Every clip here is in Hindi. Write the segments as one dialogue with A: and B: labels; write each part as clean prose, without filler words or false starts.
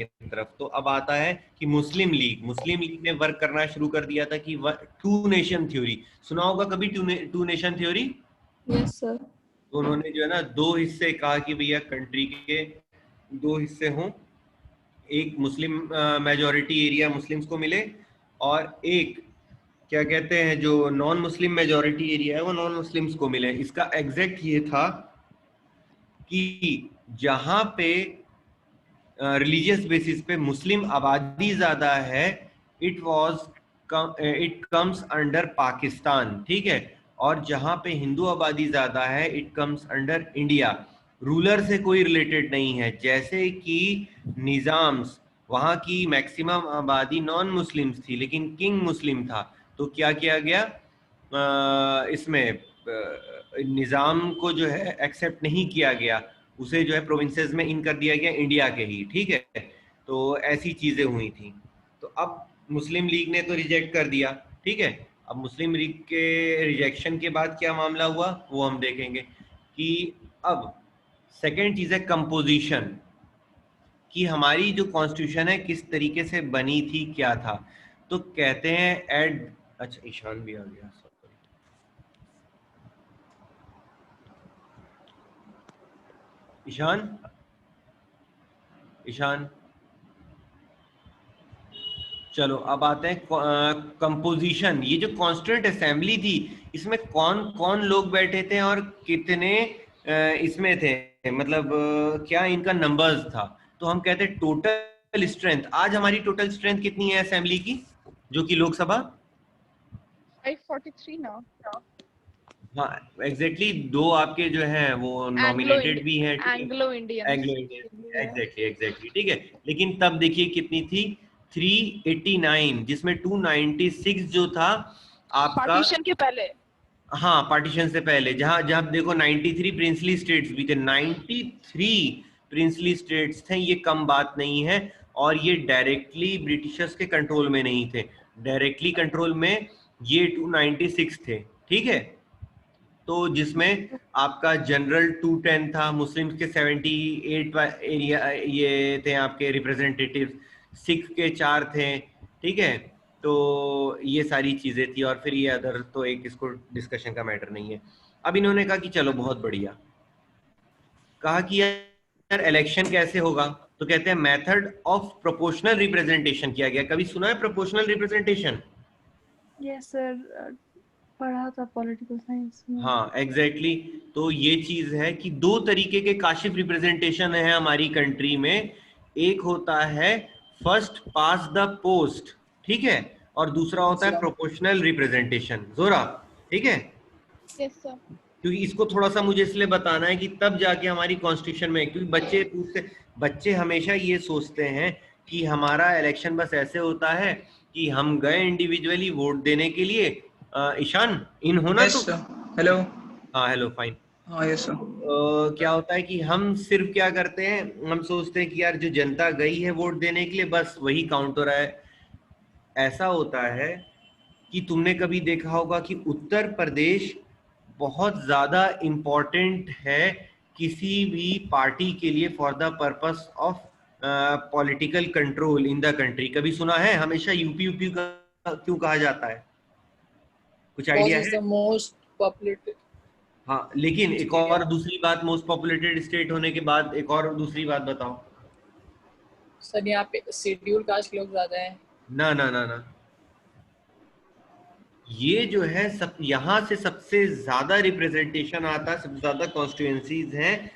A: की तरफ। तो अब आता है कि मुस्लिम लीग ने वर्क करना शुरू कर दिया था कि टू नेशन थ्योरी, सुना होगा कभी two nation theory?
B: Yes sir.
A: तो उन्होंने जो है ना दो हिस्से कहा कि भैया कंट्री के दो हिस्से हों, एक मुस्लिम मेजॉरिटी एरिया मुस्लिम्स को मिले और एक क्या कहते हैं जो नॉन मुस्लिम मेजॉरिटी एरिया है वो नॉन मुस्लिम्स को मिले। इसका एग्जैक्ट ये था कि जहां पे रिलीजियस बेसिस पे मुस्लिम आबादी ज्यादा है, इट कम्स अंडर पाकिस्तान, ठीक है, और जहां पे हिंदू आबादी ज्यादा है it comes under India. Ruler से कोई रिलेटेड नहीं है, जैसे कि निजाम्स वहां की मैक्सिमम आबादी नॉन मुस्लिम्स थी लेकिन किंग मुस्लिम था, तो क्या किया गया इसमें निजाम को जो है एक्सेप्ट नहीं किया गया, उसे जो है प्रोविंसेस में इन कर दिया गया इंडिया के ही, ठीक है। तो ऐसी चीजें हुई थी। तो अब मुस्लिम लीग ने तो रिजेक्ट कर दिया, ठीक है। अब मुस्लिम लीग के रिजेक्शन के बाद क्या मामला हुआ वो हम देखेंगे कि अब सेकेंड चीज है कंपोजिशन, कि हमारी जो कॉन्स्टिट्यूशन है किस तरीके से बनी थी क्या था। तो कहते हैं एड, अच्छा ईशान भी आ गया, सॉरी। ईशान, ईशान, चलो अब आते हैं कंपोजिशन। ये जो कॉन्स्टिट्यूंट असेंबली थी इसमें कौन कौन लोग बैठे थे और कितने इसमें थे, मतलब क्या इनका नंबर्स था। तो हम कहते हैं टोटल स्ट्रेंथ, आज हमारी टोटल स्ट्रेंथ कितनी है असेंबली की, जो कि लोकसभा
B: 543 ना।
A: हाँ एग्जैक्टली, दो आपके जो है वो नॉमिनेटेड भी हैं, ठीक है,
B: Anglo Indian.
A: Anglo Indian, exactly exactly, ठीक है। लेकिन तब देखिए कितनी थी, 389, जिसमें 296 जो था आपका
B: पार्टीशन के पहले।
A: हाँ पार्टीशन से पहले, जहां जहां देखो 93 प्रिंसली स्टेट्स भी थे, 93 प्रिंसली स्टेट्स थे, ये कम बात नहीं है। और ये डायरेक्टली ब्रिटिशर्स के कंट्रोल में नहीं थे, डायरेक्टली कंट्रोल में ये 296 थे, ठीक है। तो जिसमें आपका जनरल 210 था, मुस्लिम्स के 78 एरिया ये थे आपके रिप्रेजेंटेटिव, सिख के 4 थे, ठीक है। तो ये सारी चीजें थी और फिर ये अदर तो एक इसको डिस्कशन का मैटर नहीं है। अब इन्होंने कहा कि चलो बहुत बढ़िया, कहा कि यार इलेक्शन कैसे होगा, तो कहते हैं मेथड ऑफ प्रोपोर्शनल रिप्रेजेंटेशन किया गया। कभी सुना है प्रोपोर्शनल रिप्रेजेंटेशन?
B: यस सर, पढ़ा था पॉलिटिकल साइंस में।
A: हाँ एग्जैक्टली तो ये चीज है कि दो तरीके के काशिफ रिप्रेजेंटेशन है हमारी कंट्री में। एक होता है फर्स्ट पास द पोस्ट, ठीक है, और दूसरा होता है प्रोपोर्शनल रिप्रेजेंटेशन। जोरा, ठीक है,
B: यस सर।
A: क्योंकि इसको थोड़ा सा मुझे इसलिए बताना है कि तब जाके हमारी कॉन्स्टिट्यूशन में, क्योंकि बच्चे पूछते, बच्चे हमेशा ये सोचते हैं कि हमारा इलेक्शन बस ऐसे होता है कि हम गए इंडिविजुअली वोट देने के लिए। ईशान इन होना
C: यस
A: तो
C: सर, हेलो।
A: हाँ हेलो फाइन।
C: हाँ यस सर।
A: क्या होता है कि हम सिर्फ क्या करते हैं, हम सोचते हैं कि यार जो जनता गई है वोट देने के लिए बस वही काउंट हो रहा है। ऐसा होता है कि तुमने कभी देखा होगा कि उत्तर प्रदेश बहुत ज्यादा इम्पोर्टेंट है किसी भी पार्टी के लिए for the purpose of political control in the country. कभी सुना है हमेशा यूपी यूपी का क्यों कहा जाता है, कुछ आइडिया है?
C: Most populated.
A: हाँ लेकिन एक और दूसरी बात, मोस्ट पॉपुलेटेड स्टेट होने के बाद एक और दूसरी बात बताओ।
C: सर यहाँ पे शेड्यूल कास्ट लोग ज्यादा हैं।
A: ना ना ना ना, ये जो है सब यहाँ से सबसे ज्यादा रिप्रेजेंटेशन आता है, सबसे ज्यादा कॉन्स्टिट्यूएंसीज हैं,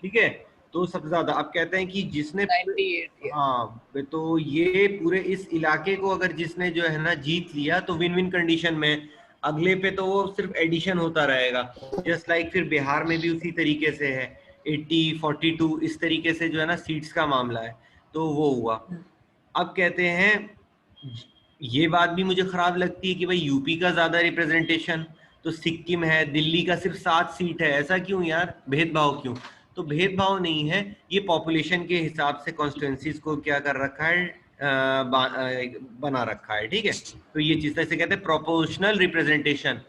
A: ठीक है। तो सबसे ज्यादा आप कहते हैं कि जिसने
C: 98।
A: हाँ तो ये पूरे इस इलाके को अगर जिसने जो है ना जीत लिया तो विन विन कंडीशन में, अगले पे तो वो सिर्फ एडिशन होता रहेगा। जस्ट लाइक फिर बिहार में भी उसी तरीके से है, 80-42 इस तरीके से जो है ना सीट्स का मामला है। तो वो हुआ। अब कहते हैं ये बात भी मुझे खराब लगती है कि भाई यूपी का ज्यादा रिप्रेजेंटेशन, तो सिक्किम है, दिल्ली का सिर्फ 7 सीट है, ऐसा क्यों यार, भेदभाव क्यों? तो भेदभाव नहीं है, ये पॉपुलेशन के हिसाब से कॉन्स्टिट्यूएंसीज को क्या कर रखा है, बना रखा है, ठीक है। तो ये चीज ऐसे कहते हैं प्रोपोर्शनल रिप्रेजेंटेशन,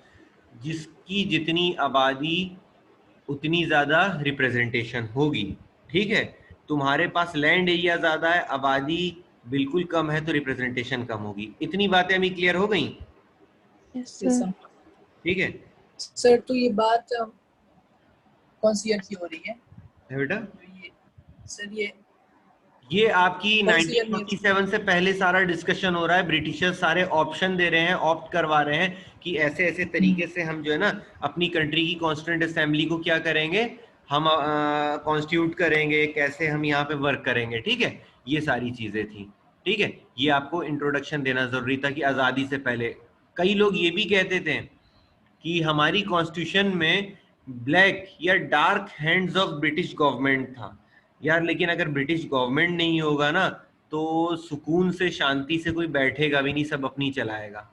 A: जिसकी जितनी आबादी उतनी ज्यादा रिप्रेजेंटेशन होगी, ठीक है। तुम्हारे पास लैंड एरिया ज्यादा है, आबादी बिल्कुल कम है, तो रिप्रेजेंटेशन कम होगी। इतनी बातें हमें क्लियर हो गई?
B: Yes,
C: yes
B: sir.
C: सर।
A: ठीक है
C: सर तो ये बात कौन सी ईयर की हो रही है
A: बेटा।
C: ये? सर
A: ये आपकी
C: कौन सी ईयर में?
A: 1947 से पहले सारा डिस्कशन हो रहा है। ब्रिटिशर्स सारे ऑप्शन दे रहे हैं, ऑप्ट करवा रहे हैं कि ऐसे ऐसे तरीके से हम जो है ना अपनी कंट्री की कॉन्स्टिट्यूंट असेंबली को क्या करेंगे, हम कॉन्स्टिट्यूट करेंगे, कैसे हम यहाँ पे वर्क करेंगे। ठीक है, ये सारी चीजें थी। ठीक है, ये आपको इंट्रोडक्शन देना जरूरी था कि आज़ादी से पहले कई लोग ये भी कहते थे कि हमारी कॉन्स्टिट्यूशन में ब्लैक या dark hands of British government था। यार लेकिन अगर ब्रिटिश गवर्नमेंट नहीं होगा ना तो सुकून से शांति से कोई बैठेगा भी नहीं, सब अपनी चलाएगा।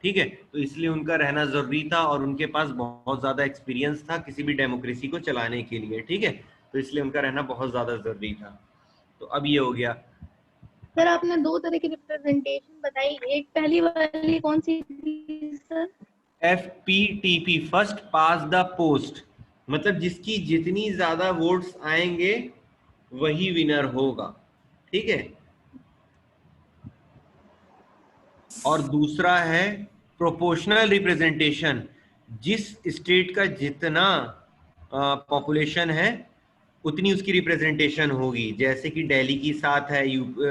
A: ठीक है, तो इसलिए उनका रहना जरूरी था और उनके पास बहुत ज्यादा एक्सपीरियंस था किसी भी डेमोक्रेसी को चलाने के लिए। ठीक है, तो इसलिए उनका रहना बहुत ज्यादा जरूरी था। तो अब ये हो गया।
D: सर आपने दो तरह की रिप्रेजेंटेशन बताई, एक पहली वाली कौन सी थी sir?
A: FPTP, first pass the post, मतलब जिसकी जितनी ज्यादा वोट्स आएंगे वही विनर होगा। ठीक है, और दूसरा है प्रोपोर्शनल रिप्रेजेंटेशन, जिस स्टेट का जितना पॉपुलेशन है उतनी उसकी रिप्रेजेंटेशन होगी। जैसे कि दिल्ली की 7 है,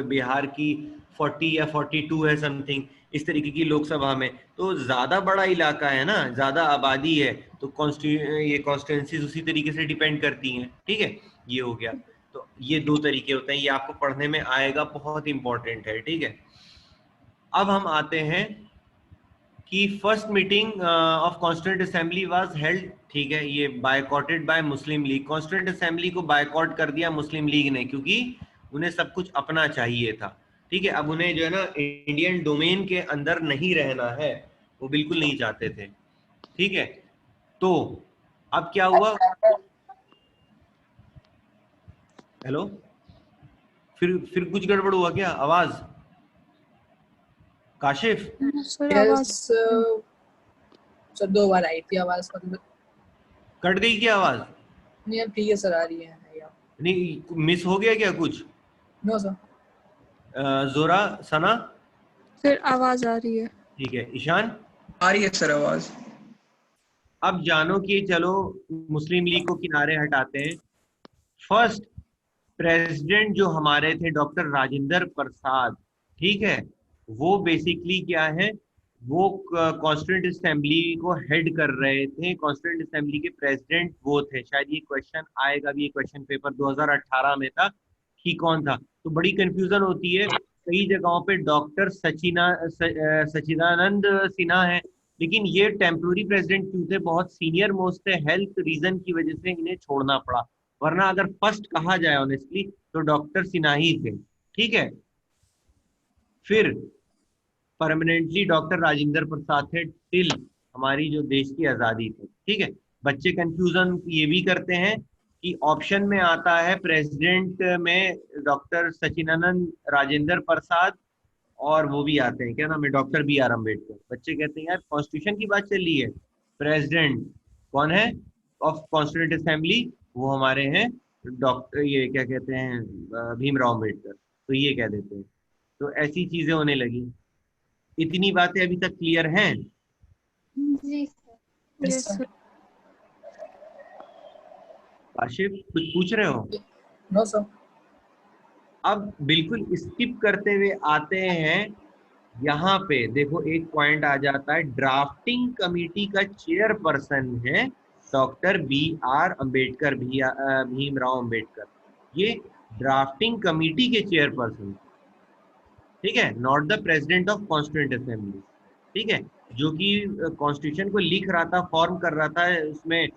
A: बिहार की 40 या 42 है समथिंग, इस तरीके की लोकसभा में। तो ज्यादा बड़ा इलाका है ना, ज्यादा आबादी है, तो ये कॉन्स्टिट्यूंसीज उसी तरीके से डिपेंड करती हैं। ठीक है, ये हो गया। तो ये दो तरीके होते हैं, ये आपको पढ़ने में आएगा, बहुत इंपॉर्टेंट है। ठीक है, अब हम आते हैं कि first meeting of constituent assembly was held. ठीक है, ये बायकॉटेड बाय मुस्लिम लीग। कॉन्स्टिट्यूंट असेंबली को बायकॉट कर दिया मुस्लिम लीग ने, क्योंकि उन्हें सब कुछ अपना चाहिए था। ठीक है, अब उन्हें जो है ना इंडियन डोमेन के अंदर नहीं रहना है, वो बिल्कुल नहीं चाहते थे। ठीक है, तो अब क्या हुआ? हेलो, फिर कुछ गड़बड़ हुआ क्या? आवाज काशिफ
B: सर
C: यस
B: आवाज
C: सर, 2 बार आई थी आवाज, मतलब
A: कट गई क्या आवाज?
C: नहीं अब ठीक है सर, आ रही है या
A: नहीं, मिस हो गया क्या कुछ?
C: No sir?
A: Zora, Sana?
B: Sir आवाज आ रही है।
A: ठीक है, ईशान?
E: आ रही है सर आवाज।
A: अब जानो कि चलो मुस्लिम लीग को किनारे हटाते हैं। फर्स्ट प्रेसिडेंट जो हमारे थे डॉक्टर राजेंद्र प्रसाद, ठीक है, वो बेसिकली क्या है, वो कॉन्स्टिट्यूंट असेंबली को हेड कर रहे थे। कॉन्स्टिट्यूंट असेंबली के प्रेसिडेंट वो थे। शायद ये क्वेश्चन आएगा भी, ये क्वेश्चन पेपर 2018 में था कि कौन था। तो बड़ी कंफ्यूजन होती है, कई जगहों पे डॉक्टर सचिदानंद सिन्हा है, लेकिन ये टेम्पोररी प्रेसिडेंट क्यों थे? बहुत सीनियर मोस्ट थे, हेल्थ रीजन की वजह से इन्हें छोड़ना पड़ा, वरना अगर फर्स्ट कहा जाए ऑनेस्टली तो डॉक्टर सिन्हा ही थे। ठीक है, फिर परमानेंटली डॉक्टर राजेंद्र प्रसाद थे टिल हमारी जो देश की आजादी थी। ठीक है, बच्चे कंफ्यूजन ये भी करते हैं कि ऑप्शन में आता है प्रेसिडेंट में डॉक्टर सचिदानंद राजेंद्र प्रसाद, और वो भी आते हैं, क्या नाम है, डॉक्टर BR अम्बेडकर। बच्चे कहते हैं यार कॉन्स्टिट्यूशन की बात चल रही है, प्रेसिडेंट कौन है ऑफ कॉन्स्टिट्यूंट असेंबली? वो हमारे हैं डॉक्टर, ये क्या कहते हैं, भीमराव अम्बेडकर। तो ये कह देते हैं। तो ऐसी चीजें होने लगी। इतनी बातें अभी तक क्लियर हैं?
D: जी सर।
B: Yes sir.
A: आशिफ कुछ पूछ रहे हो?
C: No sir?
A: अब बिल्कुल स्किप करते हुए आते हैं यहाँ पे। देखो एक पॉइंट आ जाता है, ड्राफ्टिंग कमेटी का चेयरपर्सन है डॉक्टर BR अम्बेडकर, भीमराव अम्बेडकर। ये ड्राफ्टिंग कमेटी के चेयरपर्सन, ठीक है, not the president of constituent assembly. ठीक है, जो कि कॉन्स्टिट्यूशन को लिख रहा था, फॉर्म कर रहा था उसमें,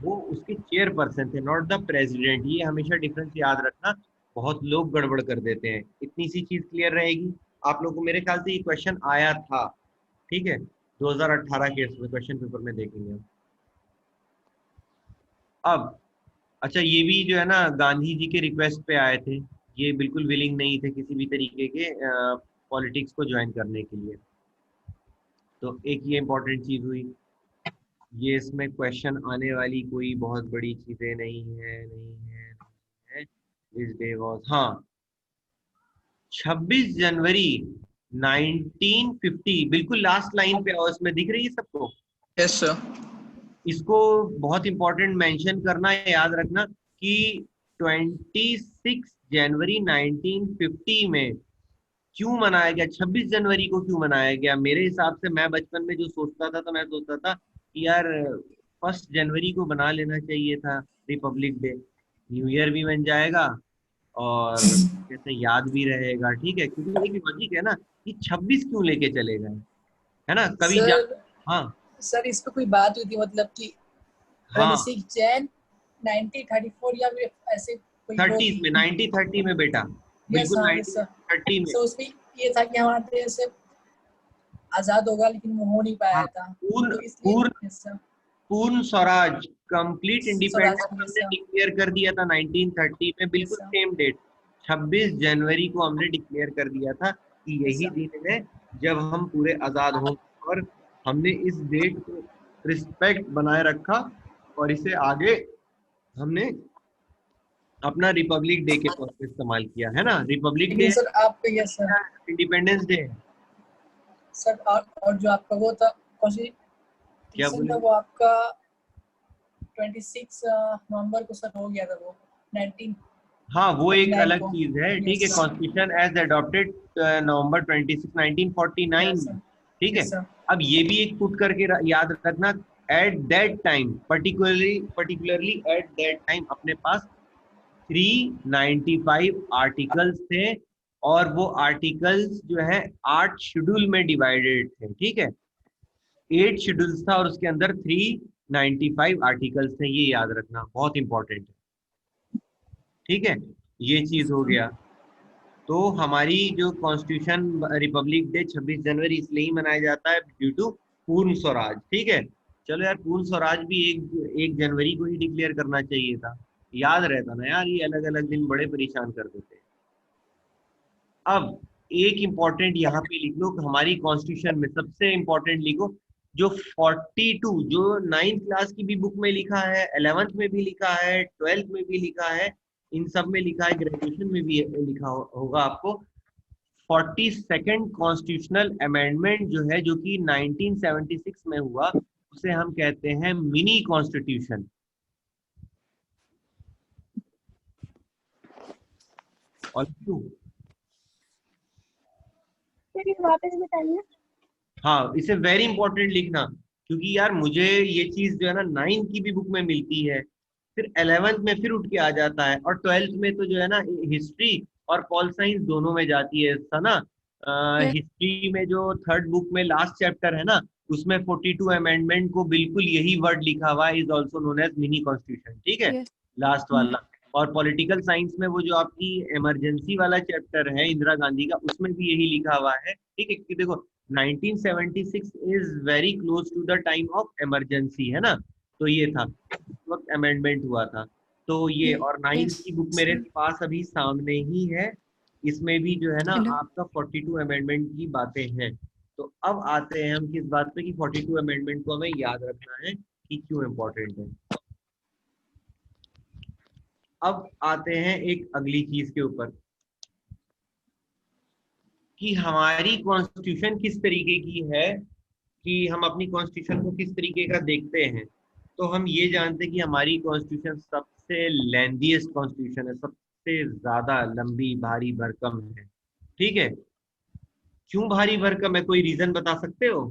A: वो उसके चेयरपर्सन थे, नॉट द प्रेसिडेंट। ये हमेशा डिफरेंस याद रखना, बहुत लोग गड़बड़ कर देते हैं। इतनी सी चीज क्लियर रहेगी आप लोगों को। मेरे ख्याल से ये क्वेश्चन आया था, ठीक है, 2018 के क्वेश्चन पेपर में देखेंगे हम। अब अच्छा, ये भी जो है ना गांधी जी के रिक्वेस्ट पे आए थे, ये बिल्कुल विलिंग नहीं थे किसी भी तरीके के पॉलिटिक्स को ज्वाइन करने के लिए। तो एक ये इंपॉर्टेंट चीज हुई। ये इसमें क्वेश्चन आने वाली कोई बहुत बड़ी चीजें नहीं है, नहीं है, नहीं है। दिस डे वाज, हाँ, 26 जनवरी 1950, बिल्कुल लास्ट लाइन पे, और इसमें दिख रही है सबको।
C: Yes sir.
A: इसको बहुत इंपॉर्टेंट मेंशन करना, याद रखना कि 26 जनवरी 1950 में क्यों मनाया गया, 26 जनवरी को क्यों मनाया गया। मेरे हिसाब से, मैं बचपन में जो सोचता था, तो मैं सोचता था कि यार 1 जनवरी को बना लेना चाहिए था रिपब्लिक डे, न्यू ईयर भी बन जाएगा और जैसे याद भी रहेगा, ठीक है। क्योंकि एक लॉजिक है ना कि 26 क्यों लेके चले गए, है ना, कभी जा।
C: सर
A: हाँ
C: सर इस पे कोई बात हुई थी, मतलब कि
A: हाँ,
C: 26 जैन 1934 या फिर ऐसे कोई वो
A: 30
C: थी।
A: में, 1930 में बेटा,
C: यस
A: बिल्कुल
C: हाँ, यस सर।
A: 1930 में।
C: सो उसमें ये था कि हमारा देश आजाद होगा, लेकिन वो हो नहीं पाया
A: हाँ,
C: था,
A: पूर्ण
C: तो इसलिए।
A: पूर्ण
C: यस सर।
A: पूर्ण Swaraj, complete
C: Swaraj,
A: independence
C: yes
A: हमने
C: सर।
A: डिक्लेयर कर दिया था 1930 में,
C: यस
A: बिल्कुल
C: सर।
A: सेम डेट 26 जनवरी को हमने डिक्लेयर कर दिया था कि
C: यस
A: यही
C: सर।
A: दिन है जब हम पूरे आजाद होंगे। और हमने इस डेट को रिस्पेक्ट बनाए रखा और इसे आगे हमने अपना रिपब्लिक डे के तौर पे इस्तेमाल किया, है ना। रिपब्लिक डे
C: लेकिन सर आप, यस सर।
A: है, इंडिपेंडेंस डे है।
C: सर और जो आपका वो था
A: क्या
C: कॉन्स्टिट्यूशन
A: बोले?
C: था, वो आपका 26 नवंबर को सर हो गया था, वो
A: हाँ, वो एक
C: 1949
A: अलग
C: को।
A: चीज है, ठीक
C: यस
A: है।
C: सर।
A: कॉन्स्टिट्यूशन एज अडॉप्टेड नवंबर 26 1949
C: यस
A: में,
C: सर।
A: ठीक है।
C: Yes sir.
A: अब ये भी एक पुट करके याद रखना, at that time, particularly at that time अपने पास 395 आर्टिकल्स थे, और वो आर्टिकल्स जो है 8 शेड्यूल में डिवाइडेड थे, ठीक है। 8 शेड्यूल्स था और उसके अंदर 395 आर्टिकल्स थे, ये याद रखना, बहुत इंपॉर्टेंट है, ठीक है। ये चीज हो गया। तो हमारी जो कॉन्स्टिट्यूशन रिपब्लिक डे 26 जनवरी इसलिए ही मनाया जाता है ड्यू टू पूर्ण स्वराज, ठीक है। चलो यार, पूर्ण स्वराज भी 1 जनवरी को ही डिक्लेयर करना चाहिए था, याद रहता ना यार, ये अलग अलग दिन बड़े परेशान कर देते हैं। अब एक इम्पॉर्टेंट यहाँ पे लिख लो कि हमारी कॉन्स्टिट्यूशन में सबसे इम्पोर्टेंट लिखो, जो 42, जो 9th क्लास की भी बुक में लिखा है, 11th में भी लिखा है, 12th में भी लिखा है, इन सब में लिखा है, ग्रेजुएशन में भी लिखा होगा आपको। 42nd कॉन्स्टिट्यूशनल अमेंडमेंट जो है, जो कि 1976 में हुआ, उसे हम कहते हैं मिनी कॉन्स्टिट्यूशन। और क्यों?
D: सर ये वापस बताइए।
A: हाँ, इसे वेरी इंपॉर्टेंट लिखना, क्योंकि यार मुझे ये चीज जो है ना 9th की भी बुक में मिलती है, फिर 11th में फिर उठ के आ जाता है, और 12th में तो जो है ना हिस्ट्री और पॉल साइंस दोनों में जाती है ना।
B: Yes.
A: हिस्ट्री में जो 3rd बुक में लास्ट चैप्टर है ना, उसमें 42 अमेंडमेंट को बिल्कुल यही वर्ड लिखा हुआ है, is also known as mini constitution, ठीक है,
B: Yes.
A: लास्ट वाला। और पॉलिटिकल साइंस में वो जो आपकी इमरजेंसी वाला चैप्टर है इंदिरा गांधी का, उसमें भी यही लिखा हुआ है, ठीक है। कि देखो 1976 is very close to the time of emergency, है ना। तो ये था, उस वक्त अमेंडमेंट हुआ था। तो ये, और 9th
B: Yes.
A: की बुक मेरे पास अभी सामने ही है, इसमें भी जो है ना
B: Hello.
A: आपका 42 अमेंडमेंट की बातें हैं। तो अब आते हैं हम किस बात पे कि 42 अमेंडमेंट को हमें याद रखना है कि क्यों इम्पोर्टेंट है। अब आते हैं एक अगली चीज के ऊपर कि हमारी कॉन्स्टिट्यूशन किस तरीके की है, कि हम अपनी कॉन्स्टिट्यूशन को किस तरीके का देखते हैं। तो हम ये जानते हैं कि हमारी कॉन्स्टिट्यूशन सबसे लेंथीएस्ट कॉन्स्टिट्यूशन है, सबसे ज्यादा लंबी भारी भरकम है, ठीक है। क्यों भारी भरकम है, कोई रीजन बता सकते हो?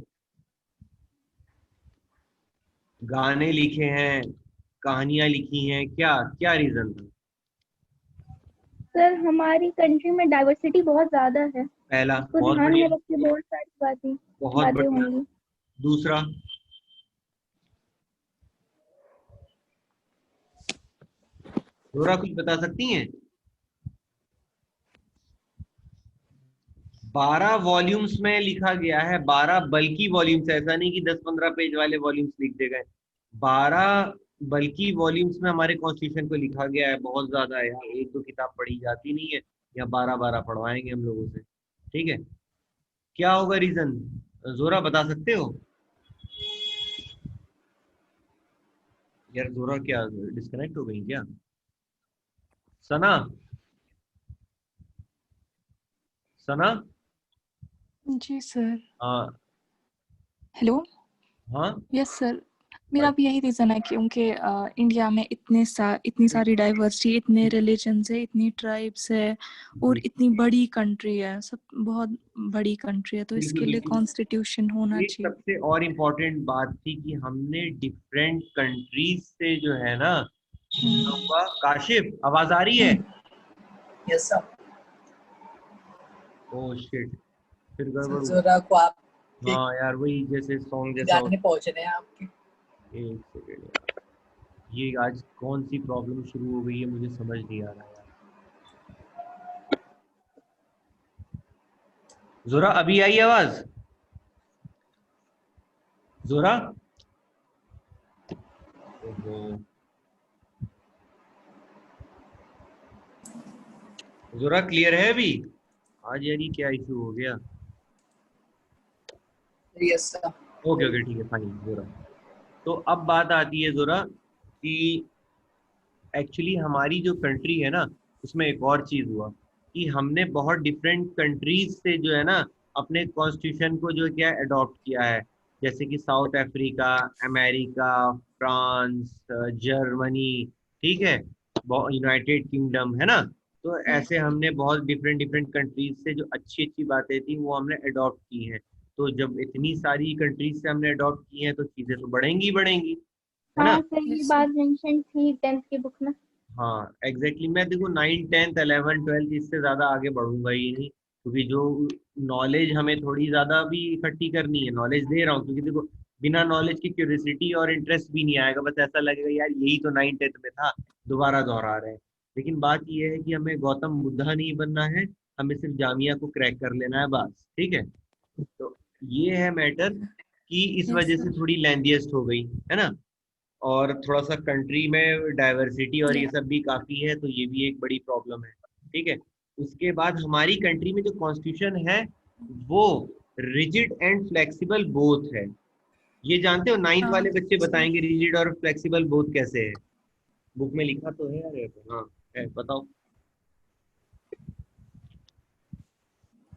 A: गाने लिखे हैं, कहानियां लिखी हैं, क्या क्या रीजन था?
D: सर हमारी कंट्री में डाइवर्सिटी बहुत ज्यादा है,
A: पहला,
D: उसको
A: बहुत
D: ध्यान में
A: बढ़िया,
D: रख के बहुत सारी
A: बहुत
D: बातें
A: बढ़िया।
D: होंगी।
A: दूसरा? जोरा कुछ बता सकती हैं? 12 वॉल्यूम्स में लिखा गया है, 12 बल्कि वॉल्यूम्स, ऐसा नहीं कि 10-15 पेज वाले वॉल्यूम्स लिख दे गए, 12 बल्कि वॉल्यूम्स में हमारे कॉन्स्टिट्यूशन को लिखा गया है। बहुत ज्यादा है यार, एक दो किताब पढ़ी जाती नहीं है, या 12-12 पढ़वाएंगे हम लोगों से, ठीक है। क्या होगा रीजन, जोरा बता सकते हो? यार जोरा क्या डिस्कनेक्ट हो गई क्या? सना? सना?
B: जी सर।
A: हाँ
B: हेलो।
A: हाँ।
B: Yes sir. मेरा भी यही रीज़न है क्योंकि इंडिया में इतनी सारी डाइवर्सिटी, इतने रिलीजन्स है, इतनी ट्राइब्स है और
A: जी,
B: इतनी बड़ी कंट्री है, सब बहुत बड़ी कंट्री है, तो
A: बिल्कुल
B: इसके लिए
A: बिल्कुल।
B: कॉन्स्टिट्यूशन होना
A: एक
B: चाहिए।
A: सबसे और इम्पोर्टेंट बात थी कि हमने डिफरेंट कंट्रीज से जो है ना, क्या
B: हम्म।
A: हुआ? काशिफ, आवाज आ रही है?
C: Yes sir.
A: ओह शिट, फिर गड़बड़ हुआ।
C: जोरा को आप के
A: हाँ यार, वही जैसे सॉन्ग जैसा
C: गाने
A: होता
C: पहुंच रहे हैं आपके।
A: है। एक सेकेंड यार, ये आज कौन सी प्रॉब्लम शुरू हो गई है मुझे समझ नहीं आ रहा यार। जोरा, अभी आई आवाज? जोरा? ओहो, जोरा क्लियर है अभी? आज यार ये क्या इशू हो गया?
C: Yes sir.
A: ओके ओके, ठीक है, फाइन जोरा। तो अब बात आती है जोरा कि एक्चुअली हमारी जो कंट्री है ना, उसमें एक और चीज हुआ कि हमने बहुत डिफरेंट कंट्रीज से जो है ना अपने कॉन्स्टिट्यूशन को जो है क्या अडॉप्ट किया है। जैसे कि south Africa, America, France, Germany, ठीक है, यूनाइटेड किंगडम, है ना। तो
B: यस
A: ऐसे हमने बहुत डिफरेंट डिफरेंट कंट्रीज से जो अच्छी अच्छी बातें थी वो हमने अडॉप्ट की हैं। तो जब इतनी सारी कंट्रीज से हमने अडॉप्ट की हैं तो चीजें तो बढ़ेंगी ही बढ़ेंगी, है ना।
D: हाँ सर, ये
B: यस
D: बात
B: सर।
D: मेंशन थी 10th की बुक में।
A: हाँ एग्जैक्टली, मैं देखो 9th 10th 11th 12th इससे ज्यादा आगे बढ़ूंगा ही नहीं, क्योंकि जो नॉलेज हमें थोड़ी ज्यादा भी इकट्ठी करनी है, नॉलेज दे रहा हूँ क्योंकि देखो बिना नॉलेज की क्यूरियोसिटी और इंटरेस्ट भी नहीं आएगा, बस ऐसा लगेगा यार यही तो 9th 10th में था, दोबारा दोहरा रहे हैं। लेकिन बात यह है कि हमें गौतम बुद्धा नहीं बनना है, हमें सिर्फ जामिया को क्रैक कर लेना है बस, ठीक है। तो ये है मैटर कि इस
B: यस
A: वजह से
B: सर।
A: थोड़ी लेंथीएस्ट हो गई, है ना। और थोड़ा सा कंट्री में डाइवर्सिटी और ये
B: यस।
A: सब भी काफी है, तो ये भी एक बड़ी प्रॉब्लम है, ठीक है। उसके बाद हमारी कंट्री में जो कॉन्स्टिट्यूशन है वो रिजिड एंड फ्लेक्सिबल बोथ है। ये जानते हो? 9th
B: हाँ
A: वाले बच्चे
B: सर।
A: बताएंगे रिजिड और फ्लेक्सिबल बोथ कैसे है। बुक में लिखा तो है यार ये तो, हाँ है, बताओ।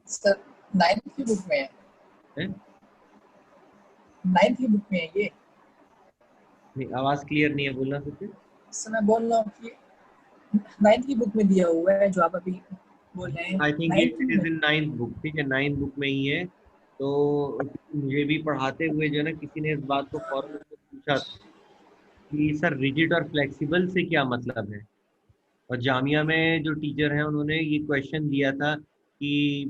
C: सर 9th की बुक में है।
A: है?
C: 9th की बुक में है ये।
A: नहीं, आवाज क्लियर नहीं है, बोलना फिर।
C: सर मैं बोल रहा हूँ कि 9th की बुक में दिया हुआ है जो आप अभी बोल रहे हैं।
A: आई थिंक
C: 9th
A: इट
C: में।
A: इज इन 9th बुक, ठीक है, 9th बुक में ही है। तो मुझे भी पढ़ाते हुए जो है ना किसी ने इस बात को फौरन मुझसे पूछा था कि सर रिजिड और फ्लेक्सिबल से क्या मतलब है। और जामिया में जो टीचर हैं उन्होंने ये क्वेश्चन दिया था कि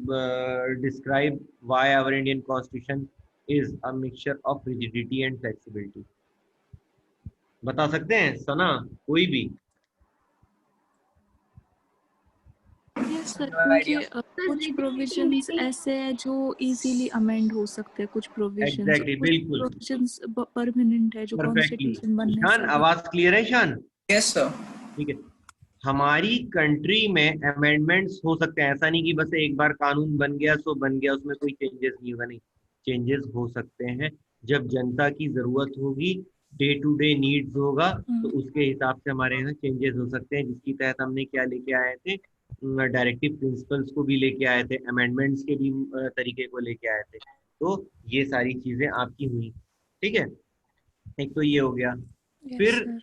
A: describe why our Indian constitution is a mixture of rigidity and flexibility. बता सकते हैं सना, कोई भी?
B: यस सर,
C: नो
B: क्योंकि
C: आइडिया।
D: सर
B: कुछ प्रोविजंस
D: रिजिडिटी।
B: ऐसे हैं जो इजीली अमेंड हो सकते हैं, कुछ प्रोविजंस,
A: एग्जैक्टली,
B: कुछ
A: बिल्कुल,
B: प्रोविजंस परमानेंट है जो
A: परफेक्टली।
B: कॉन्स्टिट्यूशन बनने
A: ईशान,
B: से भी।
A: आवाज क्लियर है ईशान?
C: Yes sir.
A: ठीक है। हमारी कंट्री में अमेंडमेंट्स हो सकते हैं, ऐसा नहीं कि बस एक बार कानून बन गया सो बन गया, उसमें कोई चेंजेस नहीं होगा, नहीं, चेंजेस हो सकते हैं जब जनता की जरूरत होगी, डे टू डे नीड्स होगा, तो उसके हिसाब से हमारे यहाँ चेंजेस हो सकते हैं, जिसकी तहत हमने क्या लेके आए थे, डायरेक्टिव प्रिंसिपल्स को भी लेके आए थे, अमेंडमेंट्स के भी तरीके को लेके आए थे। तो ये सारी चीजें आपकी हुई, ठीक है। एक तो ये हो गया।
B: यस
A: फिर
B: सर।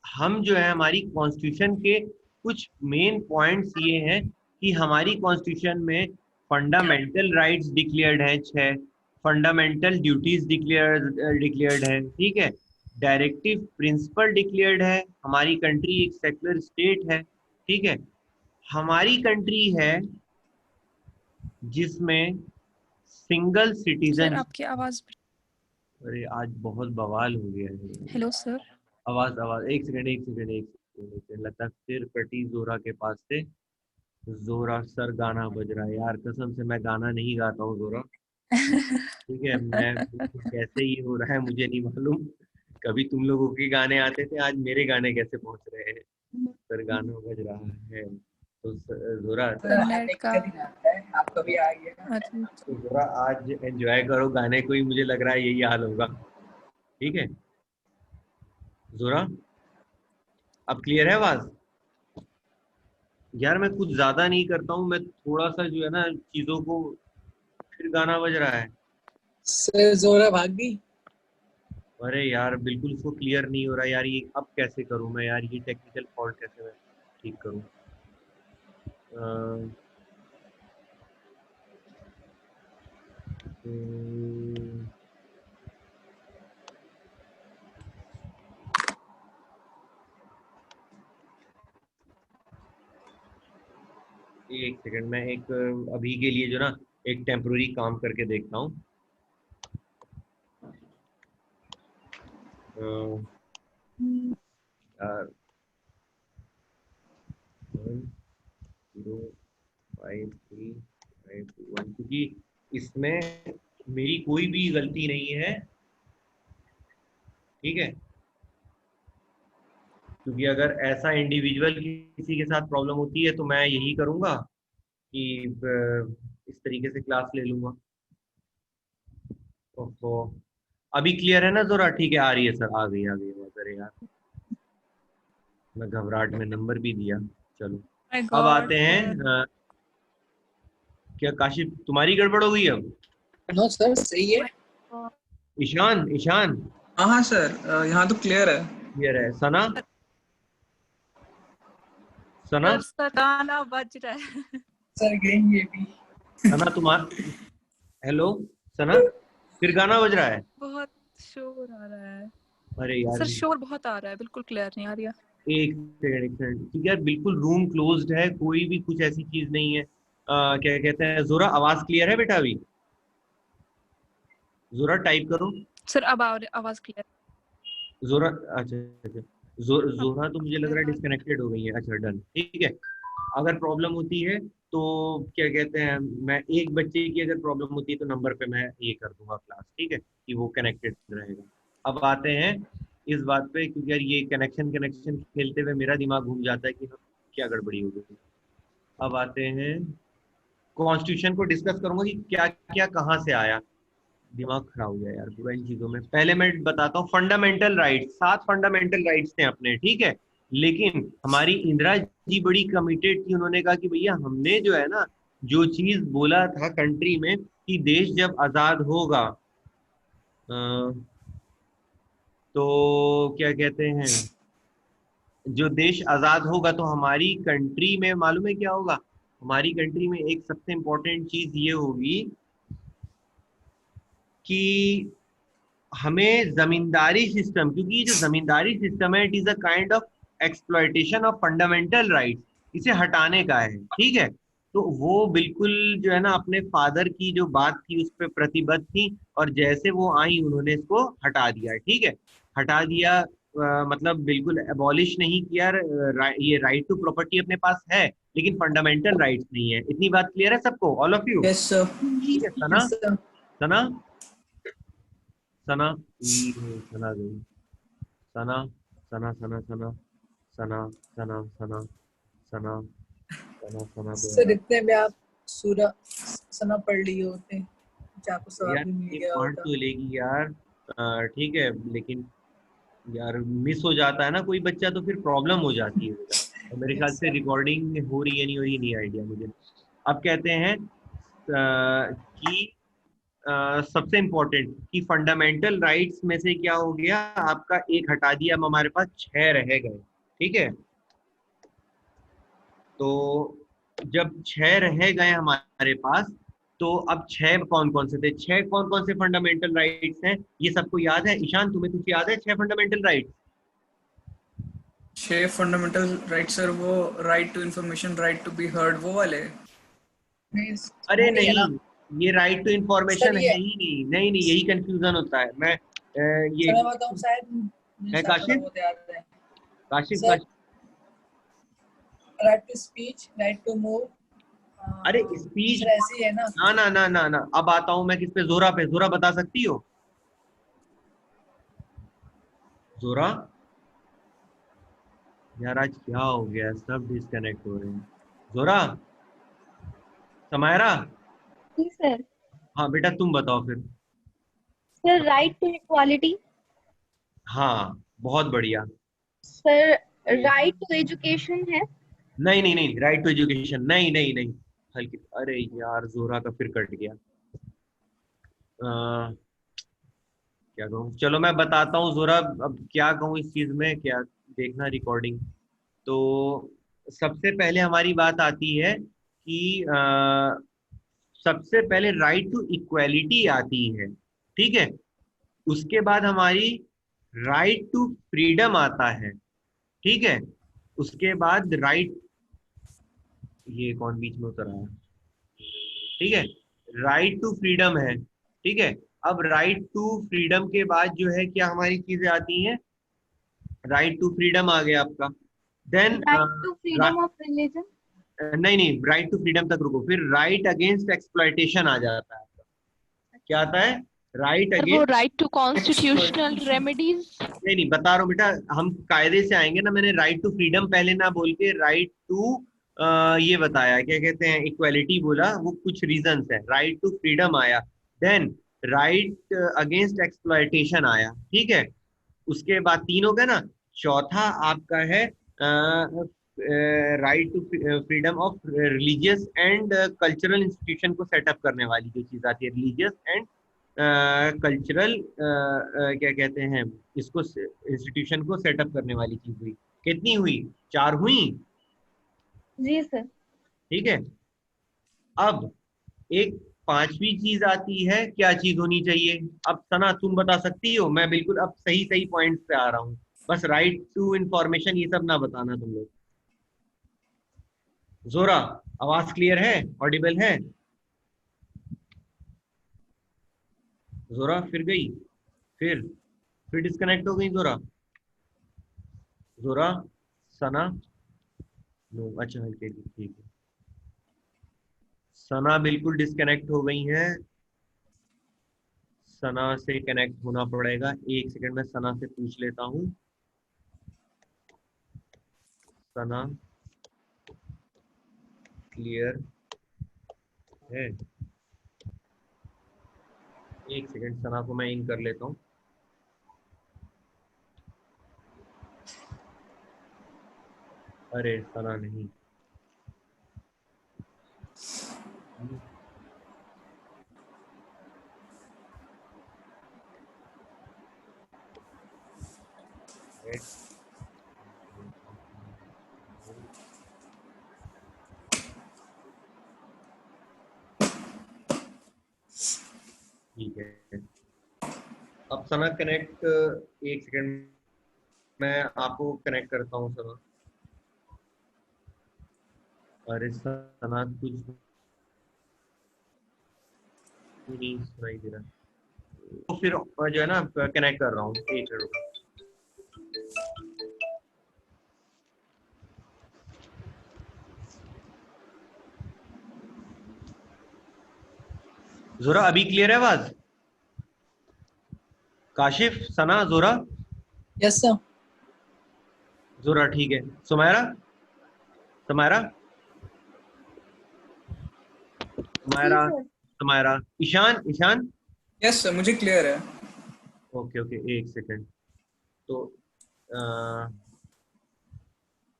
A: हम जो है हमारी कॉन्स्टिट्यूशन के कुछ मेन पॉइंट्स ये हैं कि हमारी कॉन्स्टिट्यूशन में फंडामेंटल राइट्स डिक्लेयर्ड हैं 6, फंडामेंटल ड्यूटीज डिक्लेयर्ड है, ठीक है, डायरेक्टिव प्रिंसिपल डिक्लेयर्ड है, हमारी कंट्री एक सेक्युलर स्टेट है, ठीक है। हमारी कंट्री है जिसमें सिंगल
B: सर
A: सिटीजन।
B: आपकी आवाज।
A: अरे आज बहुत बवाल हो गया है।
B: Hello sir.
A: आवाज आवाज, एक सेकंड एक सेकंड एक सेकंड, एक सेकंड, लगता है फिर कटी जोरा के पास से। जोरा सर गाना बज रहा है यार, कसम से मैं गाना नहीं गाता हूँ जोरा, ठीक है। मैं कैसे ये हो रहा है मुझे नहीं मालूम, कभी तुम लोगों के गाने आते थे, आज मेरे गाने कैसे पहुंच रहे हैं। सर गाना बज रहा है तो जोरा,
C: सर हर
B: नेट
C: एक
B: का।
C: का दिन आता है, आपका भी आ गया।
B: अच्छा।
A: तो जोरा आज एंजॉय करो गाने को ही, मुझे लग रहा है यही हाल होगा, ठीक है। जोरा, अब क्लियर है आवाज? यार मैं कुछ ज्यादा नहीं करता हूँ, मैं थोड़ा सा जो है ना चीजों को, फिर गाना बज रहा है।
C: सर जोरा भाग गई।
A: अरे यार बिल्कुल इसको क्लियर नहीं हो रहा यार, ये अब कैसे करूँ मैं यार, ये टेक्निकल फॉल्ट कैसे मैं ठीक करूँ। अ, हम्म, एक सेकंड, मैं एक अभी के लिए जो ना एक टेम्पोररी काम करके देखता हूँ। यार 1053521, क्योंकि इसमें मेरी कोई भी गलती नहीं है, ठीक है। क्योंकि अगर ऐसा इंडिविजुअल किसी के साथ प्रॉब्लम होती है तो मैं यही करूंगा कि इस तरीके से क्लास ले लूंगा। तो अभी क्लियर है ना जोरा? ठीक है, आ रही है सर, आ गई बात। अरे यार मैं घबराहट में नंबर भी दिया। चलो
B: माय
A: अब
B: गॉड
A: आते हैं
B: सर।
A: क्या काशिफ तुम्हारी गड़बड़ हो गई अब?
C: नो सर सही है।
A: ईशान, ईशान
E: हाँ हाँ सर, यहाँ तो क्लियर है।
A: क्लियर है। सना, सना,
B: सर गाना बज रहा है।
C: सर गई ये भी।
A: सना तुम्हारा, हेलो सना, फिर गाना बज रहा है।
B: बहुत शोर आ रहा है
A: अरे यार
B: सर, शोर बहुत आ रहा है, बिल्कुल क्लियर नहीं आ रही है।
A: एक सेकंड, एक सेकंड, ठीक है यार, बिल्कुल रूम क्लोज्ड है, कोई भी कुछ ऐसी चीज नहीं है। क्या कहते हैं, जोरा आवाज क्लियर है बेटा? अभी जोरा टाइप करो।
B: सर अब आवाज क्लियर।
A: जोरा, अच्छा अच्छा, जोरा तो मुझे लग रहा है डिस्कनेक्टेड हो गई है। अच्छा डन, ठीक है। अगर प्रॉब्लम होती है तो क्या कहते हैं, मैं एक बच्चे की अगर प्रॉब्लम होती है तो नंबर पे मैं ये कर दूंगा क्लास, ठीक है, कि वो कनेक्टेड रहेगा। अब आते हैं इस बात पे, क्योंकि यार ये कनेक्शन कनेक्शन खेलते हुए मेरा दिमाग घूम जाता है कि हम क्या गड़बड़ी हो गई। अब आते हैं कॉन्स्टिट्यूशन को डिस्कस करूंगा कि क्या क्या कहाँ से आया। दिमाग खराब हो गया यार पूरा इन चीजों में। पहले मैं बताता हूँ फंडामेंटल राइट्स, 7 फंडामेंटल राइट्स थे अपने, ठीक है। लेकिन हमारी इंदिरा जी बड़ी कमिटेड थी, उन्होंने कहा कि भैया हमने जो है ना, जो चीज बोला था कंट्री में कि देश जब आजाद होगा, अ, तो क्या कहते हैं, जो देश आजाद होगा तो हमारी कंट्री में मालूम है क्या होगा? हमारी कंट्री में एक सबसे इम्पोर्टेंट चीज ये होगी कि हमें जमींदारी सिस्टम, क्योंकि ये जो जमींदारी सिस्टम है, it is a kind of exploitation of fundamental rights, इसे हटाने का है, ठीक है। तो वो बिल्कुल जो है ना अपने फादर की जो बात थी उस पर प्रतिबद्ध थी, और जैसे वो आई उन्होंने इसको हटा दिया, ठीक है। हटा दिया, मतलब बिल्कुल एबॉलिश नहीं किया। ये राइट टू प्रॉपर्टी अपने पास है, लेकिन फंडामेंटल राइट्स नहीं है। इतनी बात क्लियर है सबको, all of you?
C: Yes sir.
A: ठीक है सना,
C: यस सर।
A: सना, सना, ये सना गई। सना, सना, सना, सना, सना, सना, सना, सना, सना, सना तो
C: सर
A: यार,
C: इतने में आप सूरा सना पढ़ लिए होते, जो आपको सवाब
A: यार
C: भी मिल
A: ये
C: गया
A: पढ़
C: होता।
A: तो लेगी यार, ठीक है, लेकिन यार मिस हो जाता है ना कोई बच्चा तो फिर प्रॉब्लम हो जाती है बेटा। और मेरे ख्याल
C: यस
A: से
C: सर।
A: रिकॉर्डिंग हो रही है नहीं हो रही, नहीं आइडिया मुझे। अब कहते हैं कि सबसे इम्पोर्टेंट कि फंडामेंटल राइट्स में से क्या हो गया, आपका एक हटा दिया, अब हमारे पास 6 रह गए, ठीक है। तो जब 6 रह गए हमारे पास, तो अब 6 कौन कौन से थे, 6 कौन कौन से फंडामेंटल राइट्स हैं, ये सबको याद है? ईशान तुम्हें कुछ याद है 6 fundamental rights?
E: 6 fundamental right sir, वो right to information, right to be heard, वो वाले।
C: नहीं,
A: अरे
C: वो नहीं है
A: नहीं,
C: ना
A: ये राइट टू
C: सर।
A: इंफॉर्मेशन है
C: ये
A: ही नहीं, नहीं नहीं, यही कंफ्यूजन होता है। मैं ये
C: सर मैं बताऊँ, शायद मुझे
A: है
C: शायद थोड़ा
A: काशिफ,
C: बहुत याद है
A: Kashif,
C: sir.
A: Kashif.
C: Right to speech, right to move.
A: अरे स्पीच,
C: सर ऐसे ही है ना।
A: ना ना ना ना ना, अब आता हूं मैं किस पे, जोरा पे। जोरा बता सकती हो? जोरा, यार आज क्या हो गया, सब डिस्कनेक्ट हो रहे हैं। जोरा, समायरा,
D: जी सर।
A: हाँ बेटा तुम बताओ फिर।
D: Sir right to equality.
A: हाँ बहुत बढ़िया।
D: सर राइट टू एजुकेशन है।
A: नहीं नहीं नहीं, राइट टू एजुकेशन नहीं नहीं नहीं, हल्की, अरे यार जोरा का फिर कट गया। क्या कहूँ, चलो मैं बताता हूँ जोरा, अब क्या कहूँ इस चीज में, क्या देखना रिकॉर्डिंग। तो सबसे पहले हमारी बात आती है कि सबसे पहले राइट टू इक्वालिटी आती है, ठीक है। उसके बाद हमारी राइट टू फ्रीडम आता है, ठीक है। उसके बाद राइट, ये कौन बीच में उतर आया, ठीक है, राइट टू फ्रीडम है, ठीक है। अब राइट टू फ्रीडम के बाद जो है क्या हमारी चीजें आती हैं, राइट टू फ्रीडम आ गया आपका, then
D: right to freedom of religion.
A: नहीं नहीं, राइट टू फ्रीडम तक रुको, फिर राइट अगेंस्ट एक्सप्लॉयटेशन आ जाता है आपका। क्या आता है, राइट
F: सर वो
A: against,
F: right to constitutional remedies.
A: नहीं नहीं बता रहा हूँ बेटा, हम कायदे से आएंगे ना, मैंने राइट टू फ्रीडम पहले ना बोल के राइट टू ये बताया, क्या कहते हैं, इक्वालिटी बोला, वो कुछ रीजंस है, राइट टू फ्रीडम आया, देन राइट अगेंस्ट एक्सप्लॉयटेशन आया, ठीक है। उसके बाद तीन हो गए ना, चौथा आपका है right to freedom of religious and cultural institution को सेटअप करने वाली जो चीज आती है, रिलीजियस एंड कल्चरल क्या कहते हैं इसको, इंस्टीट्यूशन को सेटअप करने वाली चीज हुई। कितनी हुई, चार हुई,
D: जी सर।
A: ठीक है। अब एक पांचवी चीज आती है, क्या चीज होनी चाहिए, अब सना तुम बता सकती हो, मैं बिल्कुल अब सही सही पॉइंट्स पे आ रहा हूँ, बस राइट टू इंफॉर्मेशन ये सब ना बताना तुम लोग। जोरा आवाज क्लियर है, ऑडिबल है? जोरा फिर गई, फिर डिस्कनेक्ट हो गई जोरा। जोरा, सना, नो, अच्छा हल्के, ठीक है, सना बिल्कुल डिस्कनेक्ट हो गई है, सना से कनेक्ट होना पड़ेगा, एक सेकंड में सना से पूछ लेता हूँ। सना क्लियर है? एक सेकंड, सना को मैं इन कर लेता हूँ। अरे सना नहीं, ठीक है। अब सना कनेक्ट, एक सेकंड मैं आपको कनेक्ट करता हूँ सना। अरे सना कुछ नहीं सुनाई दे रहा, तो फिर जो है ना कनेक्ट कर रहा हूँ, एक मिनट। जोरा अभी क्लियर है आवाज? काशिफ, सना, जोरा?
C: Yes sir.
A: जोरा ठीक है, सुमायरा, सुमायरा, सुमायरा, सुमायरा, ईशान, ईशान,
E: यस सर, मुझे क्लियर है।
A: ओके ओके, एक सेकंड, तो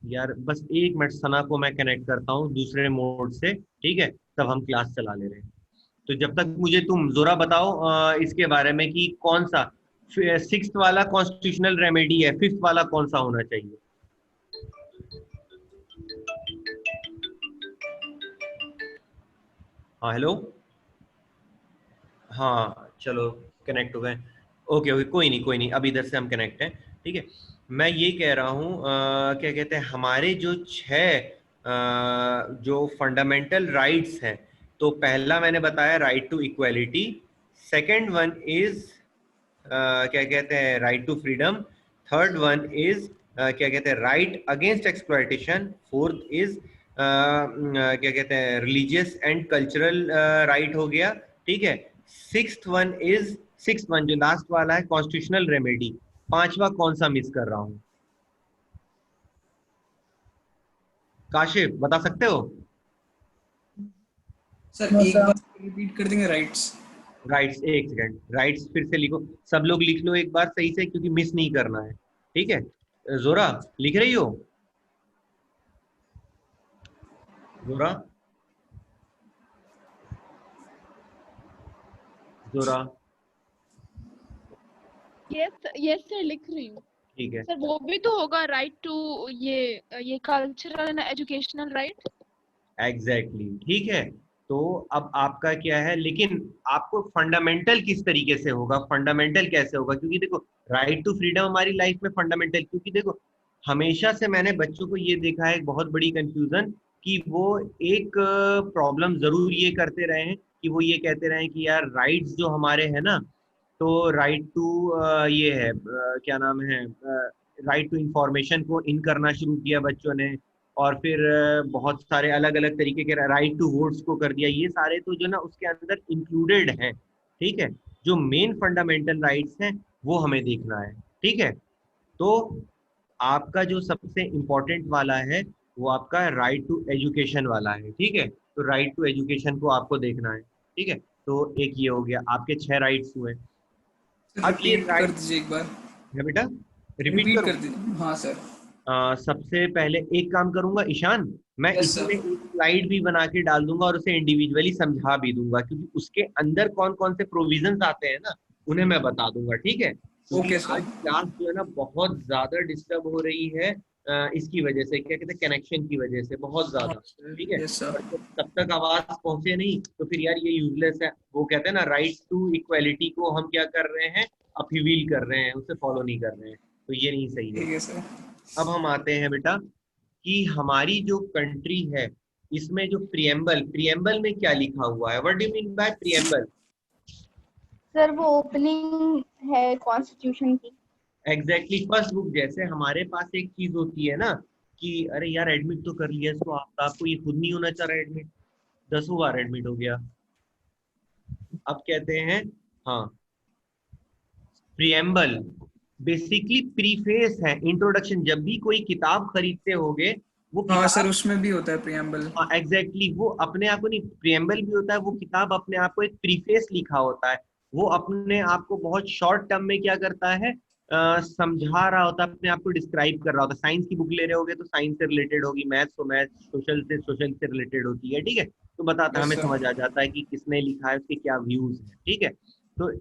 A: यार बस एक मिनट, सना को मैं कनेक्ट करता हूँ दूसरे मोड से, ठीक है, तब हम क्लास चला ले रहे हैं। तो जब तक मुझे तुम जोरा बताओ इसके बारे में कि कौन सा सिक्स्थ वाला कॉन्स्टिट्यूशनल रेमेडी है, फिफ्थ वाला कौन सा होना चाहिए? हाँ हेलो, हाँ चलो कनेक्ट हो गए, ओके ओके, कोई नहीं कोई नहीं, अब इधर से हम कनेक्ट हैं, ठीक है। मैं ये कह रहा हूँ क्या कहते हैं, हमारे जो जो फंडामेंटल राइट्स हैं, तो पहला मैंने बताया right to equality, second one is क्या कहते हैं right to freedom, third one is क्या कहते हैं right against exploitation, fourth is क्या कहते हैं रिलीजियस एंड कल्चरल राइट हो गया, ठीक है। सिक्स्थ वन जो लास्ट वाला है कॉन्स्टिट्यूशनल रेमेडी, पांचवा कौन सा मिस कर रहा हूं? काशिफ बता सकते हो?
E: सर
C: No,
E: एक
C: sir.
E: बार रिपीट कर देंगे राइट्स।
A: राइट्स, एक सेकंड, राइट्स फिर से लिखो, सब लोग लिख लो एक बार सही से, क्योंकि मिस नहीं करना है, ठीक है। जोरा लिख रही हो? जोरा, जोरा,
F: यस सर लिख रही हूँ
A: ठीक है।
F: सर। वो भी तो होगा राइट टू ये cultural and educational right.
A: Exactly ठीक है। तो अब आपका क्या है, लेकिन आपको फंडामेंटल किस तरीके से होगा, फंडामेंटल कैसे होगा, क्योंकि देखो राइट टू फ्रीडम हमारी लाइफ में फंडामेंटल, क्योंकि देखो हमेशा से मैंने बच्चों को ये देखा है, एक बहुत बड़ी कंफ्यूजन, कि वो एक प्रॉब्लम जरूर ये करते रहे हैं कि वो ये कहते रहे हैं कि यार राइट्स जो हमारे हैं ना, तो राइट टू ये है क्या नाम है, राइट टू इंफॉर्मेशन को इन करना शुरू किया बच्चों ने, और फिर बहुत सारे अलग अलग तरीके के राइट टू वोट्स को कर दिया। ये सारे तो जो ना उसके अंदर इंक्लूडेड हैं, ठीक है। जो मेन फंडामेंटल राइट्स हैं वो हमें देखना है, ठीक है। तो आपका जो सबसे इम्पोर्टेंट वाला है वो आपका राइट टू एजुकेशन वाला है, ठीक है। तो राइट टू एजुकेशन को आपको देखना है, ठीक है। तो एक ये हो गया, आपके 6 राइट्स हुए। अब ये
E: रिपीट कर
A: राइट
E: दीजिए एक बार।
A: है बेटा, रिपीट
E: रिपीट
A: करूँ?
E: कर दीजिए, हाँ सर।
A: सबसे पहले एक काम करूंगा ईशान, मैं
E: यस
A: इसमें
E: सर।
A: एक स्लाइड भी बना के डाल दूंगा और उसे इंडिविजुअली समझा भी दूंगा, क्योंकि उसके अंदर कौन कौन से प्रोविजंस आते हैं ना उन्हें मैं बता दूंगा, ठीक है। क्योंकि
E: ओके
A: आज
E: सर।
A: क्लास जो है ना बहुत ज्यादा डिस्टर्ब हो रही है, इसकी वजह से, क्या कहते हैं, कनेक्शन की वजह से बहुत ज्यादा, ठीक है।
E: Yes sir.
A: और तब तक आवाज पहुंचे नहीं तो फिर यार ये यूजलेस है। वो कहते हैं ना राइट टू इक्वालिटी को हम क्या कर रहे हैं, अपील कर रहे हैं, उसे फॉलो नहीं कर रहे हैं, तो ये नहीं सही है।
E: ठीक है सर।
A: अब हम आते हैं बेटा कि हमारी जो कंट्री है इसमें जो प्रियम्बल, प्रियम्बल में क्या लिखा हुआ है, what do you mean by preamble?
D: Sir वो ओपनिंग है कॉन्स्टिट्यूशन की।
A: Exactly, first book. जैसे हमारे पास एक चीज होती है ना कि अरे यार एडमिट तो कर लिया इसको, आपको ये खुद नहीं होना चाह रहा एडमिट, 10 बार एडमिट हो गया। अब कहते हैं हाँ प्रियम्बल, बेसिकली प्रीफेस है, इंट्रोडक्शन। जब भी कोई किताब खरीदते होगे वो
E: हाँ सर,
A: किताब,
E: उसमें भी होता है प्रियम्बल।
A: हाँ एग्जैक्टली, वो अपने आप को नहीं, प्रियम्बल भी होता है, वो किताब अपने आप को एक प्रीफेस लिखा होता है, वो अपने आप को बहुत शॉर्ट टर्म में क्या करता है, समझा रहा होता है, अपने आप को डिस्क्राइब कर रहा होता है। साइंस की बुक ले रहे होगे तो साइंस से रिलेटेड होगी, मैथ्स तो मैथ्स, सोशल से रिलेटेड होती है, ठीक है। तो बताता है,
E: यस
A: हमें
E: सर।
A: समझ आ जाता है कि किसने लिखा है, उसके क्या व्यूज हैं, ठीक है। तो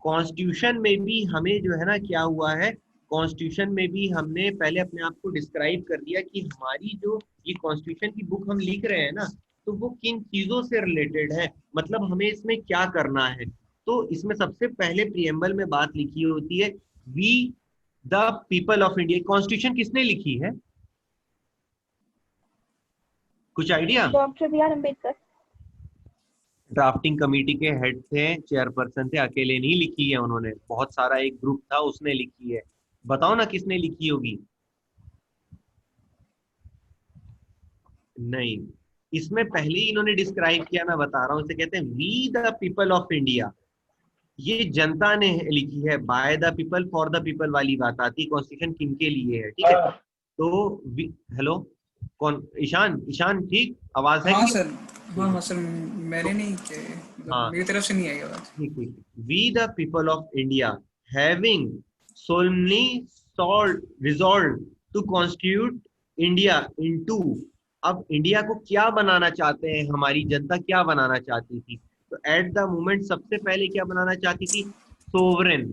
A: कॉन्स्टिट्यूशन में भी हमें जो है ना क्या हुआ है, कॉन्स्टिट्यूशन में भी हमने पहले अपने आप को डिस्क्राइब कर दिया कि हमारी जो ये कॉन्स्टिट्यूशन की बुक हम लिख रहे हैं ना, तो वो किन चीजों से रिलेटेड है, मतलब हमें इसमें क्या करना है। तो इसमें सबसे पहले प्रियम्बल में बात लिखी होती है, we the people of India. Constitution किसने लिखी है, कुछ idea?
D: Doctor B R Ambedkar.
A: Drafting committee के हेड थे, चेयरपर्सन थे, अकेले नहीं लिखी है उन्होंने, बहुत सारा एक ग्रुप था उसने लिखी है। बताओ ना किसने लिखी होगी? नहीं, इसमें पहले ही इन्होंने डिस्क्राइब किया, मैं बता रहा हूँ, इसे कहते हैं we the people of India. ये जनता ने लिखी है, by the people for the people वाली बात आती है, कॉन्स्टिट्यूशन किनके लिए है, ठीक है। तो हेलो, कौन, ईशान, ईशान ठीक आवाज है
E: हाँ
A: कि?
E: सर। हाँ हाँ सर,
A: तो
E: मैंने नहीं किया, मतलब
A: हाँ
E: मेरी तरफ से नहीं आई आवाज।
A: ठीक ठीक, we the people of India having solemnly resolved to constitute India into. अब इंडिया को क्या बनाना चाहते हैं, हमारी जनता क्या बनाना चाहती थी, तो एट द मोमेंट सबसे पहले क्या बनाना चाहती थी, सोवरेन,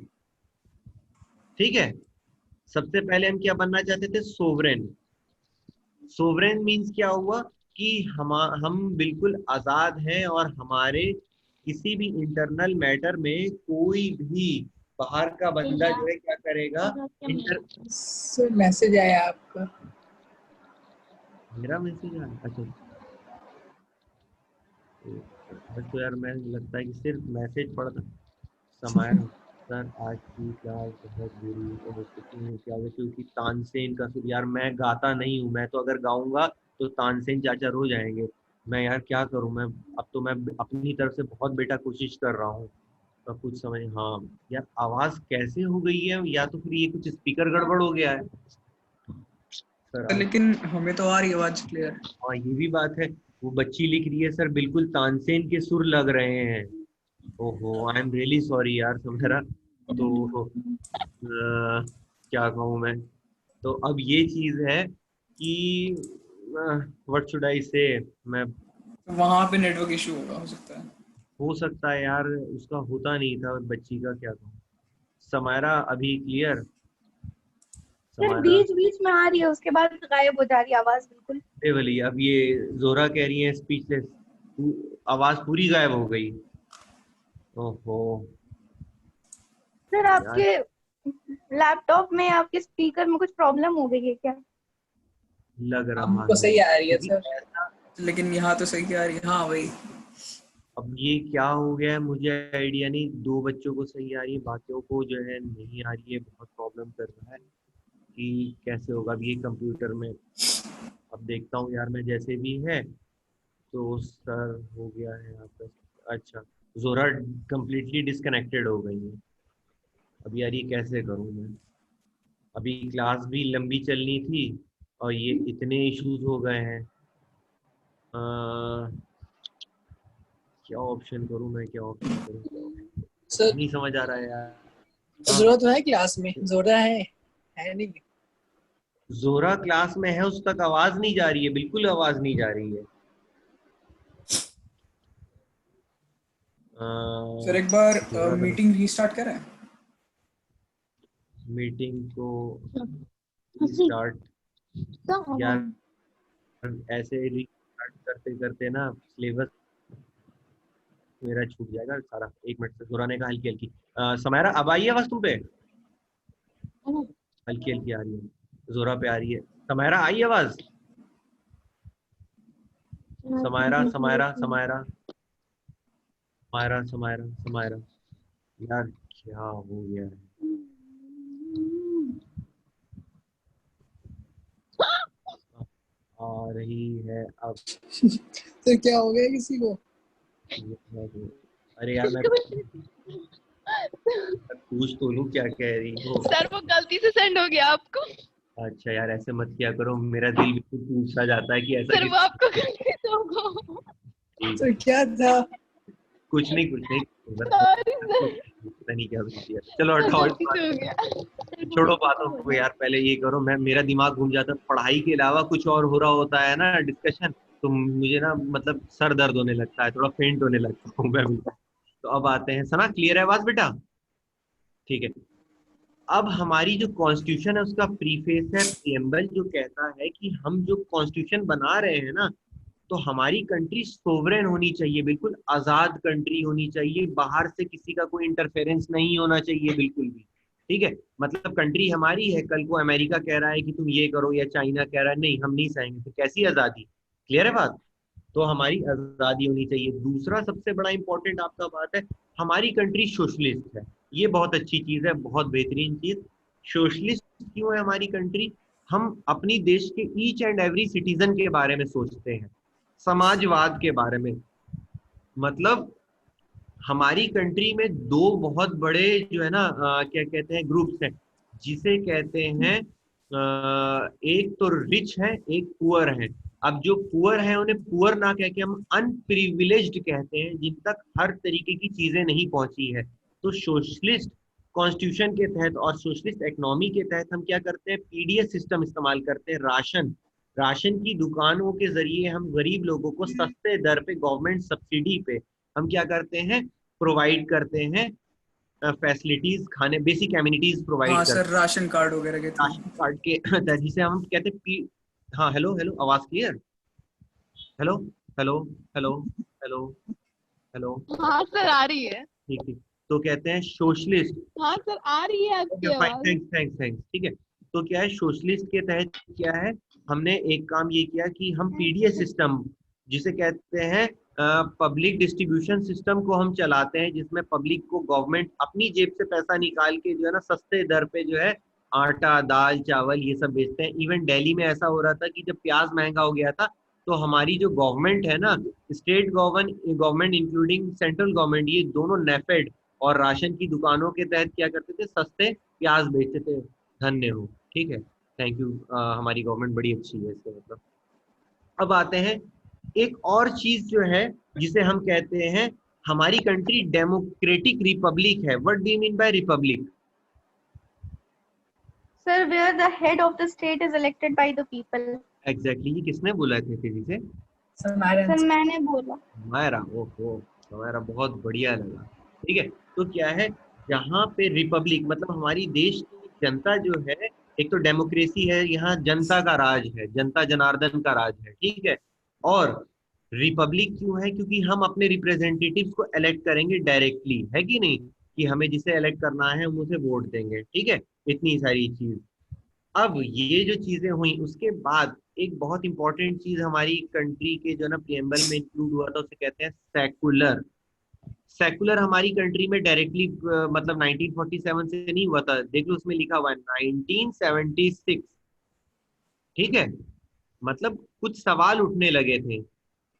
A: ठीक है। सबसे पहले हम क्या बनना चाहते थे, सोवरेन। सोवरेन मीन्स क्या हुआ कि हम बिल्कुल आजाद हैं और हमारे किसी भी इंटरनल मैटर में कोई भी बाहर का बंदा जो है क्या करेगा, इंटर,
C: सर मैसेज आया आपका।
A: मेरा मैसेज आया, अच्छा। तो यार मैं लगता है कि सिर्फ मैसेज पढ़ता समय। सर आज की क्लास बहुत बुरी हो चुकी है, क्या वजह, क्योंकि तानसेन का सुर, यार मैं गाता नहीं हूँ, मैं तो अगर गाऊंगा तो तानसेन चाचा रो जाएंगे। मैं यार क्या करूँ, मैं अब तो मैं अपनी तरफ से बहुत बेटा कोशिश कर रहा हूँ, तो कुछ समझ, हाँ यार आवाज कैसे हो गई है, या तो फिर ये कुछ स्पीकर गड़बड़ हो गया है सर
E: सर
A: आज।
E: लेकिन हमें तो आ रही है आवाज क्लियर।
A: हाँ ये भी बात है, वो बच्ची लिख रही है सर बिल्कुल तानसेन के सुर लग रहे हैं। ओहो, आई एम रियली सॉरी यार समझा। तो क्या कहूँ मैं, तो अब ये चीज है कि व्हाट शुड आई से, मैं
E: तो वहां पे नेटवर्क इशू होगा, हो सकता है।
A: हो सकता है यार, उसका होता नहीं था बच्ची का, क्या कहूँ। समायरा अभी क्लियर?
D: सर
A: समायरा
D: बीच बीच में आ रही है, उसके बाद गायब हो जा रही है आवाज बिल्कुल।
A: वाली, अब ये जोरा कह रही है स्पीचलेस, आवाज पूरी गायब हो गई। ओहो
D: सर
A: यार,
D: आपके लैपटॉप में, आपके स्पीकर में कुछ प्रॉब्लम हो गई है क्या?
A: लग रहा
C: हमको
A: है
C: सही आ रही है
A: क्योंकि
C: सर।
A: ऐसा,
E: लेकिन यहाँ तो सही आ रही है। हाँ वही।
A: अब ये क्या हो गया है मुझे आइडिया नहीं, 2 बच्चों को सही आ रही है, बाकियों को जो है नहीं आ रही है, बहुत प्रॉब्लम कर रहा है कि कैसे होगा। अब ये कंप्यूटर में अब देखता हूँ यार मैं, जैसे भी है तो सर हो गया है आपका। अच्छा, जोरा कंप्लीटली डिस्कनेक्टेड हो गई है। अब यार ये कैसे करूँ मैं, अभी क्लास भी लंबी चलनी थी और ये इतने इश्यूज हो गए हैं। क्या ऑप्शन करूँ मैं, क्या ऑप्शन करूँ, क्या ऑप्शन,
C: सर
A: नहीं समझ आ रहा है यार। हाँ,
C: जरूरत है क्लास में, जोरा है नहीं।
A: जोरा क्लास में है, उस तक आवाज नहीं जा रही है, बिल्कुल आवाज नहीं जा रही है।
E: सर एक बार
A: जोरा का
E: मीटिंग रीस्टार्ट करें।
A: मीटिंग को स्टार्ट यार, ऐसे रिस्टार्ट करते करते ना सिलेबस मेरा छूट जाएगा सारा। 1 मिनट से जोरा ने कहा हल्की हल्की। समायरा अब आई है आवाज तुम पे? हल्की हल्की आ रही है, जोरा पे आ रही है। समायरा आई आवाज? समायरा समायरा समायरा समायरा समायरा समायरा, यार क्या हो गया है? आ रही है अब?
C: सर क्या हो गया किसी को?
A: अरे यार मैं पूछ तो लूं क्या कह रही हो।
F: सर वो गलती से सेंड हो गया आपको।
A: अच्छा यार ऐसे मत किया करो, मेरा दिल बिल्कुल टूट सा जाता है कि ऐसा
F: सर वो आपको गलती से होगा।
A: ठीक,
C: सर क्या था?
A: कुछ नहीं कुछ नहीं, बस
F: सॉरी सर,
A: पता नहीं क्या भेज दिया। चलो
F: सर
A: हटाओ इस
F: गलती
A: बात
F: से हो
A: को,
F: गया।
A: छोड़ो बातों को यार। पहले ये करो, मैं मेरा दिमाग घूम जाता है, पढ़ाई के अलावा कुछ और हो रहा होता है ना डिस्कशन, तो मुझे ना मतलब सर दर्द होने लगता है, थोड़ा फेंट होने लगता हूँ मैं भी। तो अब आते हैं, सना क्लियर है आवाज बेटा? ठीक है। अब हमारी जो कॉन्स्टिट्यूशन है उसका प्रीफेस है प्रियम्बल, जो कहता है कि हम जो कॉन्स्टिट्यूशन बना रहे हैं ना, तो हमारी कंट्री सोवरेन होनी चाहिए, बिल्कुल आजाद कंट्री होनी चाहिए, बाहर से किसी का कोई इंटरफेरेंस नहीं होना चाहिए बिल्कुल भी। ठीक है, मतलब कंट्री हमारी है, कल को अमेरिका कह रहा है कि तुम ये करो या चाइना कह रहा है नहीं हम नहीं सहेंगे, तो कैसी आजादी? क्लियर है बात? तो हमारी आजादी होनी चाहिए। दूसरा सबसे बड़ा इंपॉर्टेंट आपका बात है, हमारी कंट्री सोशलिस्ट है। ये बहुत अच्छी चीज है, बहुत बेहतरीन चीज। सोशलिस्ट क्यों है हमारी कंट्री? हम अपनी देश के ईच एंड एवरी सिटीजन के बारे में सोचते हैं, समाजवाद के बारे में। मतलब हमारी कंट्री में 2 बहुत बड़े जो है ना क्या कहते हैं ग्रुप्स हैं, जिसे कहते हैं एक तो रिच है, एक पुअर है। अब जो पुअर है उन्हें पुअर ना कह के हम अनप्रिविलेज्ड कहते हैं, जिन तक हर तरीके की चीजें नहीं पहुंची है। तो सोशलिस्ट कॉन्स्टिट्यूशन के तहत और सोशलिस्ट इकोनॉमी के तहत हम क्या करते हैं, पीडीएस सिस्टम इस्तेमाल करते हैं। राशन राशन की दुकानों के जरिए हम गरीब लोगों को सस्ते दर पे, गवर्नमेंट सब्सिडी पे हम क्या करते हैं, प्रोवाइड करते हैं फैसिलिटीज, खाने, बेसिक एमिनिटीज प्रोवाइड
E: हाँ
A: करते
E: सर, राशन कार्ड वगैरह के
A: हैं
E: थ्रू।
A: राशन कार्ड के तहत, जिसे हम कहते हैं हाँ हेलो हेलो, आवाज clear? Hello hello hello hello hello,
F: हाँ सर आ रही है।
A: ठीक ठीक। तो कहते हैं सोशलिस्ट।
F: हाँ सर आ रही है
A: ओके
F: आपकी
A: फाइन,
F: आवाज।
A: थैंक्स थैंक्स थैंक्स, ठीक है। तो क्या है, सोशलिस्ट के तहत क्या है, हमने एक काम ये किया कि हम पीडीएस सिस्टम, जिसे कहते हैं पब्लिक डिस्ट्रीब्यूशन सिस्टम को हम चलाते हैं, जिसमें पब्लिक को गवर्नमेंट अपनी जेब से पैसा निकाल के जो है ना सस्ते दर पे जो है आटा दाल चावल ये सब बेचते हैं। इवन दिल्ली में ऐसा हो रहा था कि जब प्याज महंगा हो गया था, तो हमारी जो गवर्नमेंट है ना, state government including central government, ये दोनों नेफेड और राशन की दुकानों के तहत क्या करते थे, सस्ते प्याज बेचते थे। धन्य हो, ठीक है, थैंक यू। हमारी गवर्नमेंट बड़ी अच्छी है इसका मतलब। अब आते हैं एक और चीज जो है, जिसे हम कहते हैं हमारी कंट्री डेमोक्रेटिक रिपब्लिक है। What do you mean by Republic?
D: Sir, where the head of the state is elected by the people.
A: Exactly ये किसने बोला थे तेजी से?
C: समारन
D: सर मैंने बोला।
A: हमारा, ओहो हमारा बहुत बढ़िया लगा। ठीक है, तो क्या है, यहाँ पे रिपब्लिक मतलब हमारी देश की जनता जो है, एक तो डेमोक्रेसी है, यहाँ जनता का राज है, जनता जनार्दन का राज है, ठीक है। और रिपब्लिक क्यों है? क्योंकि हम अपने रिप्रेजेंटेटिव्स को इलेक्ट करेंगे डायरेक्टली, है कि नहीं, कि हमें जिसे इलेक्ट करना है हम उसे वोट देंगे, ठीक है। इतनी सारी चीज, अब ये जो चीजें हुई उसके बाद एक बहुत इंपॉर्टेंट चीज हमारी कंट्री के जो ना प्रियम्बल में इंक्लूड हुआ था, उसे कहते हैं सेकुलर। सेकुलर हमारी कंट्री में डायरेक्टली मतलब 1947 से नहीं हुआ था, देख लो उसमें लिखा हुआ है 1976, ठीक है। मतलब कुछ सवाल उठने लगे थे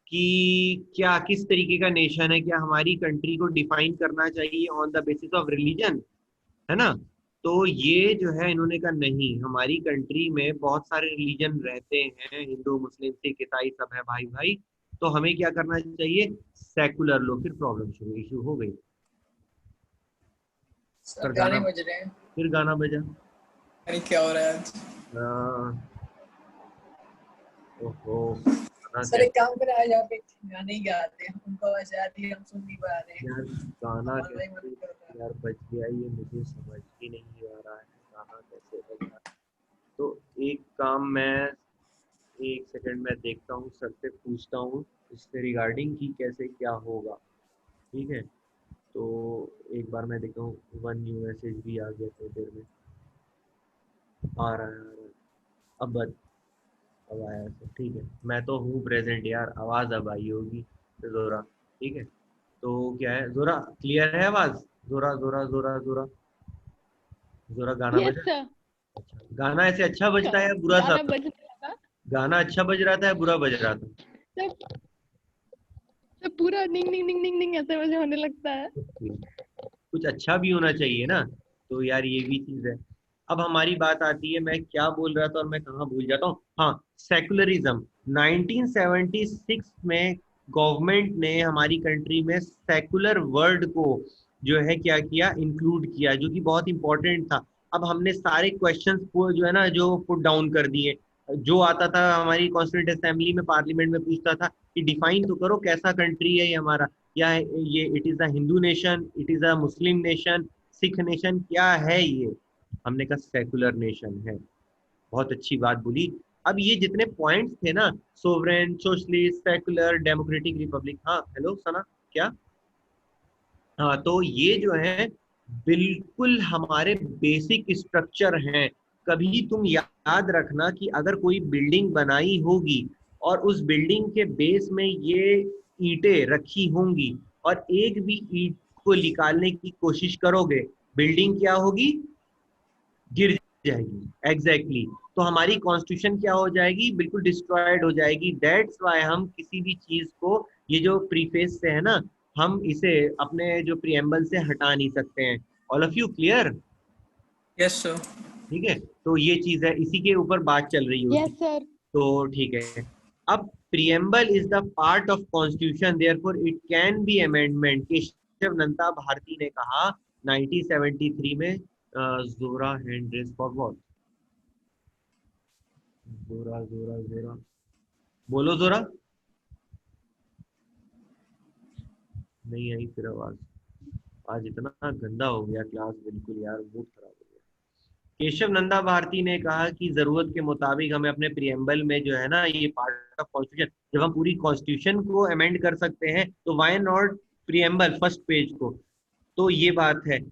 A: कि क्या किस तरीके का नेशन है, क्या हमारी कंट्री को डिफाइन करना चाहिए on the basis of religion, है ना। तो ये जो है इन्होंने कहा नहीं, हमारी कंट्री में बहुत सारे रिलीजन रहते हैं, हिंदू मुस्लिम सिख ईसाई सब है भाई भाई, तो हमें क्या करना चाहिए, सेकुलर लो। फिर प्रॉब्लम शुरू इशू हो गई,
C: सर गाने बज रहे हैं।
A: फिर गाना बजा।
E: अरे क्या हो रहा है आज?
A: ओहो
C: सर एक काम करें, आज आप एक गाने ही गाते हैं, उनको आवाज आती है, हम सुन नहीं पा रहे हैं।
A: यार गाना
C: हमारा ही
A: कैसे
C: मन कर रहा है।
A: यार बज गया, ये मुझे समझ ही नहीं आ रहा है गाना कैसे बज रहा है। तो एक काम मैं, एक सेकंड मैं देखता हूँ, सर से पूछता हूँ इससे रिगार्डिंग कि कैसे क्या होगा, ठीक है। तो एक बार मैं देखता हूँ, वन न्यू मैसेज भी आ गया थोड़ी देर में, आ रहा है। अब आया सर, ठीक है। मैं तो हूँ प्रेजेंट यार, आवाज़ अब आई होगी जोरा, ठीक है। तो क्या है जोरा, क्लियर है आवाज़? जोरा जोरा जोरा जोरा जोरा, गाना
F: यस
A: बजा?
F: सर।
A: अच्छा, गाना ऐसे अच्छा बजता है या बुरा सा?
F: गाना बज रहा था
A: गाना अच्छा बज रहा था या बुरा बज रहा था?
F: सर। सर पूरा डिंग डिंग डिंग डिंग डिंग ऐसे मुझे होने लगता है।
A: कुछ अच्छा भी होना चाहिए ना, तो यार ये भी चीज है। अब हमारी बात आती है, मैं क्या बोल रहा था और मैं कहाँ भूल जाता हूँ, हाँ, सेकुलरिज्म। 1976 में गवर्नमेंट ने हमारी कंट्री में सेकुलर वर्ड को जो है क्या किया, इंक्लूड किया, जो कि बहुत इंपॉर्टेंट था। अब हमने सारे क्वेश्चंस को जो है ना जो पुट डाउन कर दिए, जो आता था हमारी कॉन्स्टिट्यूंट असेंबली में पार्लियामेंट में पूछता था कि डिफाइन तो करो कैसा कंट्री है ये हमारा, क्या है ये, it is a Hindu nation, it is a Muslim nation, Sikh nation, क्या है ये? हमने कहा सेकुलर नेशन है। बहुत अच्छी बात बोली। अब ये जितने पॉइंट्स थे ना, sovereign, socialist, secular, democratic, Republic, हाँ हेलो सना, क्या? हाँ, तो ये जो है बिल्कुल हमारे बेसिक स्ट्रक्चर हैं। कभी तुम याद रखना कि अगर कोई बिल्डिंग बनाई होगी और उस बिल्डिंग के बेस में ये ईंटें रखी होंगी और एक भी ईंट को निकालने की कोशिश करोगे, बिल्डिंग क्या होगी, गिर जाएगी। एग्जैक्टली तो हमारी कॉन्स्टिट्यूशन क्या हो जाएगी, बिल्कुल डिस्ट्रॉयड हो जाएगी। दैट्स वाई हम किसी भी चीज को, ये जो प्रीफेस से है ना, हम इसे अपने जो प्रियम्बल से हटा नहीं सकते हैं। All of you clear?
E: Yes sir.
A: ठीक है, तो ये चीज है, इसी के ऊपर बात चल रही होती।
F: Yes sir.
A: तो ठीक है, अब preamble is the part of constitution, therefore it can be amendment. Kesavananda Bharati ने कहा 1973 में। जोरा हैंड रेस फॉर व्हाट? जोरा जोरा जोरा बोलो जोरा, नहीं आई फिर आवाज। आज इतना गंदा हो गया क्लास, बिल्कुल यार मूड खराब हो गया। केशव नंदा भारती ने कहा कि जरूरत के मुताबिक हमें अपने प्रियम्बल में जो है ना, ये पार्ट ऑफ कॉन्स्टिट्यूशन, जब हम पूरी कॉन्स्टिट्यूशन को अमेंड कर सकते हैं तो why not preamble first page को। तो ये बात है।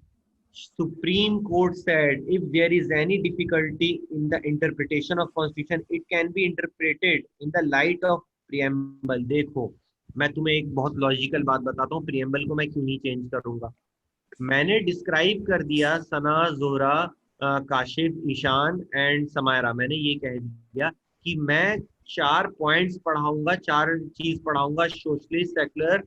A: Supreme Court said if there is any difficulty in the interpretation of Constitution, it can be interpreted in the light of preamble। देखो मैं तुम्हें एक बहुत लॉजिकल बात बताता हूँ, प्रियम्बल को मैं क्यों नहीं चेंज करूंगा। मैंने डिस्क्राइब कर दिया, सना, जोहरा, काशिफ, ईशान एंड समायरा, मैंने ये कह दिया कि मैं 4 पॉइंट्स पढ़ाऊंगा, 4 चीज पढ़ाऊंगा, socialist, secular,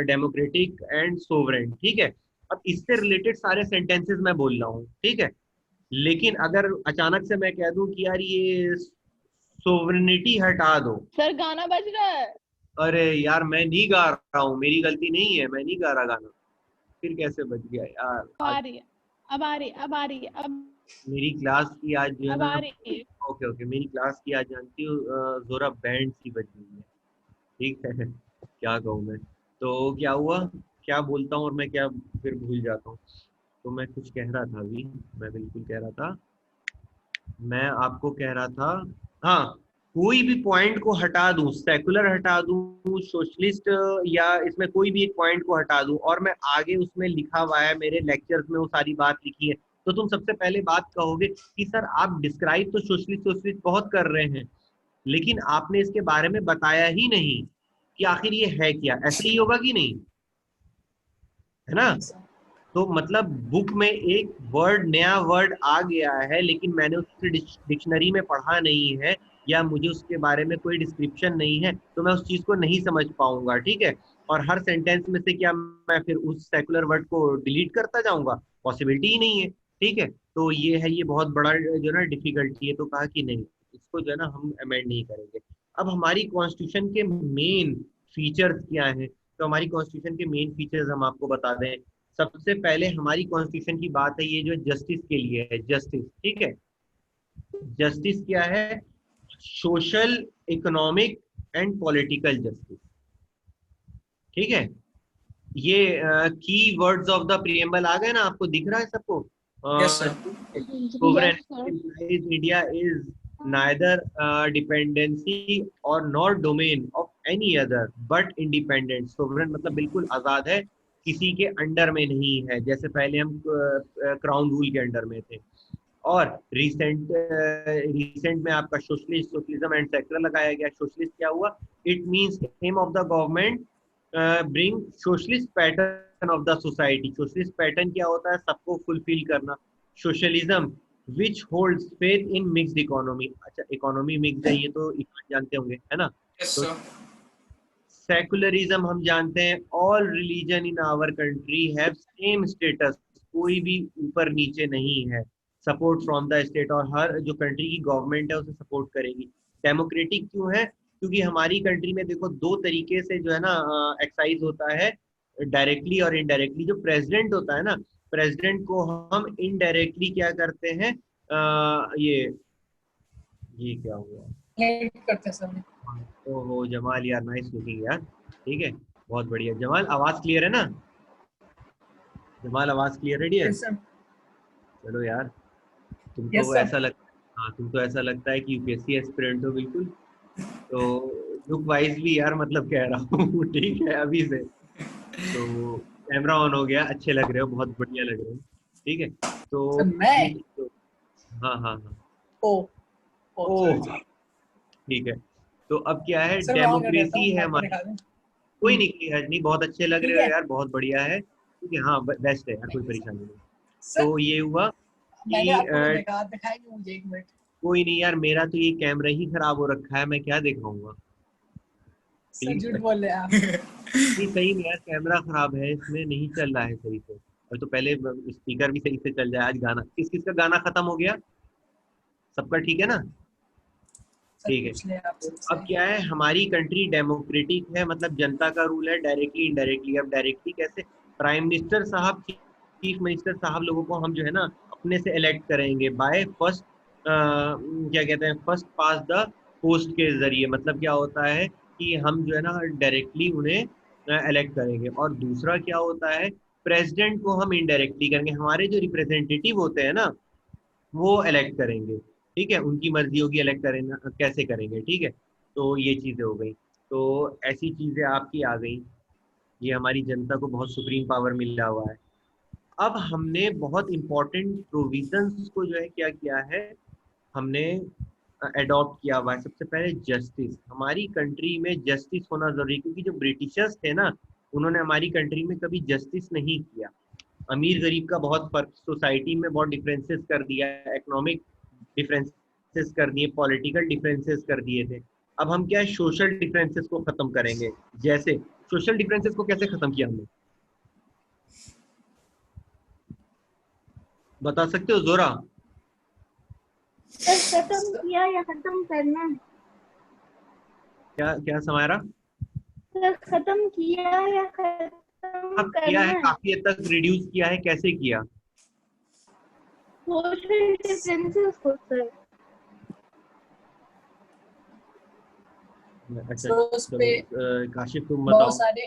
A: democratic and sovereign, ठीक है। अब इससे रिलेटेड सारे सेंटेंसेस मैं बोल रहा हूँ, ठीक है। लेकिन अगर अचानक से मैं कह दूं कि यार ये सोवरेनिटी हटा दो,
F: सर गाना बज रहा है।
A: अरे यार मैं नहीं गा रहा हूँ, मेरी गलती नहीं है, मैं नहीं गा रहा गाना, फिर कैसे बच गया यार
F: आ रही है, अब आ रही है, अब आ रही है, अब
A: मेरी क्लास की आज जो है
F: अब
A: ना,
F: आ रही है।
A: ओके ओके, मेरी क्लास की आज जानती हूँ जोरा बैंड सी बजी हुई है, ठीक है। क्या कहूँ मैं, तो क्या हुआ, क्या बोलता हूँ और मैं क्या फिर भूल जाता हूँ। तो मैं कुछ कह रहा था अभी, मैं बिल्कुल कह रहा था, मैं आपको कह रहा था, हाँ, कोई भी पॉइंट को हटा दूं, सेकुलर हटा दूं, सोशलिस्ट, या इसमें कोई भी एक पॉइंट को हटा दूं और मैं आगे उसमें लिखा हुआ है, मेरे लेक्चर्स में वो सारी बात लिखी है, तो तुम सबसे पहले बात कहोगे कि सर आप डिस्क्राइब तो सोशलिस्ट सोशलिस्ट बहुत कर रहे हैं, लेकिन आपने इसके बारे में बताया ही नहीं कि आखिर ये है क्या। ऐसे ही होगा कि नहीं, है ना? तो मतलब बुक में एक वर्ड, नया वर्ड आ गया है, लेकिन मैंने उसे डिक्शनरी में पढ़ा नहीं है, या मुझे उसके बारे में कोई डिस्क्रिप्शन नहीं है, तो मैं उस चीज को नहीं समझ पाऊंगा, ठीक है। और हर सेंटेंस में से क्या मैं फिर उस सेकुलर वर्ड को डिलीट करता जाऊंगा? पॉसिबिलिटी ही नहीं है, ठीक है। तो ये है, ये बहुत बड़ा जो ना डिफिकल्टी है, तो कहा कि नहीं, इसको जो है ना हम अमेंड नहीं करेंगे। अब हमारी कॉन्स्टिट्यूशन के मेन फीचर्स क्या हैं, तो हमारी कॉन्स्टिट्यूशन के मेन फीचर्स हम आपको बता दें। सबसे पहले हमारी कॉन्स्टिट्यूशन की बात है, ये जो जस्टिस के लिए है, जस्टिस, ठीक है। जस्टिस क्या है? Social, economic and political justice, ठीक है। ये key words of the preamble आ गए ना, आपको दिख रहा है सबको?
E: Yes sir.
A: Sovereign
F: Yes, sir.
A: India is neither dependency और nor domain of any other but independent. Sovereign मतलब बिल्कुल आजाद है, किसी के अंडर में नहीं है, जैसे पहले हम क्राउन रूल के अंडर में थे। और रिसेंट में आपका सोशलिस्ट, सोशलिज्म एंड सेक्युलर लगाया गया। सोशलिस्ट क्या हुआ? It means aim of the government bring socialist pattern of the society. Socialist pattern क्या होता है? सबको फुलफिल करना। Socialism which holds faith in mixed economy. अच्छा, इकोनॉमी मिक्स्ड है, ये तो जानते होंगे, है ना?
E: यस
A: तो
E: सर।
A: सेकुलरिज्म हम जानते हैं, all religion in our country have same status, कोई भी ऊपर नीचे नहीं है, सपोर्ट फ्रॉम द स्टेट, और हर जो कंट्री की गवर्नमेंट है उसे सपोर्ट करेगी। डेमोक्रेटिक क्यों है? क्योंकि हमारी कंट्री में देखो दो तरीके से जो है ना एक्साइज होता है, डायरेक्टली और इनडायरेक्टली। जो प्रेसिडेंट होता है ना, प्रेसिडेंट को हम इनडायरेक्टली क्या करते हैं, ये क्या हुआ?
C: करते हैं सर।
A: ओहो जमाल यार, नाइस लुकिंग यार, ठीक है, बहुत बढ़िया। जमाल आवाज क्लियर है ना? जमाल आवाज क्लियर है डियर?
C: Yes sir.
A: चलो यार,
C: यस
A: तुमको
C: सर।
A: ऐसा लगता, हाँ तुमको ऐसा लगता है कि यूपीएससी एस्पिरेंट हो बिल्कुल। तो लुक वाइज भी यार, मतलब कह रहा हूँ ठीक है अभी से। तो कैमरा ऑन हो गया, अच्छे लग रहे हो, बहुत बढ़िया लग रहे हो, ठीक है। तो
C: सर मैं
A: ये तो, हाँ हाँ हाँ,
C: ओ
A: ओ
C: सॉरी
A: ठीक है। तो अब क्या है,
C: सर, मैं ऑन कर देता
A: डेमोक्रेसी
C: हूँ,
A: है
C: आपको
A: हमारी।
C: दिखा दें।
A: कोई नहीं, कोई हर्ज नहीं, बहुत अच्छे लग
C: ठीक
A: रहे हो
C: है
A: यार, बहुत बढ़िया है, ठीक है, हाँ बेस्ट है यार, कोई
C: थैंक यू सर।
A: परेशानी नहीं।
C: सर
A: तो ये हुआ
C: मैंने
A: कि
C: आपको दिखा दिखाएंगे मुझे 1 मिनट।
A: कोई नहीं यार, मेरा तो ये कैमरा ही खराब हो रखा है, मैं क्या दिखाऊंगा,
C: सर
A: ठीक
C: झूठ
A: है।
C: बोल रहे हैं आप।
A: नहीं सही में यार, कैमरा खराब है, इसमें नहीं चल रहा है सही से। और तो पहले स्पीकर भी सही से चल जाए। आज गाना, किस किस का गाना खत्म हो गया? सबका ठीक है ना?
C: सर
A: ठीक है।
C: पूछ ले आप
A: तो अब
C: सबसे।
A: क्या है, हमारी कंट्री डेमोक्रेटिक है, मतलब जनता का रूल है, डायरेक्टली इनडायरेक्टली। अब डायरेक्टली कैसे? प्राइम मिनिस्टर साहब, चीफ मिनिस्टर साहब लोगों को हम जो है ना अपने से इलेक्ट करेंगे बाय फर्स्ट, क्या कहते हैं, फर्स्ट पास द पोस्ट के जरिए। मतलब क्या होता है कि हम जो है ना डायरेक्टली उन्हें इलेक्ट करेंगे। और दूसरा क्या होता है, प्रेसिडेंट को हम इनडायरेक्टली करेंगे, हमारे जो रिप्रेजेंटेटिव होते हैं ना वो इलेक्ट करेंगे, ठीक है। उनकी मर्जी होगी इलेक्ट करें कैसे करेंगे, ठीक है। तो ये चीजें हो गई, तो ऐसी चीजें आपकी आ गई। ये हमारी जनता को बहुत सुप्रीम पावर मिला हुआ है। अब हमने बहुत इंपॉर्टेंट प्रोविजंस को जो है क्या किया है, हमने अडॉप्ट किया हुआ है। सबसे पहले जस्टिस, हमारी कंट्री में जस्टिस होना जरूरी है, क्योंकि जो ब्रिटिशर्स थे ना, उन्होंने हमारी कंट्री में कभी जस्टिस नहीं किया। अमीर गरीब का बहुत फर्क, सोसाइटी में बहुत डिफरेंसेस कर दिया, इकोनॉमिक डिफरेंसेस कर दिए, पॉलिटिकल डिफरेंसेस कर दिए थे। अब हम क्या है, सोशल डिफरेंसेस को खत्म करेंगे। जैसे सोशल डिफरेंसेस को कैसे खत्म किया हमने, बता सकते हो जोरा?
D: सर खत्म किया या खत्म करना है?
A: क्या क्या समायरा?
D: सर खत्म किया या
A: अब
D: खत्म
A: किया
D: करना
A: है,
D: है?
A: काफी हद तक रिड्यूस किया है, कैसे किया?
D: सोशल डिफरेंसेस को सर।
A: अच्छा
C: तो उस पे
A: काशिफ तुम
C: बहुत
A: बताओ।
C: सारे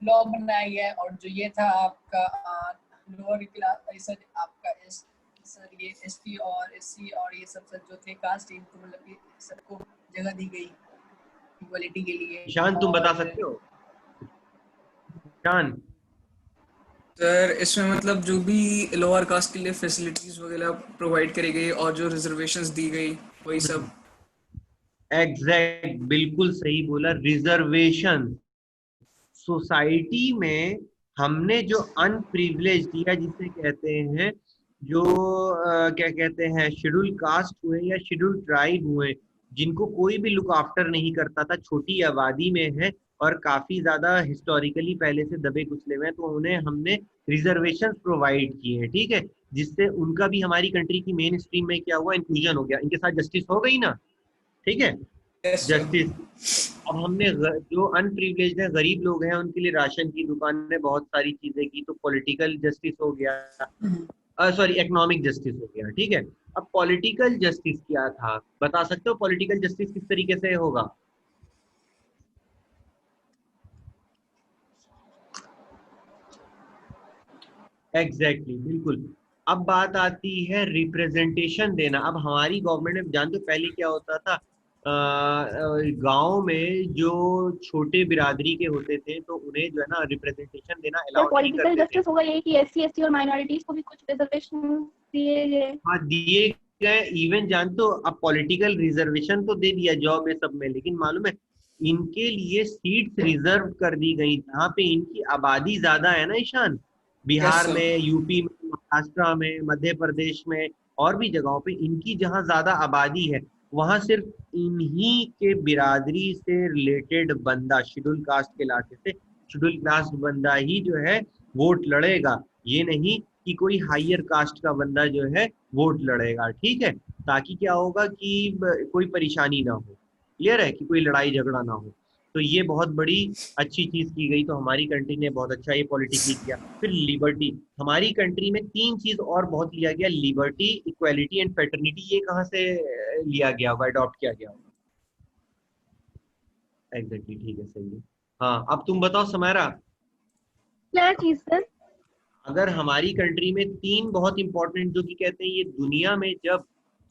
C: लॉ बनाए गए और जो ये था आपका लोअर क्लास सर आपका सर ये एसटी और एससी और ये सब सर जो थे कास्ट इनको मतलब कि सबको जगह दी गई इक्वालिटी के लिए।
A: ईशान तुम बता
C: और
A: सकते हो? ईशान
E: सर इसमें मतलब जो भी लोअर कास्ट के लिए फैसिलिटीज वगैरह प्रोवाइड करी गई और जो रिजर्वेशंस दी गई वही सब।
A: एग्जैक्ट, बिल्कुल सही बोला, रिजर्वेशन। सोसाइटी में हमने जो अनप्रिविलेज दिया जिसे कहते हैं, जो क्या कहते हैं, शेड्यूल कास्ट हुए या शेड्यूल ट्राइब हुए, जिनको कोई भी लुक आफ्टर नहीं करता था, छोटी आबादी में है और काफी ज्यादा हिस्टोरिकली पहले से दबे कुचले हुए हैं, तो उन्हें हमने रिजर्वेशन प्रोवाइड किए हैं, ठीक है, जिससे उनका भी हमारी कंट्री की मेन स्ट्रीम में क्या हुआ, इंक्लूजन हो गया, इनके साथ जस्टिस हो गई ना, ठीक है,
E: यस सर।
A: जस्टिस। अब हमने जो अनप्रिविलेज्ड है, गरीब लोग हैं, उनके लिए राशन की दुकान में बहुत सारी चीजें की, तो पॉलिटिकल जस्टिस हो गया, सॉरी इकोनॉमिक जस्टिस हो गया, ठीक है। अब पॉलिटिकल जस्टिस क्या था, बता सकते हो पॉलिटिकल जस्टिस किस तरीके से होगा? एग्जैक्टली बिल्कुल। अब बात आती है रिप्रेजेंटेशन देना। अब हमारी गवर्नमेंट में जानते हो पहले क्या होता था, गांव में जो छोटे बिरादरी के होते थे तो उन्हें जो है ना रिप्रेजेंटेशन देना
D: सर
A: अलाउ नहीं
D: पॉलिटिकल
A: करते थे।
D: जस्टिस होगा ये कि एससी एसटी और माइनॉरिटीज को भी कुछ रिजर्वेशन दिए गए।
A: हाँ दिए गए, इवन जानते हो अब पॉलिटिकल रिजर्वेशन तो दे दिया जॉब में सब में, लेकिन मालूम है इनके लिए सीट्स रिजर्व कर दी गई जहाँ पे इनकी आबादी ज्यादा है ना ईशान, बिहार
E: sir.
A: में, यूपी में, महाराष्ट्र में, मध्य प्रदेश में और भी जगहों पे इनकी जहाँ ज्यादा आबादी है, वहां सिर्फ इन्हीं के बिरादरी से रिलेटेड बंदा, शेड्यूल कास्ट के इलाके से शेड्यूल कास्ट बंदा ही जो है वोट लड़ेगा, ये नहीं कि कोई हायर कास्ट का बंदा जो है वोट लड़ेगा, ठीक है, ताकि क्या होगा कि कोई परेशानी ना हो, क्लियर है, कि कोई लड़ाई झगड़ा ना हो। तो ये बहुत बड़ी अच्छी चीज की गई, तो हमारी कंट्री ने बहुत अच्छा ये पॉलिटिकली किया। फिर लिबर्टी, हमारी कंट्री में तीन चीज और बहुत लिया गया, लिबर्टी, इक्वालिटी एंड फ्रेटर्निटी। ये कहाँ से लिया गया होगा, अडॉप्ट किया गया होगा? एग्जैक्टली, ठीक है, सही है। हाँ अब तुम बताओ समारा,
D: क्या चीज सर?
A: अगर हमारी कंट्री में तीन बहुत इंपॉर्टेंट जो कि कहते हैं ये दुनिया में जब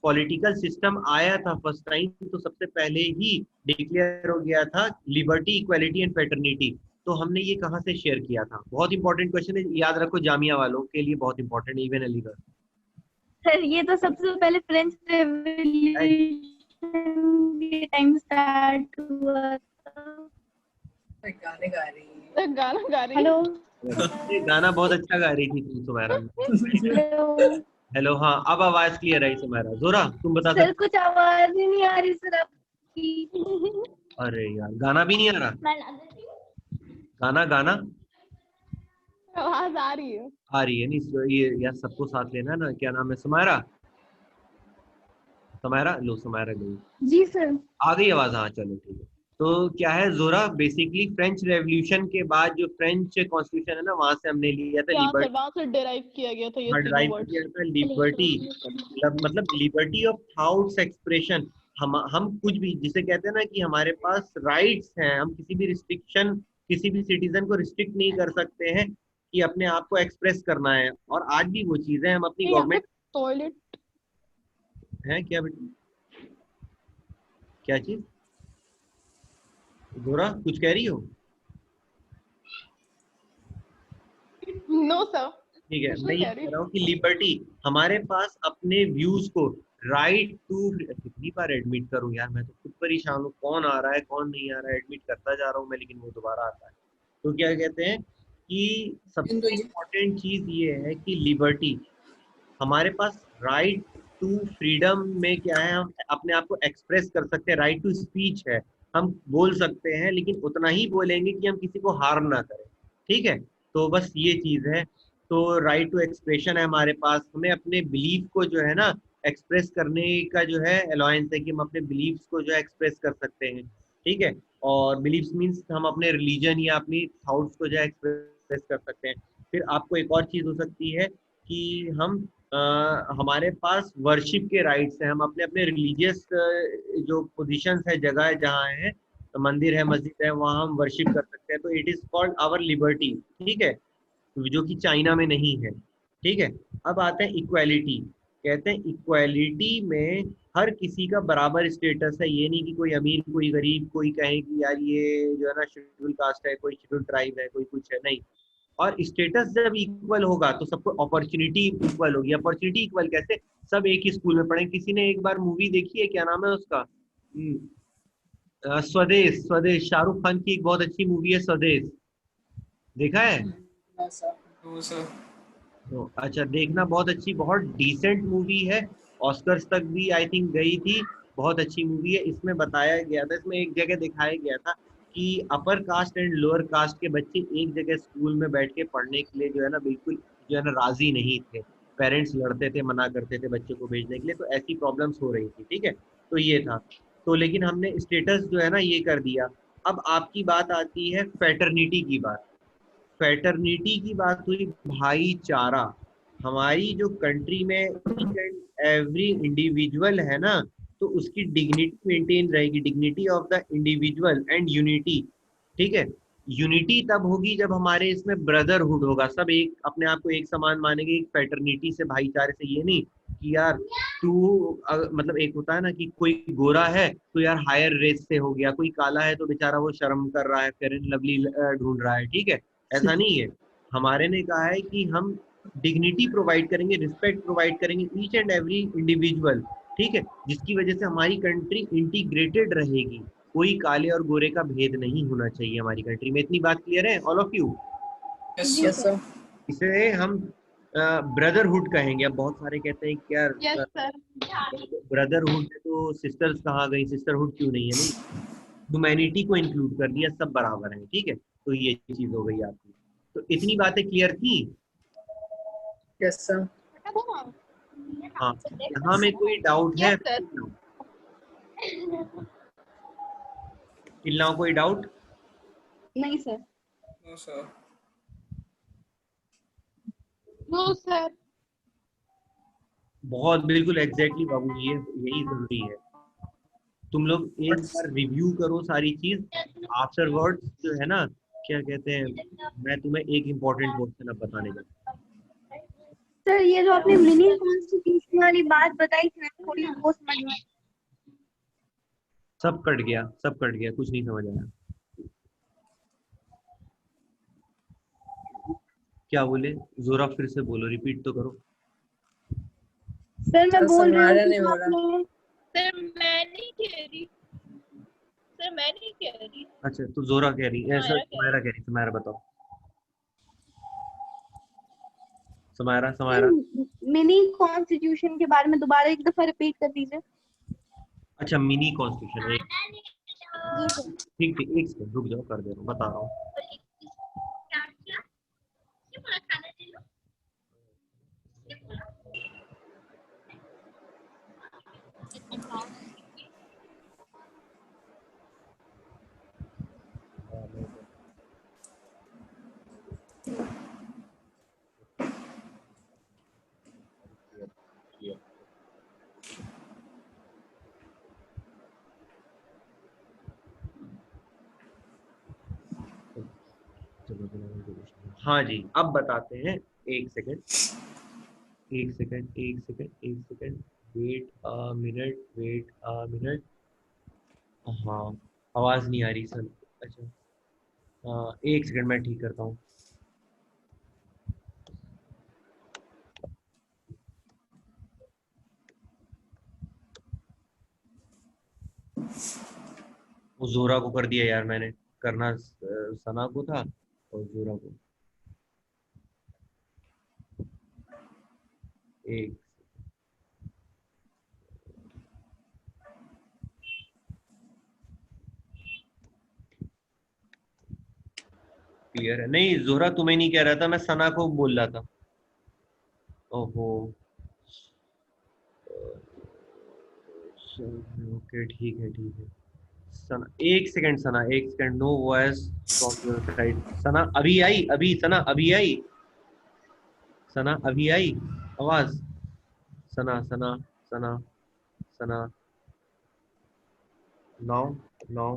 A: पॉलिटिकल सिस्टम आया था फर्स्ट टाइम तो सबसे पहले ही डिक्लेयर हो गया था, लिबर्टी, इक्वालिटी एंड फ्रेटर्निटी। तो हमने ये कहाँ से शेयर किया था? बहुत इंपॉर्टेंट क्वेश्चन है, याद रखो, जामिया वालों के लिए बहुत इंपॉर्टेंट है, इवन अलीगढ़।
D: सर ये तो सबसे पहले फ्रेंच रेवोल्यूशन के टाइम स्टार्ट हुआ था।
C: गाने गा रही है।
F: गाना गा रही
D: हेलो
A: ये गाना बहुत अच्छा गा रही थी तुम सुमेरा।
D: हेलो
A: हेलो, हाँ अब आवाज क्लियर आई सुमेरा। जोरा तुम बता
D: सर
A: सकते?
D: कुछ आवाज ही नहीं आ रही सर आपकी।
A: अरे यार गाना भी नहीं आ रहा? गाना गाना
F: आवाज आ रही है।
A: आ रही है नहीं, ये यार सबको साथ लेना है ना। क्या नाम है सुमेरा? सुमेरा, लो सुमेरा गई,
D: जी सर।
A: आ गई आवाज, हाँ चलो ठीक है। तो क्या है जोरा, बेसिकली फ्रेंच रेवोल्यूशन के बाद जो फ्रेंच कॉन्स्टिट्यूशन है ना, वहां से हमने लिया था
F: यहाँ से
A: लिबर्टी,
F: वहां से डिराइव किया गया था ये तीनों
A: ड्राइव
F: वर्ड्स।
A: किया था लिबर्टी, मतलब लिबर्टी ऑफ थॉट्स एक्सप्रेशन। हम कुछ भी जिसे कहते हैं ना कि हमारे पास राइट्स हैं, हम किसी भी रिस्ट्रिक्शन, किसी भी सिटीजन को रिस्ट्रिक्ट नहीं कर सकते हैं कि अपने आप को एक्सप्रेस करना है। और आज भी वो चीजें हम अपनी
F: यहाँ पे
A: गवर्नमेंट
F: टॉयलेट
A: है। क्या बेटा, क्या चीज जोरा कुछ कह रही हो?
F: No sir.
A: ठीक है,
F: कुछ
A: मैं
F: नहीं
A: ये
F: कह रही।
A: कह रहा हूँ कि लिबर्टी, हमारे पास अपने व्यूज को, राइट टू, कितनी बार एडमिट करूँ यार, मैं तो खुद परेशान हूँ, कौन आ रहा है कौन नहीं आ रहा है, एडमिट करता जा रहा हूँ मैं लेकिन वो दोबारा आता है। तो क्या कहते हैं कि सबसे इम्पोर्टेंट चीज ये है कि लिबर्टी, हमारे पास राइट टू फ्रीडम में क्या है, हम अपने आप को एक्सप्रेस कर सकते हैं, राइट टू स्पीच है, हम बोल सकते हैं लेकिन उतना ही बोलेंगे कि हम किसी को हार्म ना करें, ठीक है। तो बस ये चीज है। तो राइट टू एक्सप्रेशन है हमारे पास, हमें अपने बिलीफ को जो है ना एक्सप्रेस करने का जो है अलाउंस है कि हम अपने बिलीफ्स को जो है एक्सप्रेस कर सकते हैं, ठीक है। और बिलीफ्स मीन्स हम अपने रिलीजन या अपनी थॉट्स को जो है एक्सप्रेस कर सकते हैं। फिर आपको एक और चीज हो सकती है कि हम हमारे पास वर्शिप के राइट्स हैं, हम अपने अपने रिलीजियस जो पोजीशंस है, जगह है जहाँ है, तो मंदिर है, मस्जिद है, वहाँ हम वर्शिप कर सकते हैं, तो it is called our liberty, ठीक है, जो कि चाइना में नहीं है, ठीक है। अब आते हैं इक्वालिटी। कहते हैं इक्वालिटी में हर किसी का बराबर स्टेटस है, ये नहीं कि कोई अमीर कोई गरीब, कोई कहे कि यार ये जो है ना शेड्यूल कास्ट है, कोई शेड्यूल ट्राइब है, कोई कुछ है, नहीं। और स्टेटस जब इक्वल होगा तो सबको अपॉर्चुनिटी इक्वल होगी। अपॉर्चुनिटी इक्वल कैसे? सब एक ही स्कूल में पढ़े। किसी ने एक बार मूवी देखी है, क्या नाम है उसका, स्वदेश, स्वदेश, शाहरुख खान की एक बहुत अच्छी मूवी है स्वदेश, देखा है?
E: तो सर
A: तो अच्छा, देखना, बहुत अच्छी, बहुत डिसेंट मूवी है, ऑस्कर्स तक भी आई थिंक गई थी, बहुत अच्छी मूवी है। इसमें बताया गया था, इसमें एक जगह दिखाया गया था कि upper caste and lower caste के बच्चे एक जगह स्कूल में बैठ के पढ़ने के लिए जो है ना बिल्कुल जो है ना राजी नहीं थे, पेरेंट्स लड़ते थे, मना करते थे बच्चे को भेजने के लिए, तो ऐसी प्रॉब्लम्स हो रही थी, ठीक है। तो ये था, तो लेकिन हमने स्टेटस जो है ना ये कर दिया। अब आपकी बात आती है फैटर्निटी की बात। फैटर्निटी की बात हुई, भाईचारा। हमारी जो कंट्री में ईच एंड एवरी इंडिविजुअल है ना, तो उसकी डिग्निटी मेंटेन रहेगी, dignity of the individual and unity, ठीक है। यूनिटी तब होगी जब हमारे इसमें ब्रदरहुड होगा, सब एक अपने आप को एक समान मानेंगे, एक फैटर्निटी से, भाईचारे से। ये नहीं कि यार तू मतलब एक होता है ना कि कोई गोरा है तो यार हायर रेस से हो गया, कोई काला है तो बेचारा वो शर्म कर रहा है, फेयर एंड लवली ढूंढ रहा है, ठीक है। ऐसा नहीं है, हमारे ने कहा है कि हम डिग्निटी प्रोवाइड करेंगे, रिस्पेक्ट प्रोवाइड करेंगे ईच एंड एवरी इंडिविजुअल, ठीक है, जिसकी वजह से हमारी कंट्री इंटीग्रेटेड रहेगी। कोई काले और गोरे का भेद नहीं होना चाहिए हमारी कंट्री में। इतनी बात क्लियर है all of you?
E: Yes
C: yes
E: sir
C: sir.
A: इसे हम ब्रदरहुड कहेंगे। अब बहुत सारे कहते हैं कि यार
F: यस सर।
A: ब्रदरहुड है तो सिस्टर्स कहाँ गई, सिस्टरहुड क्यों नहीं है? नहीं, ह्यूमैनिटी को इंक्लूड कर दिया, सब बराबर हैं, ठीक है। तो ये चीज हो गई आपकी। तो इतनी बातें क्लियर थी?
C: Yes sir.
A: हाँ, यहाँ में कोई डाउट है?
F: Yes sir.
A: चिल्लाओ, कोई डाउट?
D: नहीं sir.
E: No sir
F: no sir.
A: बहुत बिल्कुल एग्जैक्टली बाबू, ये यही जरूरी है। तुम लोग एक बार रिव्यू करो सारी चीज, आफ्टर वर्ड्स जो है ना, क्या कहते हैं, मैं तुम्हें एक इम्पोर्टेंट क्वेश्चन अब बताने जा रहा हूँ।
D: सर ये जो आपने मिनी कॉन्स्टिट्यूशन वाली बात बताई थी ना, थोड़ी वो समझ में
A: सब कट गया, सब कट गया, कुछ नहीं समझ आया। क्या बोले? जोरा फिर से बोलो, रिपीट तो करो।
D: सर मैं बोल रही
C: समारा
D: हूँ
C: नहीं
D: कि
C: बोला।
D: आपने
F: सर मैं नहीं कह रही। सर मैं नहीं कह रही।
A: अच्छा, तो जोरा कह रही है,
F: समायरा कह
A: समायरा कह रही, समायरा बताओ। समायरा, समायरा।
D: मिनी कॉन्स्टिट्यूशन के बारे में दोबारा एक दफा रिपीट कर दीजिए।
A: अच्छा, मिनी कॉन्स्टिट्यूशन,
D: जी सर।
A: ठीक ठीक, एक सेकंड रुक जाओ, कर दे रहा हूँ, बता रहा हूँ। हाँ जी, अब बताते हैं। एक सेकंड, एक सेकंड, एक सेकंड, एक second, wait a minute, wait a minute. हाँ, आवाज नहीं आ रही सर। अच्छा, एक सेकंड, मैं ठीक करता हूँ। वो जोरा को कर दिया यार मैंने, करना सना को था और जोरा को। एक क्लियर है? नहीं जोरा तुम्हें नहीं कह रहा था, मैं सना को बोल रहा था। ओहो, ओके, ठीक है, ठीक है। सना, एक सेकंड सना, एक second, no voice from your side. Sana अभी आई, अभी सना अभी आई, सना अभी आई आवाज? सना सना सना सना, नौ नौ,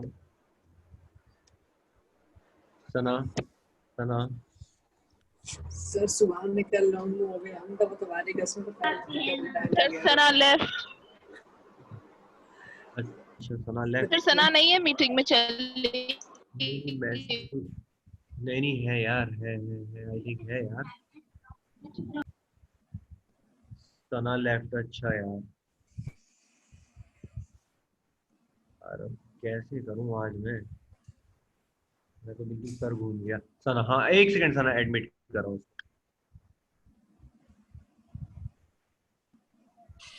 A: सना सना,
C: सर सुबह में कल लॉन्ग हो गया, हम तो तुम्हारी कसम तो टाइम
F: सर
C: लग
F: सना लेफ्ट।
A: अच्छा सना लेफ्ट।
F: सर सना नहीं है, मीटिंग में चली।
A: नहीं मैसेज नहीं नहीं है यार, है आई थिंक है यार, सना लेफ्ट। अच्छा यार, यार अब कैसे करूं आज मैं तो बिल्कुल सर घूम गया। सना, हाँ एक सेकंड, सना एडमिट करो उसको।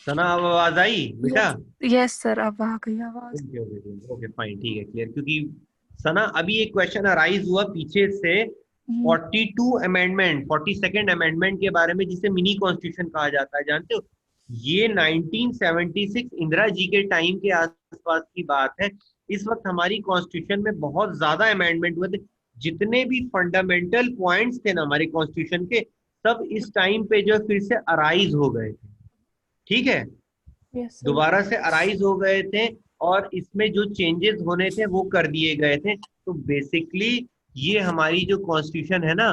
A: सना अब आवाज आई बेटा?
B: यस सर, अब आ गई आवाज।
A: ओके ओके ओके फाइन, ठीक है क्लियर। क्योंकि सना अभी एक क्वेश्चन अराइज हुआ पीछे से, 42 अमेंडमेंट, 42nd अमेंडमेंट के बारे में, जिसे मिनी कॉन्स्टिट्यूशन कहा जाता है, जानते हो? ये 1976 इंदिरा जी के टाइम के आसपास की बात है। इस वक्त हमारी कॉन्स्टिट्यूशन में बहुत ज्यादा अमेंडमेंट हुए थे। जितने भी फंडामेंटल पॉइंट्स थे ना हमारे कॉन्स्टिट्यूशन के, सब इस टाइम पे जो है फिर से अराइज हो गए थे। ठीक है,
B: यस सर।
A: दोबारा से अराइज हो गए थे, और इसमें जो चेंजेस होने थे वो कर दिए गए थे। तो बेसिकली ये हमारी जो कॉन्स्टिट्यूशन है ना,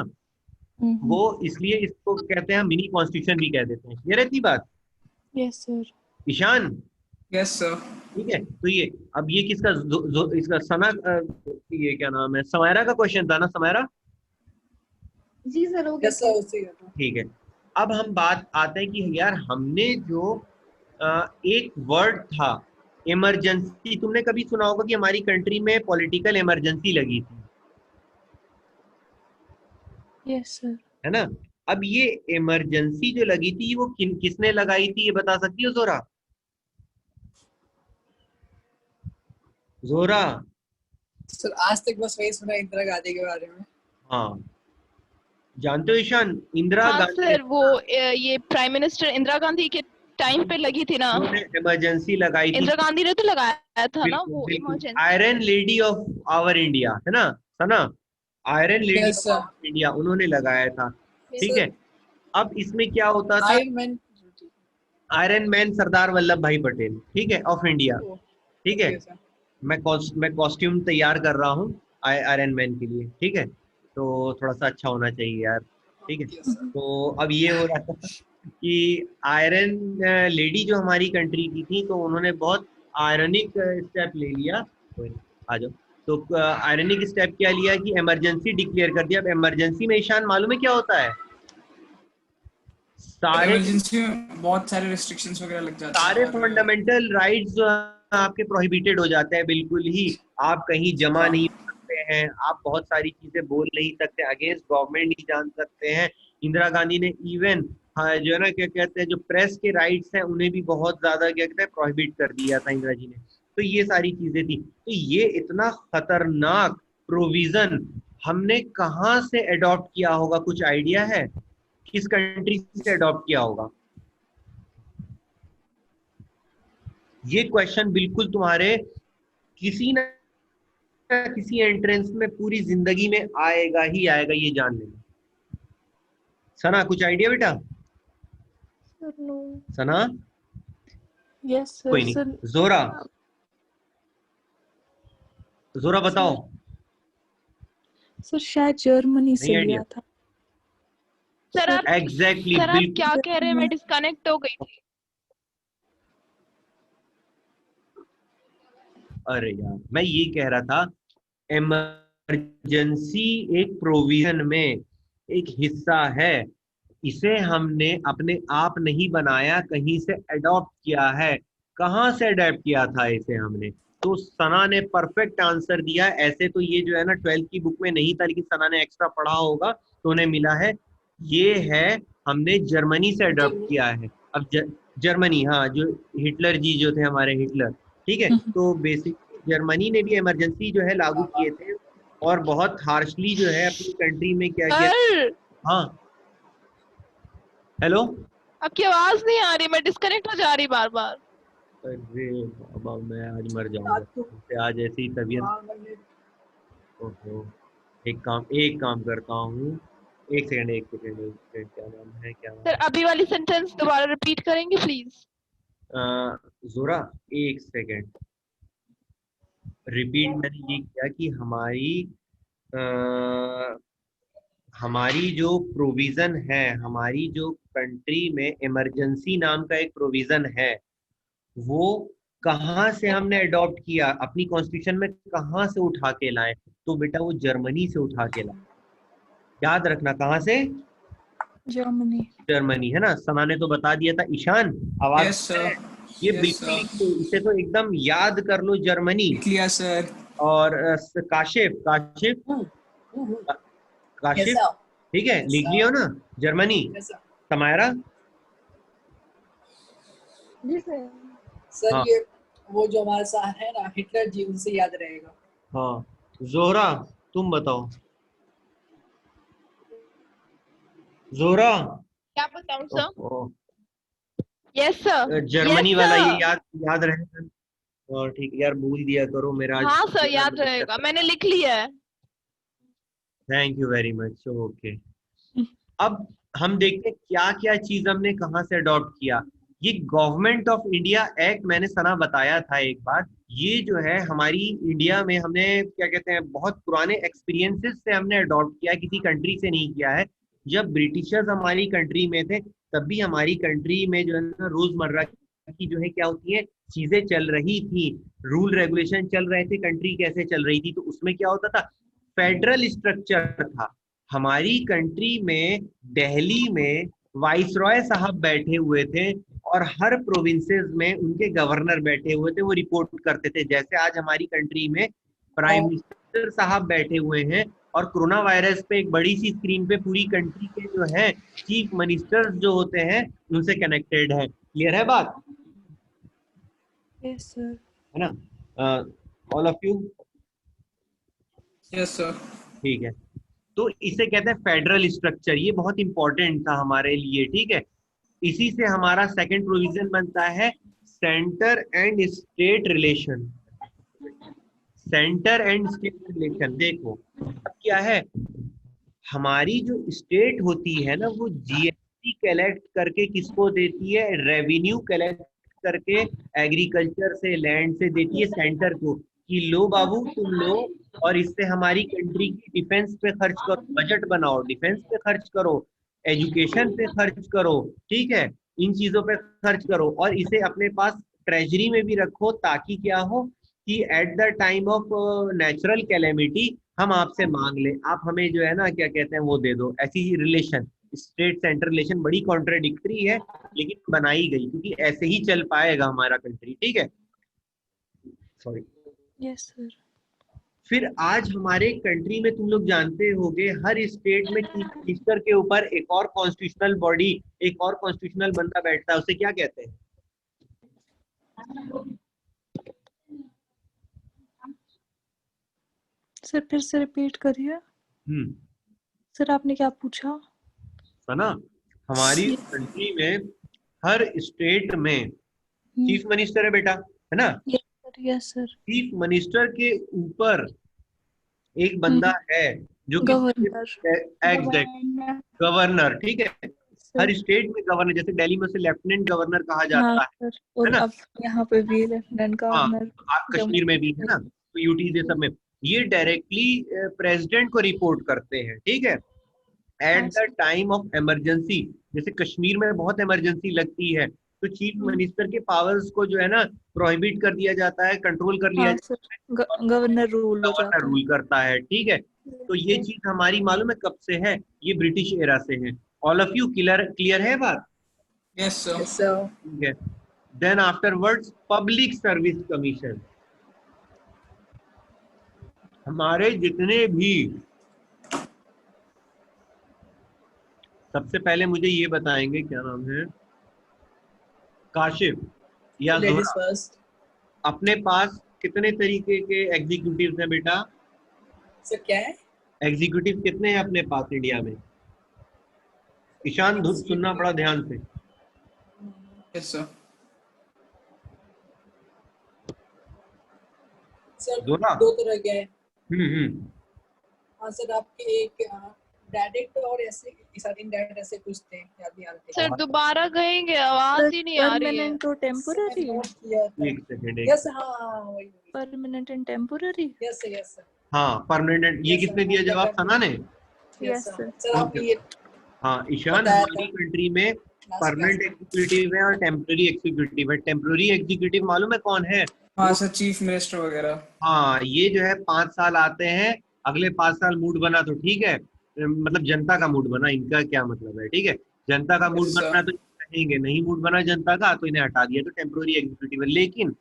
A: वो इसलिए इसको कहते हैं, मिनी कॉन्स्टिट्यूशन भी कह देते हैं। ये रहती बात
B: yes sir.
A: Ishan.
E: Yes sir.
A: ठीक है, तो ये अब ये किसका इसका सना ये क्या नाम है, समायरा का क्वेश्चन था ना, समायरा?
D: जी सर, हो गया
C: यस सर, उसी का।
A: ठीक है, अब हम बात आते हैं कि यार हमने जो एक वर्ड था इमरजेंसी, तुमने कभी सुना होगा कि हमारी कंट्री में पॉलिटिकल इमरजेंसी लगी थी,
B: यस सर।
A: है ना? अब ये इमरजेंसी जो लगी थी वो किसने लगाई थी, ये बता सकती हो जोरा? जोरा?
C: सर आज तक बस वही सुना इंदिरा गांधी के बारे में।
A: हाँ, जानते हो ईशान, इंदिरा
F: हाँ
A: गांधी
F: सर, वो ये प्राइम मिनिस्टर इंदिरा गांधी के टाइम पे लगी थी ना।
A: उन्होंने इमरजेंसी लगाई थी।
F: इंदिरा गांधी ने तो लगाया था ना
A: बिल्कुल
F: वो
A: बिल्कुल,
F: emergency.
A: Iron lady of our India, है ना Sana? Iron lady
C: yes
A: of
C: sir.
A: Our India उन्होंने लगाया था। ठीक
C: सर
A: है, अब इसमें क्या होता था,
C: iron man.
A: Iron man Sardar Vallabh भाई पटेल, ठीक है, ऑफ इंडिया। ठीक है,
C: ओके सर।
A: मैं कॉस्ट्यूम तैयार कर रहा हूँ आयरन मैन के लिए, ठीक है, तो थोड़ा सा अच्छा होना चाहिए यार। ठीक है,
C: ओके सर।
A: तो अब ये हो रहा था कि आयरन लेडी जो हमारी कंट्री की थी, तो उन्होंने बहुत आयरनिक स्टेप ले लिया। आ जाओ। तो आयरनिक स्टेप क्या लिया कि इमरजेंसी डिक्लेयर कर दिया। अब इमरजेंसी में ईशान मालूम है क्या होता है? सारे
E: इमरजेंसी में बहुत सारे रिस्ट्रिक्शंस वगैरह लग जाते
A: सारे
E: हैं और
A: फंडामेंटल राइट्स जो हैं आपके प्रोहिबिटेड हो जाते हैं बिल्कुल ही। आप कहीं जमा
E: हाँ
A: नहीं हो सकते हैं, आप बहुत सारी चीजें बोल नहीं सकते, अगेंस्ट गवर्नमेंट नहीं जान सकते हैं। इंदिरा गांधी ने इवन, हाँ, जो है ना, क्या कहते हैं, जो प्रेस के राइट्स हैं उन्हें भी बहुत ज्यादा क्या कहते हैं प्रोहिबिट कर दिया था इंदिरा जी ने। तो ये सारी चीजें थी। तो ये इतना खतरनाक प्रोविजन हमने कहाँ से अडॉप्ट किया होगा, कुछ आइडिया है? किस कंट्री से अडॉप्ट किया होगा? ये क्वेश्चन बिल्कुल तुम्हारे किसी न किसी एंट्रेंस में पूरी जिंदगी में आएगा ही आएगा, ये जान लेना। सना कुछ आइडिया बेटा?
B: Sir no.
A: Sana?
B: Yes sir.
A: कोई नहीं।
B: सर
A: जोरा? जोरा बताओ।
B: सर शायद जर्मनी
A: नहीं
B: से
A: आइडिया?
B: लिया था।
F: सर आप
A: एग्जैक्टली,
F: सर आप क्या
A: बिल्कुल।
F: कह रहे हैं? मैं डिस्कनेक्ट हो गई थी।
A: अरे यार, मैं ये कह रहा था, इमरजेंसी एक प्रोविजन में एक हिस्सा है। इसे हमने अपने आप नहीं बनाया, कहीं से अडॉप्ट किया है। कहाँ से अडॉप्ट किया था इसे हमने? तो सना ने परफेक्ट आंसर दिया। ऐसे तो ये जो है ना 12th की बुक में नहीं था, लेकिन सना ने एक्स्ट्रा पढ़ा होगा तो उन्हें मिला है। ये है, हमने जर्मनी से अडॉप्ट किया है। अब जर्मनी, हाँ, जो हिटलर जी जो थे हमारे, हिटलर, ठीक है, तो बेसिकली जर्मनी ने भी इमरजेंसी जो है लागू किए थे, और बहुत हार्शली जो है अपनी कंट्री में क्या किया।
F: सर
A: हाँ, हेलो?
F: आपकी आवाज नहीं आ रही, मैं डिस्कनेक्ट हो जा रही बार बार।
A: अरे बाबा, मैं आज मर जाऊंगा मुझसे, आज ऐसी तबीयत। ओहो, एक काम करता हूँ, एक सेकंड, क्या नाम है, क्या नाम
F: सर अभी वाली सेंटेंस दोबारा रिपीट करेंगे प्लीज?
A: जोरा, एक सेकंड रिपीट। मैंने ये किया कि अ, हमारी जो प्रोविजन है, हमारी जो कंट्री में इमरजेंसी नाम का एक प्रोविजन है, वो कहाँ से हमने अडॉप्ट किया, अपनी कॉन्स्टिट्यूशन में कहाँ से उठा के लाए? तो बेटा वो जर्मनी से उठा के लाए। याद रखना कहाँ से?
B: जर्मनी।
A: जर्मनी, है ना? सना ने तो बता दिया था। ईशान आवाज
E: यस सर,
A: ये
E: यस
A: बिल्कुल
E: सर,
A: लिख लो, इसे तो एकदम याद कर लो, जर्मनी।
E: लिख लिया सर।
A: और काशिफ, काशिफ,
C: Yes,
A: काशिफ,
C: sir.
A: ठीक है,
C: Yes,
A: लिख
C: sir.
A: लियो ना जर्मनी।
C: Yes, sir.
A: समायरा,
D: जी सर।
C: सर
A: हाँ
C: ये वो जो हमारे साथ है ना हिटलर जी, उनसे याद रहेगा।
A: हाँ। जोहरा तुम बताओ, जोहरा।
F: क्या बताऊं सर?
A: ओहो,
F: यस सर,
A: जर्मनी
F: यस
A: वाला ये
F: सर।
A: याद याद रहेगा। और ठीक है यार, भूल दिया करो, मेरा आज
F: हाँ सर
A: पूरा
F: याद
A: दिन
F: रहेगा,
A: चक्कर।
F: मैंने लिख लिया है।
A: Thank you very much, okay. अब हम देखते हैं क्या क्या चीज हमने कहाँ से अडॉप्ट किया। ये गवर्नमेंट ऑफ इंडिया एक्ट, मैंने सना बताया था एक बार, ये जो है हमारी इंडिया में हमने क्या कहते हैं, बहुत पुराने एक्सपीरियंसेस से हमने अडॉप्ट किया है, किसी कंट्री से नहीं किया है। जब ब्रिटिशर्स हमारी कंट्री में थे, तब भी हमारी कंट्री में जो है ना रोजमर्रा की जो है क्या होती है, चीजें चल रही थी, रूल रेगुलेशन चल रहे थे, कंट्री कैसे चल रही थी। तो उसमें क्या होता था, फेडरल स्ट्रक्चर था हमारी कंट्री में। दिल्ली में वाइसरॉय साहब बैठे हुए थे, और हर प्रोविंसेस में उनके गवर्नर बैठे हुए थे, वो रिपोर्ट करते थे। जैसे आज हमारी कंट्री में प्राइम मिनिस्टर साहब बैठे हुए हैं, और कोरोना वायरस पे एक बड़ी सी स्क्रीन पे पूरी कंट्री के जो है चीफ मिनिस्टर्स जो होते हैं उनसे कनेक्टेड है। क्लियर है बात?
B: Yes sir.
A: है ना? All of you,
E: yes sir.
A: ठीक है। तो इसे कहते हैं फेडरल स्ट्रक्चर, ये बहुत इंपॉर्टेंट था हमारे लिए, ठीक है। इसी से हमारा सेकंड प्रोविजन बनता है centre and state relation. Centre and state relation, देखो अब क्या है, हमारी जो स्टेट होती है ना, वो जीएसटी कलेक्ट करके किसको देती है? रेवेन्यू कलेक्ट करके एग्रीकल्चर से, लैंड से देती है सेंटर को, कि लो बाबू तुम लो, और इससे हमारी कंट्री की डिफेंस पे खर्च करो, बजट बनाओ, डिफेंस पे खर्च करो, एजुकेशन पे खर्च करो, ठीक है, इन चीजों पे खर्च करो, और इसे अपने पास ट्रेजरी में भी रखो, ताकि क्या हो कि at the time of natural calamity हम आपसे मांग ले, आप हमें जो है ना क्या कहते हैं वो दे दो। ऐसी रिलेशन, स्टेट सेंटर रिलेशन बड़ी कॉन्ट्रेडिक्टरी है, लेकिन बनाई गई, क्योंकि ऐसे ही चल पाएगा हमारा कंट्री, ठीक है। सॉरी।
B: Yes sir.
A: फिर आज हमारे कंट्री में तुम लोग जानते होंगे, हर स्टेट में चीफ मिनिस्टर के ऊपर एक और कॉन्स्टिट्यूशनल बॉडी, एक और कॉन्स्टिट्यूशनल बंदा बैठता है, उसे क्या कहते हैं?
B: सर फिर से रिपीट करिए। सर आपने क्या पूछा?
A: है ना, हमारी कंट्री में हर स्टेट में चीफ मिनिस्टर है बेटा, है ना?
B: Yes sir. Yes sir.
A: Chief minister के ऊपर एक बंदा है जो कि
B: गवर्नर।
A: एग्जैक्ट गवर्नर, ठीक है। हर स्टेट में गवर्नर, जैसे दिल्ली में उसे लेफ्टिनेंट गवर्नर कहा
B: हाँ
A: जाता
B: सर,
A: है
B: और
A: ना?
B: अब यहाँ पे भी लेफ्टिनेंट
A: हाँ,
B: गवर्नर
A: आप
B: जम्मू
A: कश्मीर में भी है ना,
B: कश्मीर।
A: तो यूटी ये सब में ये डायरेक्टली प्रेसिडेंट को रिपोर्ट करते हैं, ठीक है।
B: हाँ
A: at the
B: sir.
A: Time of emergency, जैसे कश्मीर में बहुत इमरजेंसी लगती है, तो चीफ मिनिस्टर के पावर्स को जो है ना प्रोहिबिट कर दिया जाता है, कंट्रोल कर लिया
B: हाँ सर,
A: जाता है,
B: गवर्नर रूल हो
A: गवर्नर
B: जाता है।
A: रूल करता है, ठीक है। तो ये
B: सर।
A: चीज हमारी मालूम है कब से है, ये ब्रिटिश एरा से है। All of you clear clear है बात?
E: Yes sir.
C: Yes, sir.
A: ठीक है। Then afterwards public service commission, हमारे जितने भी, सबसे पहले मुझे ये बताएंगे, क्या नाम है, काशिफ या
C: Ladies
A: जोहरा,
C: first.
A: अपने पास कितने तरीके के एग्जीक्यूटिव हैं बेटा?
C: सर क्या है?
A: एग्जीक्यूटिव कितने हैं अपने पास इंडिया में? ईशान सुनना बड़ा ध्यान से।
E: Yes sir.
C: सर
A: जोहरा,
C: दो तरह के हैं।
A: हम्म।
C: हाँ सर, आपके एक डायरेक्ट और ऐसे इनडायरेक्ट ऐसे कुछ थे, याद नहीं आ रहे
F: सर दोबारा कहेंगे, आवाज ही नहीं आ रही है।
B: परमानेंट और टेम्पोररी,
A: एक सेकंड
C: यस हाँ वही
B: permanent and temporary.
C: Yes yes
A: हाँ परमानेंट, ये किसने दिया जवाब? सना ने।
B: Yes sir.
C: सर आप ये
A: हाँ ईशान,
C: बताया
A: हमारी
C: था।
A: कंट्री में परमानेंट एग्जीक्यूटिव है और टेम्पररी एग्जीक्यूटिव है। टेम्पररी एग्जीक्यूटिव मालूम है कौन है?
E: हाँ सर, चीफ मिनिस्टर वगैरह।
A: हाँ ये जो है 5 साल आते हैं, अगले 5 साल मूड बना तो ठीक है, मतलब जनता का मूड बना, इनका क्या मतलब है, ठीक है, जनता का मूड
E: Yes, sir.
A: बना तो रहेंगे, नहीं मूड बना जनता का तो इन्हें हटा दिया, तो टेम्पररी एग्जीक्यूटिव है। लेकिन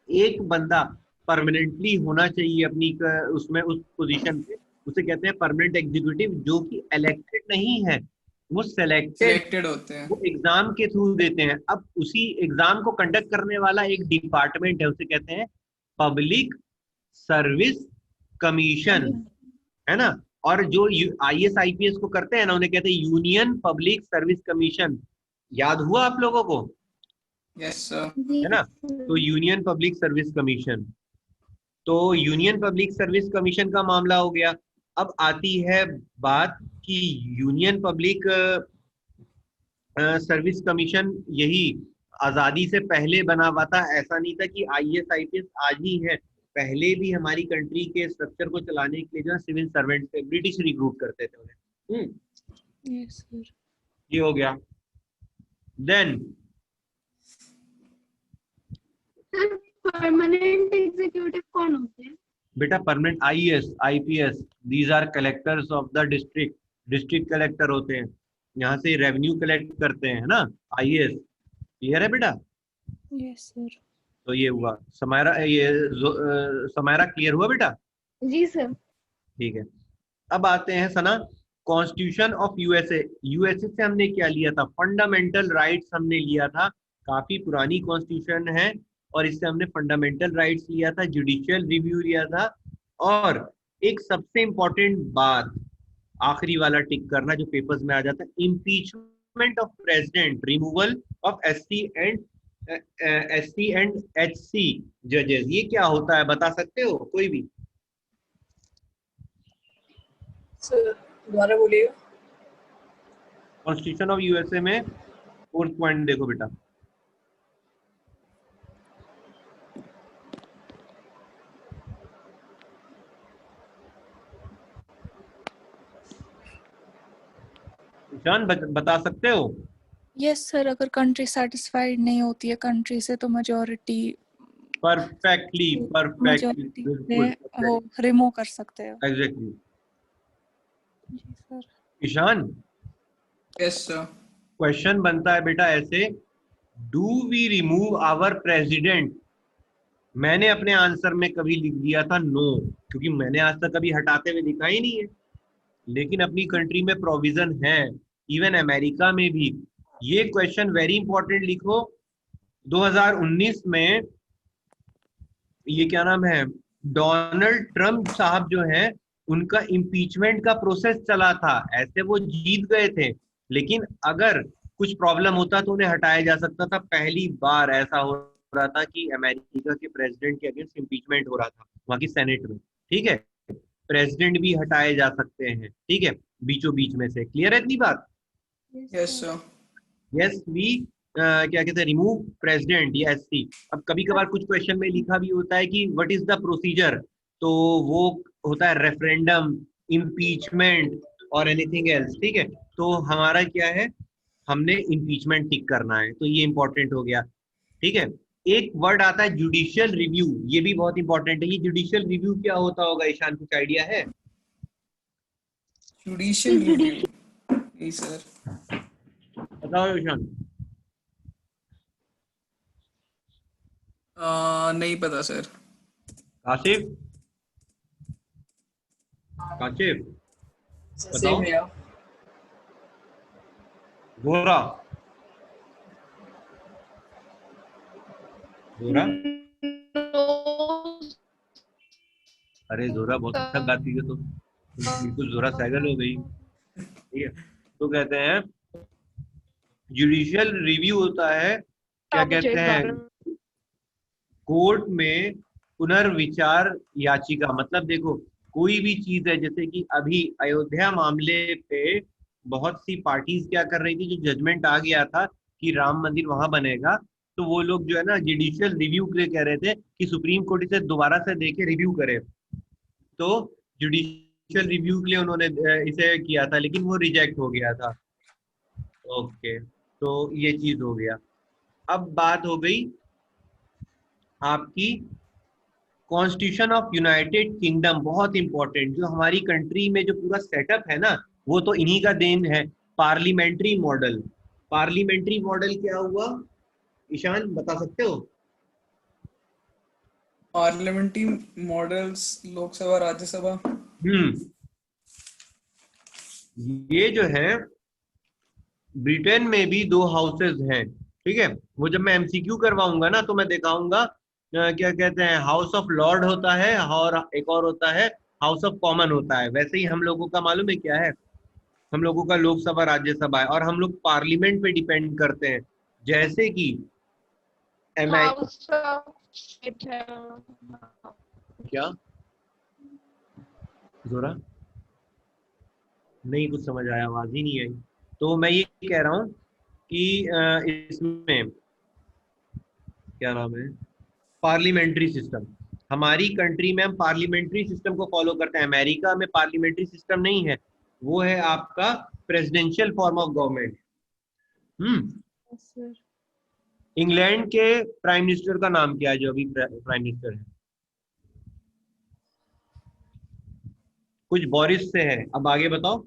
A: एक बंदा परमानेंटली होना चाहिए अपनी उसमें उस पोजीशन पे, उसे कहते हैं परमानेंट एग्जीक्यूटिव, जो कि इलेक्टेड नहीं है, वो
E: सिलेक्टेड होते हैं।
A: वो एग्जाम के थ्रू देते हैं। अब उसी एग्जाम को कंडक्ट करने वाला एक डिपार्टमेंट है, उसे कहते हैं पब्लिक सर्विस कमीशन, है ना। और जो IAS IPS को करते हैं ना, उन्हें कहते हैं यूनियन पब्लिक सर्विस कमीशन। याद हुआ आप लोगों को?
E: Yes sir.
A: है ना, तो यूनियन पब्लिक सर्विस कमीशन, तो यूनियन पब्लिक सर्विस कमीशन का मामला हो गया। अब आती है बात कि यूनियन पब्लिक सर्विस कमीशन यही आजादी से पहले बना हुआ था, ऐसा नहीं था कि IAS IPS आज ही है, पहले भी हमारी कंट्री के स्ट्रक्चर को चलाने के लिए जो है सिविल सर्वेंट थे, ब्रिटिश रिक्रूट करते थे उन्हें।
B: Yes sir.
A: ये हो गया। देन
D: परमानेंट एग्जीक्यूटिव कौन होते हैं?
A: बेटा permanent IAS IPS these are collectors of the district, district collector होते हैं, यहाँ से रेवेन्यू कलेक्ट करते हैं ना IAS। क्लियर है बेटा?
B: Yes sir.
A: तो ये हुआ समायरा, ये समायरा क्लियर हुआ बेटा?
D: जी सर।
A: ठीक है। अब आते हैं सना, कॉन्स्टिट्यूशन ऑफ यूएसए से हमने क्या लिया था? फंडामेंटल राइट्स हमने लिया था, काफी पुरानी कॉन्स्टिट्यूशन है और इससे हमने फंडामेंटल राइट्स लिया था, जुडिशियल रिव्यू लिया था, और एक सबसे इंपॉर्टेंट बात, आखिरी वाला टिक करना जो पेपर्स में आ जाता है, impeachment of president, removal of SC and HC जजेस। ये क्या होता है बता सकते हो कोई भी?
C: सर दोबारा बोलिएगा।
A: कॉन्स्टिट्यूशन ऑफ यूएसए में 4th पॉइंट देखो बेटा, ईशान बता सकते हो?
B: यस सर, अगर कंट्री सेटिस्फाइड नहीं होती है कंट्री से तो मेजॉरिटी
A: परफेक्टली
B: मेजॉरिटी से वो रिमूव कर सकते हो।
A: एग्जैक्टली।
B: जी sir.
A: Ishan
E: yes sir.
A: Question बनता है बेटा ऐसे, do we remove our president? मैंने अपने आंसर में कभी लिख दिया था नो, क्योंकि मैंने आज तक कभी हटाते हुए दिखा ही नहीं है, लेकिन अपनी कंट्री में प्रोविजन है, इवन अमेरिका में भी। ये क्वेश्चन वेरी इंपॉर्टेंट लिखो, 2019 में ये क्या नाम है, डोनाल्ड ट्रम्प साहब जो हैं, उनका इम्पीचमेंट का प्रोसेस चला था, ऐसे वो जीत गए थे, लेकिन अगर कुछ प्रॉब्लम होता तो उन्हें हटाया जा सकता था। पहली बार ऐसा हो रहा था कि अमेरिका के प्रेसिडेंट के अगेंस्ट इम्पीचमेंट हो रहा था वहां की सेनेट में, ठीक है, प्रेसिडेंट भी हटाए जा सकते हैं, ठीक है, बीचों बीच में से। क्लियर है इतनी बात?
E: Yes sir.
A: यस वी क्या कहते हैं, रिमूव प्रेसिडेंट या SC। अब कभी कभार कुछ क्वेश्चन में लिखा भी होता है कि व्हाट इज द प्रोसीजर, तो वो होता है रेफरेंडम, इम्पीचमेंट और एनीथिंग एल्स, ठीक है। तो हमारा क्या है, हमने इम्पीचमेंट टिक करना है, तो ये इंपॉर्टेंट हो गया, ठीक है। एक वर्ड आता है जुडिशियल रिव्यू, ये भी बहुत इंपॉर्टेंट है। ये जुडिशियल रिव्यू क्या होता होगा ईशान, कुछ आइडिया है?
E: Judicial review? नहीं सर।
A: बताओ ईशान।
E: नहीं पता सर।
A: काशिफ, काशिफ बताओ।
C: सेम है।
A: जोरा, जोरा, अरे जोरा बहुत अच्छा गाती है, तो बिल्कुल जोरा सैगल हो गई, ठीक है। तो कहते हैं जुडिशियल रिव्यू होता है, क्या कहते हैं, कोर्ट में पुनर्विचार याचिका। मतलब देखो, कोई भी चीज है, जैसे कि अभी अयोध्या मामले पे बहुत सी पार्टीज क्या कर रही थी, जो जजमेंट आ गया था कि राम मंदिर वहां बनेगा, तो वो लोग जो है ना जुडिशियल रिव्यू के लिए कह रहे थे कि सुप्रीम कोर्ट इसे दोबारा से देके रिव्यू करे। तो जुडिशियल रिव्यू के लिए उन्होंने इसे किया था, लेकिन वो रिजेक्ट हो गया था। ओके, तो ये चीज हो गया। अब बात हो गई आपकी कॉन्स्टिट्यूशन ऑफ यूनाइटेड किंगडम, बहुत इंपॉर्टेंट। जो हमारी कंट्री में जो पूरा सेटअप है ना, वो तो इन्हीं का देन है। पार्लियामेंट्री मॉडल, पार्लियामेंट्री मॉडल क्या हुआ ईशान, बता सकते हो?
E: Parliamentary models, Lok Sabha Rajya Sabha.
A: ये जो है ब्रिटेन में भी 2 हाउसेज हैं, ठीक है। वो जब मैं एमसीक्यू करवाऊंगा ना तो मैं दिखाऊंगा क्या कहते हैं, हाउस ऑफ लॉर्ड होता है और एक और होता है हाउस ऑफ कॉमन होता है। वैसे ही हम लोगों का मालूम है क्या है, हम लोगों का लोकसभा राज्यसभा है, और हम लोग पार्लियामेंट पे डिपेंड करते हैं। जैसे कि
F: हाउस ऑफ स्टेट है।
A: क्या जोरा, नहीं कुछ समझ आया, आवाज ही नहीं आई। तो मैं ये कह रहा हूँ कि इसमें क्या नाम है, पार्लियामेंट्री सिस्टम। हमारी कंट्री में हम पार्लियामेंट्री सिस्टम को फॉलो करते हैं। अमेरिका में पार्लियामेंट्री सिस्टम नहीं है, वो है आपका presidential form of government.
B: Sir
A: England के प्राइम मिनिस्टर का नाम क्या है, जो अभी प्राइम मिनिस्टर है? कुछ बोरिस से है। अब आगे बताओ,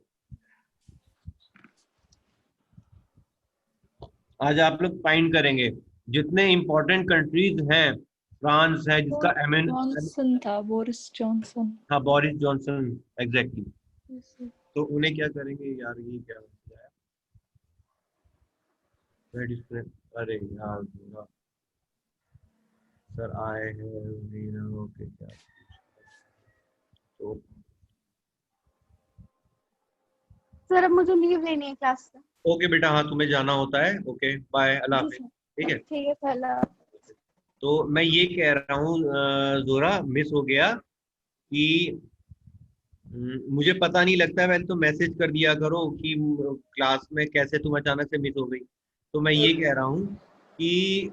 A: आज आप लोग फाइंड करेंगे जितने इंपॉर्टेंट कंट्रीज हैं। फ्रांस है जिसका
B: जॉनसन था, बोरिस जॉनसन।
A: हाँ, Boris Johnson, exactly.
B: Yes, sir.
A: तो उन्हें क्या करेंगे यार, ये क्या है? अरे यार सर आए हैं, ओके क्या तो
D: सर अब मुझे लीव लेनी है क्लास से।
A: ओके बेटा, हाँ तुम्हें जाना होता है, ओके बाय, अल्लाह
D: जी
A: हाफिज।
D: सर,
A: ठीक है,
D: ठीक है पहला।
A: तो मैं ये कह रहा हूँ जोरा, मिस हो गया कि मुझे पता नहीं लगता, पहले तो मैसेज कर दिया करो कि क्लास में कैसे तुम अचानक से मिस हो गई। तो मैं ये कह रहा हूँ कि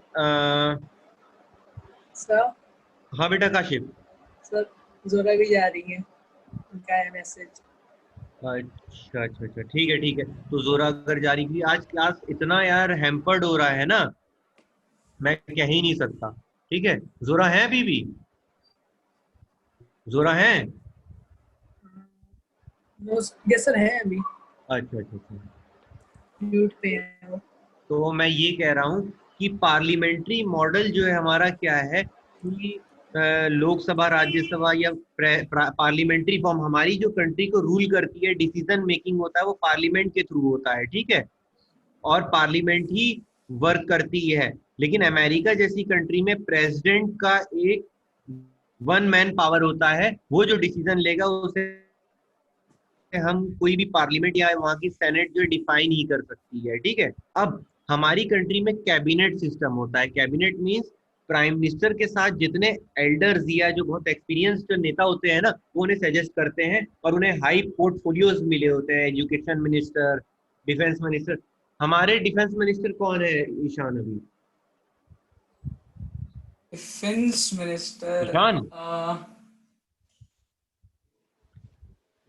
C: सर
A: हाँ बेटा काशिफ।
C: सर जोरा भी जा रही है, उनका है मैसेज।
A: अच्छा अच्छा अच्छा, ठीक है ठीक है। तो जोरा अगर जारी की, आज क्लास इतना यार हैम्पर्ड हो रहा है ना, मैं कह ही नहीं सकता। ठीक है, जोरा है अभी भी? जोरा है?
C: यस सर, है अभी
A: अच्छा अच्छा अच्छा।
C: म्यूट पे है वो।
A: तो मैं ये कह रहा हूँ कि पार्लियामेंट्री मॉडल जो है हमारा क्या है कि लोकसभा राज्यसभा या पार्लियामेंट्री फॉर्म, हमारी जो कंट्री को रूल करती है, डिसीजन मेकिंग होता है वो पार्लियामेंट के थ्रू होता है, ठीक है। और पार्लियामेंट ही वर्क करती है। लेकिन अमेरिका जैसी कंट्री में प्रेसिडेंट का एक वन मैन पावर होता है, वो जो डिसीजन लेगा उसे हम कोई भी पार्लियामेंट या वहां की सेनेट जो डिफाइन ही कर सकती है, ठीक है। अब हमारी कंट्री में कैबिनेट सिस्टम होता है। कैबिनेट मींस प्राइम मिनिस्टर के साथ जितने एल्डर्स या जो बहुत एक्सपीरियंस जो नेता होते हैं ना, वो उन्हें सजेस्ट करते हैं और उन्हें हाई पोर्टफोलियोज मिले होते हैं, एजुकेशन मिनिस्टर, डिफेंस मिनिस्टर। हमारे डिफेंस मिनिस्टर कौन है ईशान अभी?
E: डिफेंस मिनिस्टर
A: ईशान,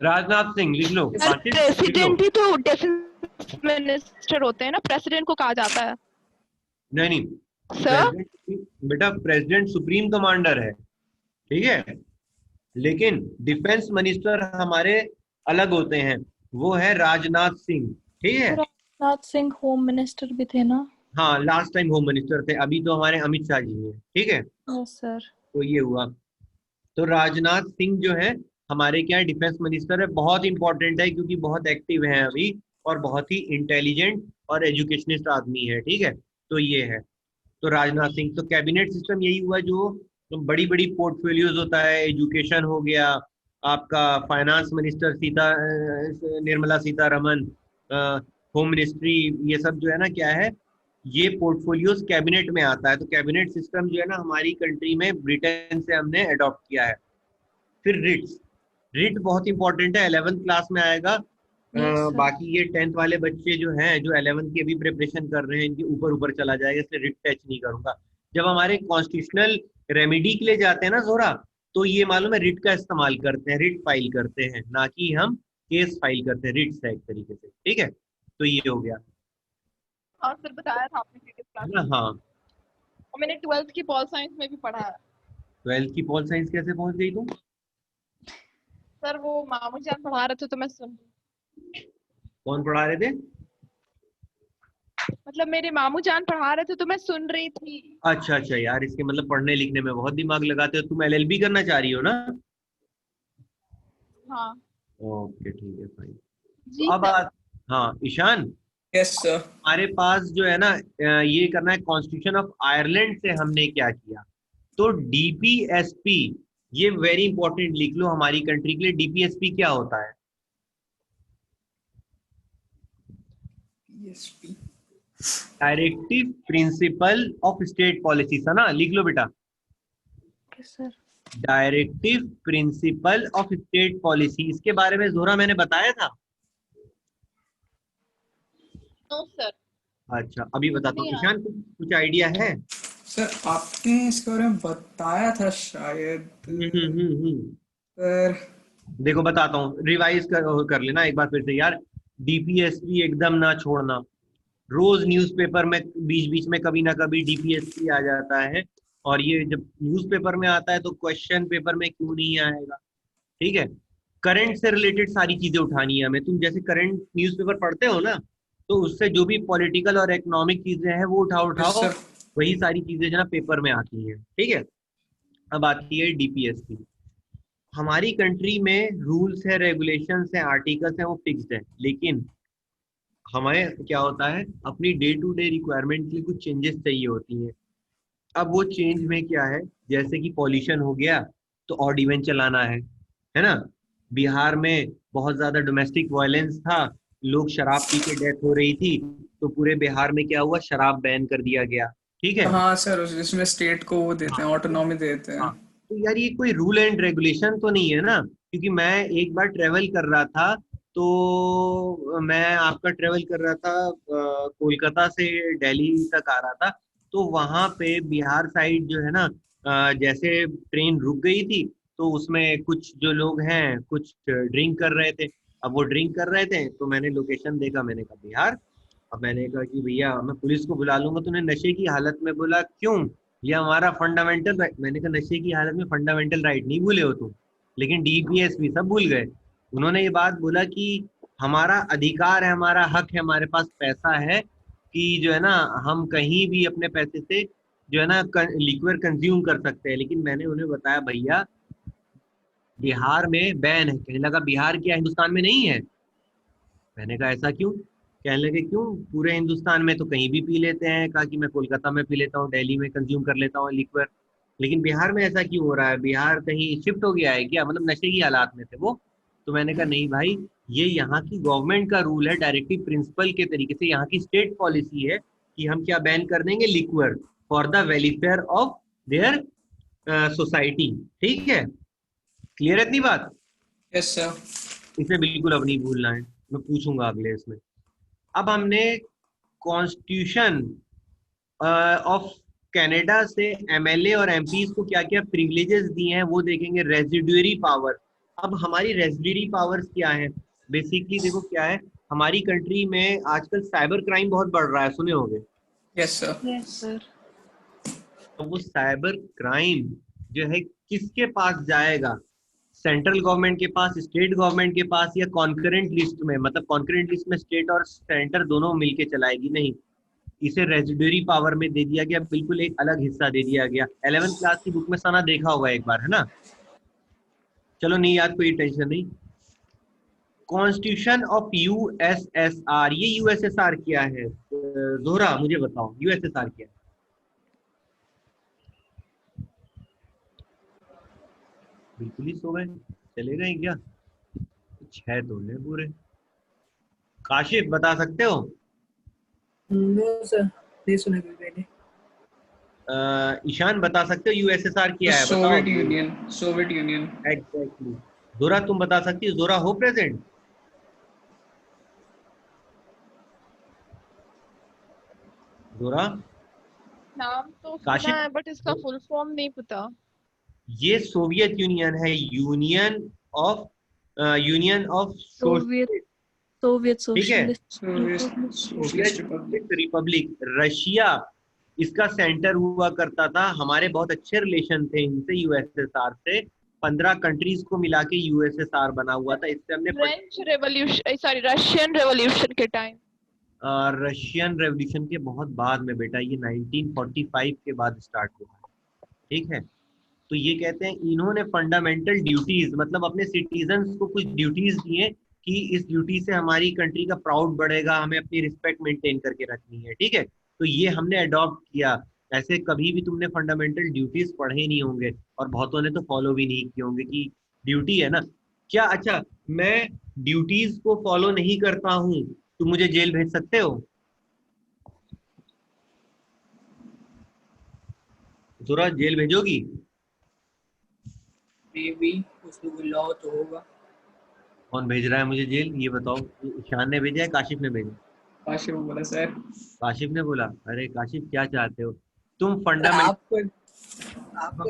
A: राजनाथ सिंह, लिख लो।
F: सर
A: आशीष, लिख लो।
F: प्रेसिडेंट ही तो डिफेंस मिनिस्टर होते हैं ना, प्रेसिडेंट को कहा जाता है
A: नहीं नहीं,
F: सर।
A: प्रेसिडेंट बेटा, प्रेसिडेंट सुप्रीम कमांडर है, ठीक है। लेकिन डिफेंस मिनिस्टर हमारे अलग होते हैं, वो है राजनाथ सिंह, ठीक है।
B: राजनाथ सिंह होम मिनिस्टर भी थे ना?
A: हाँ, लास्ट टाइम होम मिनिस्टर थे, अभी तो हमारे अमित शाह जी हैं, ठीक है।
B: Yes sir.
A: तो ये हुआ। तो राजनाथ सिंह जो है हमारे क्या डिफेंस मिनिस्टर है, बहुत इंपॉर्टेंट है क्योंकि बहुत एक्टिव हैं अभी और बहुत ही इंटेलिजेंट और एजुकेशनिस्ट आदमी है, ठीक है। तो ये है, तो राजनाथ सिंह। तो कैबिनेट सिस्टम यही हुआ जो बड़ी बड़ी पोर्टफोलियोज होता है। एजुकेशन हो गया आपका, finance minister Nirmala Sitharaman, home ministry, ये सब जो है ना क्या है, ये पोर्टफोलियोज कैबिनेट में आता है। तो कैबिनेट सिस्टम जो है ना हमारी कंट्री में ब्रिटेन से हमने अडॉप्ट किया है। फिर रिट्स, रिट बहुत इंपॉर्टेंट है, 11th क्लास में आएगा।
B: Yes, sir.
A: बाकी ये 10th वाले बच्चे जो हैं, जो 11th की अभी प्रिपरेशन कर रहे हैं, इनके ऊपर ऊपर चला जाएगा, इसलिए रिट टच नहीं करूंगा। जब हमारे कॉन्स्टिट्यूशनल रेमेडी के लिए जाते हैं ना जोरा, तो ये मालूम है रिट का इस्तेमाल करते हैं, रिट फाइल करते हैं, ना कि हम केस फाइल करते हैं, रिट से एक तरीके से। ठीक है, तो ये हो गया
F: हाँ सर, बताया था आपने प्रीवियस क्लास
A: है ना।
F: में,
A: हाँ,
F: और मैंने 12th की पॉल साइंस में भी पढ़ा है।
A: 12th की पॉल साइंस कैसे पहुंच गई तुम?
F: सर वो मामू जान पढ़ा रहे थे तो मैं सुन,
A: कौन पढ़ा रहे थे?
F: मतलब मेरे मामू जान पढ़ा रहे थे तो मैं सुन रही थी।
A: अच्छा अच्छा यार, इसके मतलब पढ़ने लिखने में बहुत दिमाग लगाते हो। तुम एलएलबी करना चाह रही हो ना?
F: हाँ
A: ओके ठीक है फाइन।
F: जी
A: अब
F: सर।
A: हाँ ईशान,
E: यस सर।
A: हमारे पास जो है ना ये करना है, कॉन्स्टिट्यूशन ऑफ आयरलैंड से हमने क्या किया। तो डीपीएसपी, ये वेरी इंपॉर्टेंट लिख लो हमारी कंट्री के लिए। डीपीएसपी क्या होता है?
E: PSP.
A: Directive principle of state policy, ना लिख लो बेटा।
B: Okay, sir.
A: Directive principle of state policy, इसके बारे में जोरा मैंने बताया था।
F: No sir.
A: अच्छा अभी बताता हूँ।
F: नहीं
A: ईशान कुछ आइडिया है?
E: सर आपने इसके बारे में बताया था शायद। सर
A: देखो बताता हूँ, रिवाइज कर लेना एक बार फिर से यार। डीपीएसपी एकदम ना छोड़ना, रोज न्यूज़पेपर में बीच बीच में कभी ना कभी डीपीएसपी आ जाता है, और ये जब न्यूज़पेपर में आता है तो क्वेश्चन पेपर में क्यों नहीं आएगा। ठीक है, करंट से रिलेटेड सारी चीजें उठानी है हमें। तुम जैसे करंट न्यूज़पेपर पढ़ते हो ना, तो उससे जो भी पॉलिटिकल और इकोनॉमिक चीजें हैं वो
E: यस
A: उठाओ,
E: सर।
A: वही सारी चीजें जो ना पेपर में आती हैं। ठीक है, अब आती है डीपीएसपी। हमारी कंट्री में रूल्स है, रेगुलेशंस है, आर्टिकल्स हैं, वो फिक्स्ड है, लेकिन हमें क्या होता है, अपनी डे टू डे रिक्वायरमेंट के लिए कुछ चेंजेस चाहिए होती हैं। अब वो चेंज में क्या है, जैसे कि पॉल्यूशन हो गया तो ऑड इवन चलाना है ना। बिहार में बहुत ज्यादा डोमेस्टिक वायलेंस था, लोग शराब पी के डेथ हो रही थी, तो पूरे बिहार में क्या हुआ, शराब बैन कर दिया गया। ठीक है।
E: हाँ सर, इसमें स्टेट को वो देते
A: हाँ
E: हैं, ऑटोनॉमी देते हैं।
A: हाँ, तो यार ये कोई रूल एंड रेगुलेशन तो नहीं है ना। क्योंकि मैं एक बार ट्रेवल कर रहा था, तो मैं आपका ट्रेवल कर रहा था कोलकाता से दिल्ली तक आ रहा था, तो वहां पे बिहार साइड जो है ना, जैसे ट्रेन रुक गई थी, तो उसमें कुछ जो लोग हैं कुछ ड्रिंक कर रहे थे। अब वो ड्रिंक कर रहे थे तो मैंने लोकेशन देखा, मैंने कहा बिहार। अब मैंने कहा कि भैया मैं पुलिस को बुला लूंगा। तो उन्हें नशे की हालत में बोला क्यों, ये हमारा फंडामेंटल राइट। मैंने कहा नशे की हालत में फंडामेंटल राइट नहीं भूले हो तुम, लेकिन डीपीएस भी सब भूल गए। उन्होंने ये बात बोला कि हमारा अधिकार है, हमारा हक है, हमारे पास पैसा है कि जो है ना हम कहीं भी अपने पैसे से जो है ना लिक्विड कंज्यूम कर सकते हैं। लेकिन मैंने उन्हें बताया भैया बिहार में बैन है। कहने लगा बिहार क्या हिंदुस्तान में नहीं है? मैंने कहा ऐसा क्यों? कहने लगे क्यों, पूरे हिंदुस्तान में तो कहीं भी पी लेते हैं। कहा कि मैं कोलकाता में पी लेता हूँ, दिल्ली में कंज्यूम कर लेता हूँ लिक्विड, लेकिन बिहार में ऐसा क्यों हो रहा है? बिहार कहीं शिफ्ट हो गया है क्या? मतलब नशे की हालात में थे वो। तो मैंने कहा नहीं भाई, ये यहाँ की गवर्नमेंट का रूल है, डायरेक्टिव प्रिंसिपल के तरीके से यहाँ की स्टेट पॉलिसी है कि हम क्या बैन कर देंगे, liquid, for the welfare of their society. ठीक है, क्लियर है इतनी बात?
E: Yes sir.
A: इसे बिल्कुल अब नहीं भूलना है, मैं पूछूंगा अगले इसमें। अब हमने कॉन्स्टिट्यूशन ऑफ कनाडा से एमएलए और एमपीज को क्या क्या प्रिविलेजेस दिए हैं वो देखेंगे। रेजिडुअरी पावर, अब हमारी रेजिडुअरी पावर्स क्या है बेसिकली, देखो क्या है, हमारी कंट्री में आजकल साइबर क्राइम बहुत बढ़ रहा है, सुने होंगे।
E: Yes sir.
B: Yes, sir.
A: तो वो साइबर क्राइम जो है किसके पास जाएगा? सेंट्रल गवर्नमेंट के पास, स्टेट गवर्नमेंट के पास, या कॉन्करेंट लिस्ट में? मतलब कॉन्करेंट लिस्ट में स्टेट और सेंटर दोनों मिलके चलाएगी? नहीं, इसे रेजिडुअरी पावर में दे दिया गया, बिल्कुल एक अलग हिस्सा दे दिया गया। 11th क्लास की बुक में सना देखा होगा एक बार, है ना। चलो नहीं याद, कोई टेंशन नहीं। कॉन्स्टिट्यूशन ऑफ यूएसएसआर, ये यूएसएसआर क्या है जोहरा मुझे बताओ, यूएसएसआर क्या है? बिल्कुल ही सो गए, चले गए क्या? कुछ है तो है पूरे। काशिफ बता सकते हो?
C: नो सर, नहीं सुना कभी मैंने।
A: ईशान बता सकते हो यूएसएसआर क्या है? बताओ।
E: Soviet union. Soviet union.
A: Exactly, जोरा तुम बता सकती हो? जोरा हो प्रेजेंट? जोरा?
F: नाम तो सुना
A: काशिफ?
F: है बट इसका फुल फॉर्म नहीं पता।
A: ये सोवियत यूनियन है, of union of
B: Soviet
A: socialist,
B: Soviet
A: ठीक है,
B: socialist
E: Soviet socialist Republic.
A: Republic Russia. इसका सेंटर हुआ करता था। हमारे बहुत अच्छे रिलेशन थे इनसे, यूएसएसआर से। 15 कंट्रीज को मिला के यूएसएसआर बना हुआ था। इससे हमने
F: French revolution, sorry Russian revolution के टाइम।
A: रशियन रेवोल्यूशन के बहुत बाद में बेटा, ये 1945 के बाद स्टार्ट हुआ है, ठीक है। तो ये कहते हैं इन्होंने फंडामेंटल ड्यूटीज, मतलब अपने सिटीजन्स को कुछ ड्यूटीज दिए कि इस ड्यूटी से हमारी कंट्री का प्राउड बढ़ेगा, हमें अपनी रिस्पेक्ट मेंटेन करके रखनी है, ठीक है। तो ये हमने अडॉप्ट किया। ऐसे कभी भी तुमने फंडामेंटल ड्यूटीज पढ़े नहीं होंगे, और बहुतों ने तो फॉलो भी नहीं किए होंगे कि ड्यूटी है ना क्या। अच्छा, मैं ड्यूटीज को फॉलो नहीं करता हूँ, तुम मुझे जेल भेज सकते हो? जोरा जेल भेजोगी?
C: मे बी उसमें कोई लॉ तो होगा।
A: कौन भेज रहा है मुझे जेल, ये बताओ? ईशान ने भेजा है, काशिफ ने भेजा?
E: काशिफ बोला सर।
A: काशिफ ने बोला। अरे काशिफ क्या चाहते हो तुम?
C: आपको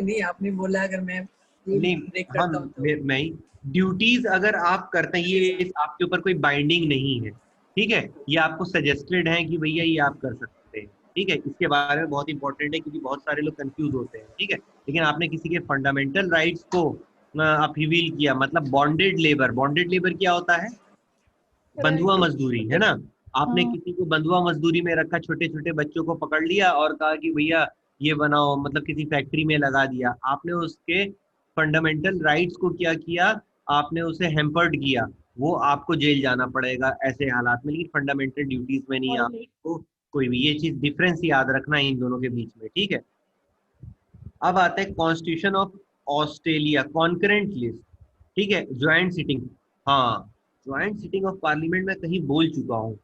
C: नहीं, आपने बोला अगर मैं
A: नहीं,
C: ब्रेक
A: हम
C: करता हूँ तो।
A: मैं ही ड्यूटीज अगर आप करते हैं, ये आपके ऊपर कोई बाइंडिंग नहीं है, ठीक है। ये आपको सजेस्टेड है कि भैया ये आप कर सकते हैं, ठीक है। इसके बारे में बहुत इंपॉर्टेंट है, क्योंकि बहुत सारे लोग कंफ्यूज होते हैं, ठीक है। लेकिन आपने किसी के फंडामेंटल राइट्स को अपहील किया, मतलब बॉन्डेड लेबर। बॉन्डेड लेबर क्या होता है? बंधुआ मजदूरी, है ना। आपने
B: हाँ।
A: किसी को बंधुआ मजदूरी में रखा, छोटे छोटे बच्चों को पकड़ लिया और कहा कि भैया ये बनाओ, मतलब किसी फैक्ट्री में लगा दिया। आपने उसके फंडामेंटल राइट्स को क्या किया? आपने उसे हैम्पर्ड किया। वो आपको जेल जाना पड़ेगा ऐसे हालात में, लेकिन फंडामेंटल ड्यूटीज में नहीं आपको कोई भी। ये चीज डिफरेंस याद रखना इन दोनों के बीच में, ठीक है। अब आता है constitution of Australia, concurrent list, ठीक है। ज्वाइंट सिटिंग, हाँ, ज्वाइंट सिटिंग ऑफ पार्लियामेंट में कहीं बोल चुका हूँ।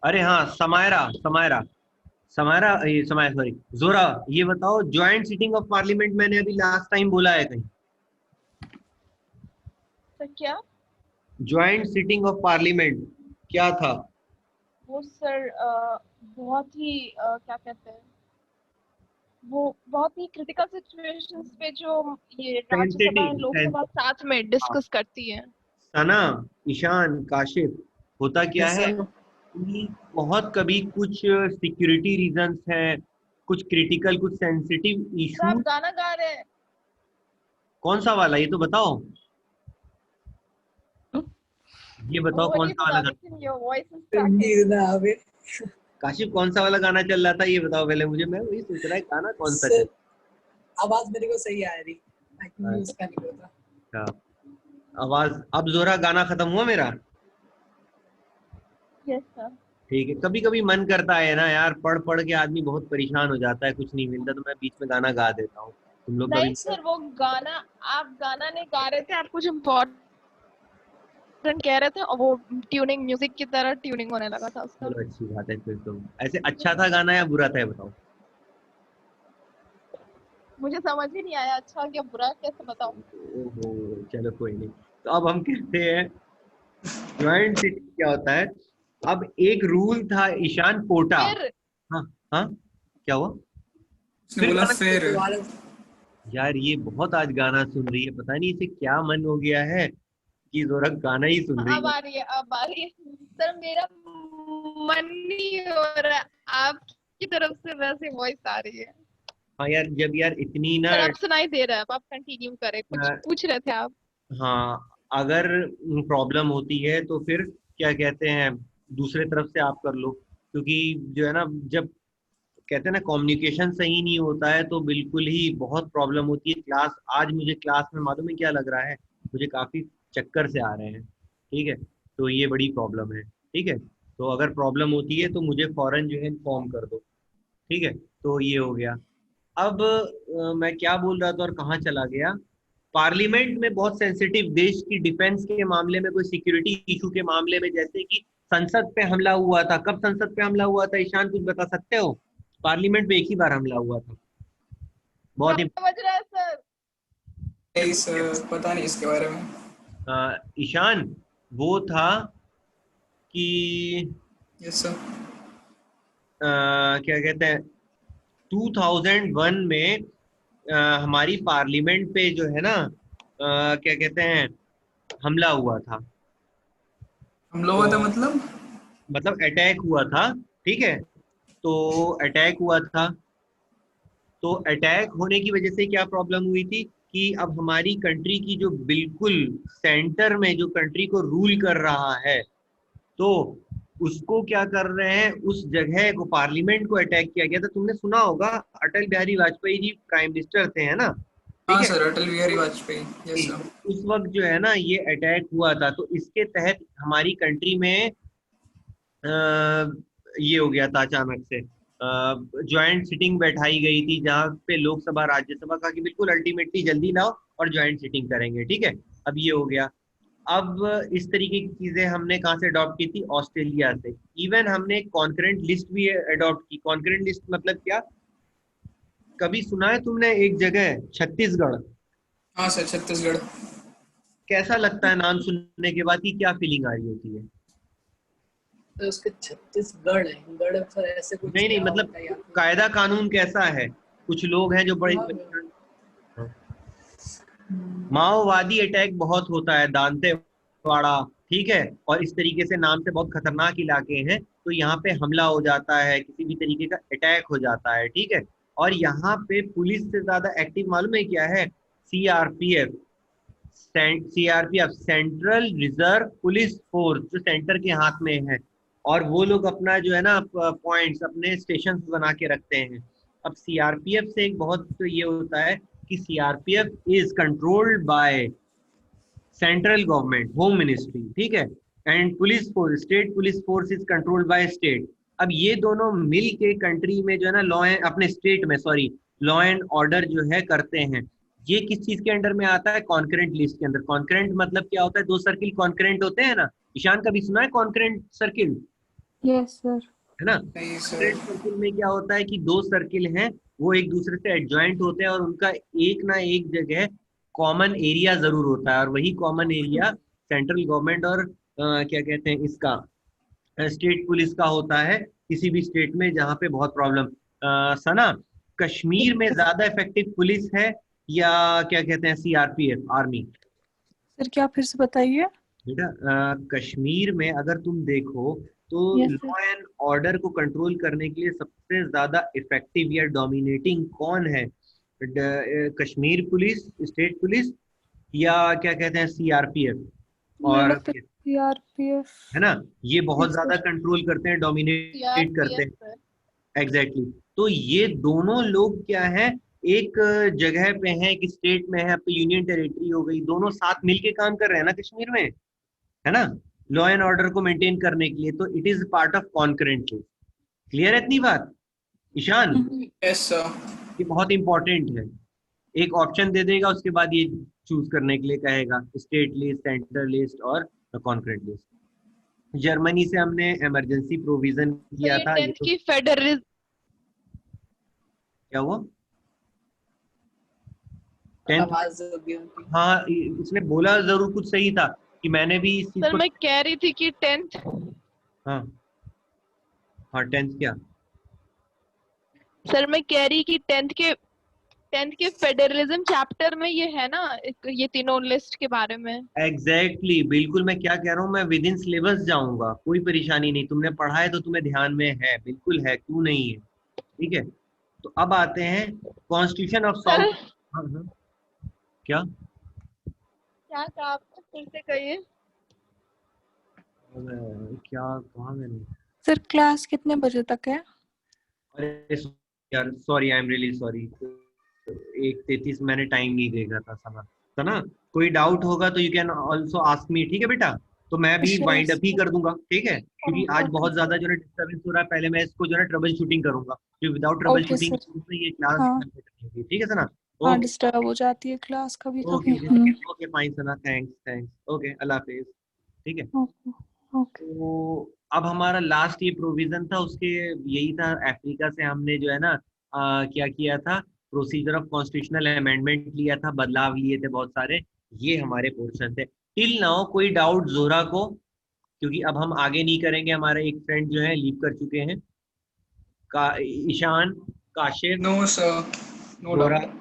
A: अरे हाँ, समायरा समायरा समायरा, ये समायरा सॉरी, जोरा, ये बताओ ज्वाइंट सिटिंग ऑफ पार्लियामेंट मैंने अभी लास्ट टाइम बोला है कहीं?
F: तो क्या
A: ज्वाइंट सिटिंग ऑफ पार्लियामेंट क्या था?
F: वो सर बहुत ही क्या कहते हैं, वो बहुत ही क्रिटिकल सिचुएशंस पे जो ये राज्यसभा और लोकसभा साथ में डिस्कस करती है।
A: सना, ईशान, काशिफ, होता क्या
C: Yes,
A: है
C: sir.
A: कि बहुत कभी कुछ सिक्योरिटी रीजंस हैं, कुछ क्रिटिकल, कुछ सेंसिटिव
F: सर
A: इशू।
F: आप गाना गा रहे हैं?
A: कौन सा वाला, ये तो बताओ, ये बताओ
F: वो
A: कौन
F: नहीं
A: सा
F: पता
A: वाला गाना?
F: लेकिन योर वॉइस इज क्रैकिंग।
C: नींद ना आवे।
A: काशिफ कौन सा वाला गाना चल रहा था, ये बताओ पहले मुझे, मैं वही सोच रहा है गाना कौन सा
C: सर,
A: चल
C: आवाज मेरे को सही आ रही,
A: रहा है।
C: उसका नहीं होता।
A: अच्छा, आवाज अब जोरा, गाना खत्म हुआ मेरा?
F: Yes sir.
A: ठीक है। कभी कभी मन करता है ना यार, पढ़ पढ़ के आदमी बहुत परेशान हो जाता है, कुछ नहीं मिलता, तो मैं बीच में गाना गा देता हूँ। तुम लोग
F: नहीं
A: कभी
F: सर, वो गाना आप गाना नहीं गा रहे थे, आप कुछ इम्पोर्टेंट कह रहे थे और वो ट्यूनिंग, म्यूजिक की तरह ट्यूनिंग होने लगा था उसका।
A: चलो अच्छी बात है फिर तो। ऐसे अच्छा था गाना या बुरा था, ये बताओ?
F: मुझे समझ ही नहीं आया अच्छा क्या बुरा, कैसे बताऊं।
A: ओहो, चलो कोई नहीं। तो अब हम कहते हैं ज्वाइंट सिटी क्या होता है। अब एक रूल था, ईशान कोटा।
F: फिर
A: हाँ हाँ, क्या हुआ?
E: उसने बोला फिर।
A: यार ये बहुत आज गाना सुन रही है, पता नहीं इसे क्या मन हो गया है कि जोरा गाना ही सुन रही
F: अब
A: है।
F: आ रही है, अब आ रही है। सर मेरा मन नहीं हो रहा, आपकी तरफ से वैसे वॉइस आ रही है।
A: हाँ यार, जब यार इतनी ना
F: सर अब सुनाई दे रहा है, अब आप कंटिन्यू करें, कुछ पूछ रहे थे आप।
A: हाँ, अगर प्रॉब्लम होती है तो फिर क्या कहते हैं, दूसरे तरफ से आप कर लो। क्योंकि जो है ना, जब कहते हैं ना कम्युनिकेशन सही नहीं होता है तो बिल्कुल ही बहुत प्रॉब्लम होती है। आज मुझे क्लास में मालूम है क्या लग रहा है, मुझे काफी चक्कर से आ रहे हैं, ठीक है। तो ये बड़ी प्रॉब्लम है, ठीक है। तो अगर प्रॉब्लम होती है तो मुझे फौरन जो है इन्फॉर्म कर दो, ठीक है। तो ये हो गया। अब मैं क्या बोल रहा था और कहाँ चला गया? पार्लियामेंट में बहुत सेंसिटिव, देश की डिफेंस के मामले में, कोई सिक्योरिटी इशू के मामले में, जैसे कि संसद पे हमला हुआ था। कब संसद पे हमला हुआ था, ईशान कुछ बता सकते हो? पार्लियामेंट में एक ही बार हमला हुआ था, बहुत
F: समझ रहा है सर।
E: नहीं सर, पता नहीं इसके बारे में।
A: ईशान, वो था कि
E: यस सर।
A: क्या कहते हैं 2001 में हमारी पार्लियामेंट पे जो है ना क्या कहते हैं हमला हुआ था।
E: हम लोगों का
A: तो
E: मतलब
A: अटैक हुआ था, ठीक है। तो अटैक हुआ था, तो अटैक होने की वजह से क्या प्रॉब्लम हुई थी कि अब हमारी कंट्री की जो बिल्कुल सेंटर में जो कंट्री को रूल कर रहा है, तो उसको क्या कर रहे हैं, उस जगह को, पार्लियामेंट को अटैक किया गया था। तुमने सुना होगा, अटल बिहारी वाजपेयी जी प्राइम मिनिस्टर थे, है ना, ठीक
E: हाँ
A: है।
E: सर, अटल बिहारी
A: तो
E: वाजपेयी। Yes sir.
A: उस वक्त जो है ना ये अटैक हुआ था, तो इसके तहत हमारी कंट्री में ये हो गया था अचानक से, ज्वाइंट सिटिंग बैठाई गई थी जहाँ पे लोकसभा राज्यसभा का कि बिल्कुल अल्टीमेटली जल्दी लाओ और ज्वाइंट सिटिंग करेंगे, ठीक है। अब ये हो गया। अब इस तरीके की चीजें हमने कहाँ से अडॉप्ट की थी, ऑस्ट्रेलिया से। इवन हमने कॉन्करेंट लिस्ट भी अडॉप्ट की। कॉन्करेंट लिस्ट मतलब क्या, कभी सुना है तुमने एक जगह है छत्तीसगढ़?
E: हाँ सर, छत्तीसगढ़।
A: कैसा लगता है नाम सुनने के बाद, की क्या फीलिंग आ रही होती है?
C: तो उसके छत्तीसगढ़ है, गढ़ सर ऐसे कुछ
A: नहीं नहीं,
C: क्या
A: मतलब
C: होता है यार?
A: कायदा कानून कैसा है? कुछ लोग हैं जो बड़े
C: हाँ,
A: परेशान। माओवादी अटैक बहुत होता है, दांतेवाड़ा, ठीक है, और इस तरीके से नाम से बहुत खतरनाक इलाके हैं। तो यहाँ पे हमला हो जाता है, किसी भी तरीके का अटैक हो जाता है, ठीक है। और यहाँ पे पुलिस से ज्यादा एक्टिव मालूम है क्या है? CRPF. CRPF, central reserve police force, जो सेंटर के हाथ में है। और वो लोग अपना जो है ना पॉइंट्स, अपने स्टेशन बना के रखते हैं। अब सीआरपीएफ से एक बहुत तो ये होता है कि CRPF is controlled by central government, home ministry, ठीक है। And police force, state police force is controlled by state. अब ये दोनों मिल के कंट्री में जो है ना लॉ, अपने स्टेट में, सॉरी, लॉ एंड ऑर्डर जो है करते हैं। ये किस चीज के अंडर में आता है? कॉन्करेंट लिस्ट के अंदर। कॉन्करेंट मतलब क्या होता है? दो सर्किल कॉन्करेंट होते हैं ना। ईशान, कभी सुना है कॉन्करेंट सर्किल?
B: Yes sir.
A: है ना।
E: नहीं
A: कॉन्करेंट
E: सर।
A: सर्किल में क्या होता है कि दो सर्किल हैं, वो एक दूसरे से एडजॉइंट होते हैं और उनका एक ना एक जगह कॉमन एरिया जरूर होता है, और वही कॉमन एरिया सेंट्रल गवर्नमेंट और क्या कहते हैं इसका, स्टेट पुलिस का होता है, किसी भी स्टेट में जहाँ पे बहुत प्रॉब्लम। सना, कश्मीर में ज्यादा इफेक्टिव पुलिस है या क्या कहते हैं सीआरपीएफ, आर्मी?
B: सर क्या फिर से बताइए?
A: बेटा कश्मीर में अगर तुम देखो तो
B: yes sir.
A: Law and order को कंट्रोल करने के लिए सबसे ज्यादा इफेक्टिव या डोमिनेटिंग कौन है? कश्मीर पुलिस, स्टेट पुलिस, या क्या कहते हैं सीआरपीएफ?
B: मुझे
A: और
B: लगता है सीआरपीएफ।
A: है ना, ये बहुत
B: यस
A: ज्यादा
B: सर।
A: कंट्रोल करते हैं, डोमिनेट करते
F: सीआरपीएफ
A: हैं।
F: सर।
A: Exactly exactly. तो ये दोनों लोग क्या है, एक जगह पे हैं, एक स्टेट में है, अब तो यूनियन टेरिटरी हो गई, दोनों साथ मिलके काम कर रहे हैं ना कश्मीर में, है ना, लॉ एंड ऑर्डर को मेंटेन करने के लिए। तो it is part of concurrent list. Clear है इतनी बात ईशान?
E: Yes sir.
A: ये बहुत इंपॉर्टेंट है। एक ऑप्शन दे देगा, उसके बाद ये चूज करने के लिए कहेगा, स्टेट लिस्ट, सेंटर लिस्ट और कॉन्करेंट लिस्ट। जर्मनी से हमने इमरजेंसी प्रोविजन
F: तो
A: किया
F: ये
A: था, ये
F: 10th
A: तो
F: की फेडरलिज्म।
A: क्या हुआ? 10th,
C: आवाज होगी उनकी।
A: हाँ, इसने बोला जरूर कुछ सही था कि मैंने भी इस चीज
F: सर
A: को।
F: मैं कह रही थी कि 10th।
A: हाँ हाँ, 10th क्या?
F: सर मैं कह रही कि 10th के फेडरलिज्म चैप्टर में ये है ना, ये तीनों लिस्ट के बारे में।
A: एग्जैक्टली exactly, बिल्कुल मैं क्या कह रहा हूँ, मैं विद इन सिलेबस जाऊंगा, कोई परेशानी नहीं। तुमने पढ़ा है तो तुम्हें ध्यान में है, बिल्कुल है, क्यों नहीं है, ठीक है। तो अब आते हैं कॉन्स्टिट्यूशन ऑफ
F: सर
A: साउथ। हाँ हाँ, क्या?
F: क्या कहा आपने, फिर से कहिए।
A: क्या कहा मैंने?
B: सर क्लास कितने बजे तक है?
A: अरे यार, sorry, I am really sorry. 1:33 मैंने टाइम नहीं देखा था, समय था ना। कोई डाउट होगा तो you can also ask me, ठीक है बेटा। तो मैं भी
B: श्योर
A: वाइंड अप ही
B: सर।
A: कर दूंगा, ठीक है, क्योंकि आज
B: ओके
A: बहुत ज्यादा जो है डिस्टर्बेंस हो रहा है। पहले मैं इसको जो है ट्रबल शूटिंग करूंगा, क्योंकि without trouble
B: okay
A: shooting
B: sir.
A: ये क्लास
B: हाँ
A: नहीं होगी, ठीक है सना।
B: हाँ,
A: ओके
B: डिस्टर्ब हो जाती है क्लास कभी
A: ओके
B: कभी।
A: ओके फाइन सना, थैंक्स थैंक्स, ओके, अल्लाह हाफिज, ठीक है।
B: Okay okay.
A: तो अब हमारा लास्ट ये प्रोविजन था उसके, यही था, अफ्रीका से हमने जो है ना क्या किया था, प्रोसीजर ऑफ कॉन्स्टिट्यूशनल अमेंडमेंट लिया था, बदलाव लिए थे बहुत सारे, ये हमारे पोर्शन थे। टिल नाउ कोई डाउट जोरा को? क्योंकि अब हम आगे नहीं करेंगे, हमारे एक फ्रेंड जो है लीव कर चुके हैं, Ishan, Kashif,
E: no sir, no
A: Zora.
E: Doubt.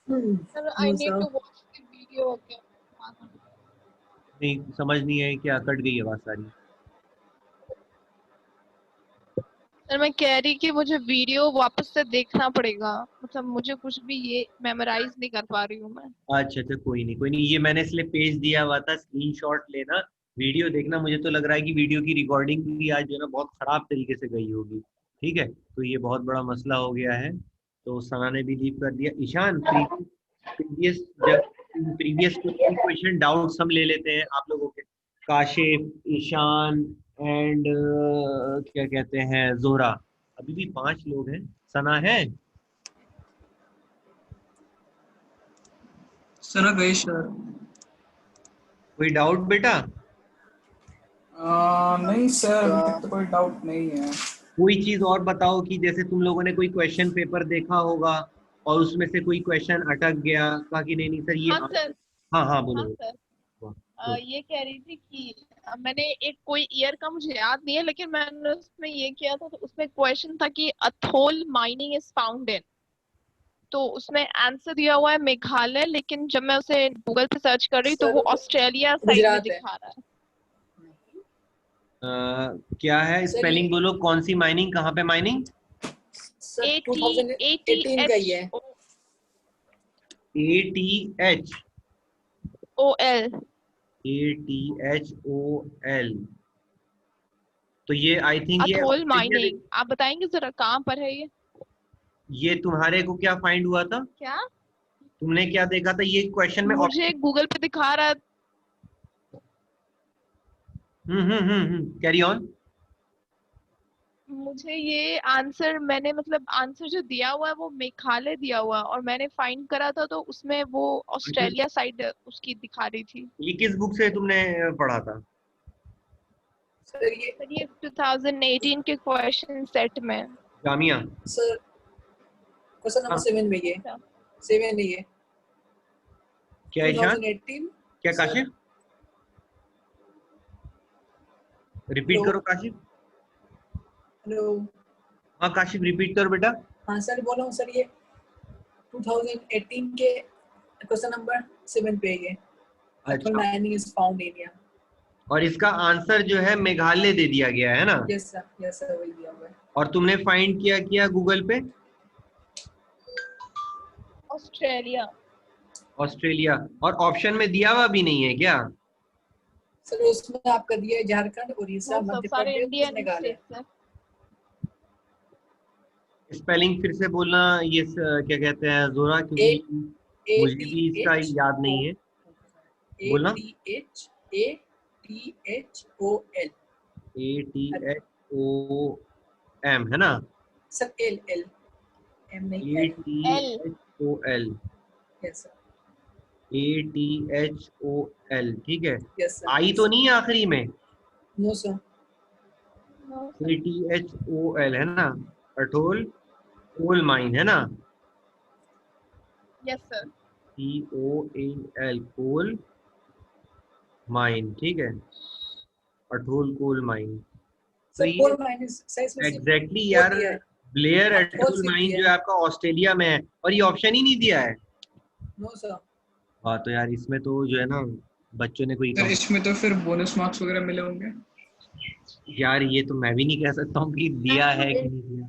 F: Sir, I need to watch the video again.
A: नहीं समझ नहीं है, क्या कट गई आवाज सारी?
F: सर मैं कह रही कि मुझे वीडियो वापस से देखना पड़ेगा, मतलब मुझे कुछ भी ये मेमोराइज नहीं कर पा रही हूँ मैं।
A: अच्छा अच्छा, कोई नहीं कोई नहीं, ये मैंने इसलिए पेज दिया हुआ था, स्क्रीनशॉट लेना, वीडियो देखना। मुझे तो लग रहा है कि वीडियो की रिकॉर्डिंग भी आज जो है ना बहुत खराब तरीके से गई होगी। ठीक है, तो ये बहुत बड़ा मसला हो गया है। तो सना ने भी लीव कर दिया। ईशान, प्रीवियस क्वेश्चन डाउट्स हम ले लेते हैं आप लोगों के। काशिफ, ईशान एंड क्या कहते हैं, जोहरा। अभी भी 5 लोग हैं। सना है?
E: सना गई सर।
A: कोई डाउट बेटा?
E: नहीं सर, अभी तक तो कोई डाउट नहीं है।
A: कोई चीज और बताओ कि जैसे तुम लोगों ने कोई क्वेश्चन पेपर देखा होगा और उसमें से कोई क्वेश्चन अटक गया, कहा कि नहीं नहीं सर ये
F: हाँ सर।
A: हाँ हाँ बोलो।
F: हाँ सर,
A: वाह,
F: ये कह रही थी कि मैंने एक कोई ईयर का मुझे याद नहीं है, लेकिन मैंने उसमें ये किया था, तो उसमें क्वेश्चन था कि अथोल माइनिंग इज फाउंड इन, तो उसमें आंसर दिया हुआ है मेघालय, लेकिन जब मैं उसे गूगल पे सर्च कर रही तो वो ऑस्ट्रेलिया साइड में दिखा रहा है।
A: क्या है स्पेलिंग बोलो, कौन सी माइनिंग, कहाँ पे माइनिंग?
C: ATH का ही है।
A: ATH
F: OL।
A: ATHOL। तो ये आई थिंक ये
F: अथोल माइनिंग, आप बताएंगे जरा कहाँ पर है
A: ये तुम्हारे को क्या फाइंड हुआ था?
F: क्या
A: तुमने क्या देखा था ये क्वेश्चन में?
F: मुझे गूगल पे दिखा रहा है।
A: Carry on.
F: मुझे ये आंसर, मैंने मतलब आंसर जो दिया हुआ है वो मेघालय दिया हुआ है, और मैंने फाइंड करा था तो उसमें वो ऑस्ट्रेलिया साइड उसकी दिखा रही थी।
A: ये किस बुक से तुमने पढ़ा था?
C: सर
F: ये 2018 के क्वेश्चन सेट में।
A: जामिया?
C: सर क्वेश्चन नंबर 7 में ये 7 है ये।
A: क्या ईशान?
C: 2018।
A: क्या काशिफ? रिपीट करो काशिफ।
C: हेलो।
A: हाँ काशिफ रिपीट करो बेटा।
C: हाँ सर बोल रहा हूँ सर, ये 2018 के क्वेश्चन नंबर 7 पे ये
A: अच्छा।
C: Mining is found in India.
A: और इसका आंसर जो है मेघालय दे दिया गया है ना?
C: यस सर वही दिया हुआ है।
A: और तुमने फाइंड किया गूगल पे?
F: ऑस्ट्रेलिया।
A: ऑस्ट्रेलिया। और ऑप्शन में दिया हुआ भी नहीं है क्या?
C: सर उसमें आपका दिया है झारखंड, उड़ीसा, मध्य प्रदेश, मेघालय।
A: स्पेलिंग फिर से बोलना, ये क्या कहते हैं जोरा, क्योंकि मुझे भी इसका याद नहीं है। बोलना।
C: ATHOL।
A: ATHOM है ना?
C: सर L M नहीं
A: ATHOL।
C: Yes sir.
A: ATHOL ठीक है।
C: Yes sir.
A: आई तो नहीं है आखिरी में?
C: No sir.
A: ATHOL है ना? अठोल कोल माइन है ना?
F: Yes sir.
A: COAL coal mine, ठीक है, Athol coal mine.
C: Sir coal mine is
A: exactly यार, ब्लेयर अठोल माइन जो है आपका ऑस्ट्रेलिया में है, और ये ऑप्शन ही नहीं दिया है।
C: No sir.
A: हाँ तो यार इसमें तो जो है ना बच्चों ने कोई
E: सर इसमें तो फिर बोनस मार्क्स वगैरह मिले होंगे।
A: यार ये तो मैं भी नहीं कह सकता हूँ कि दिया है कि नहीं दिया,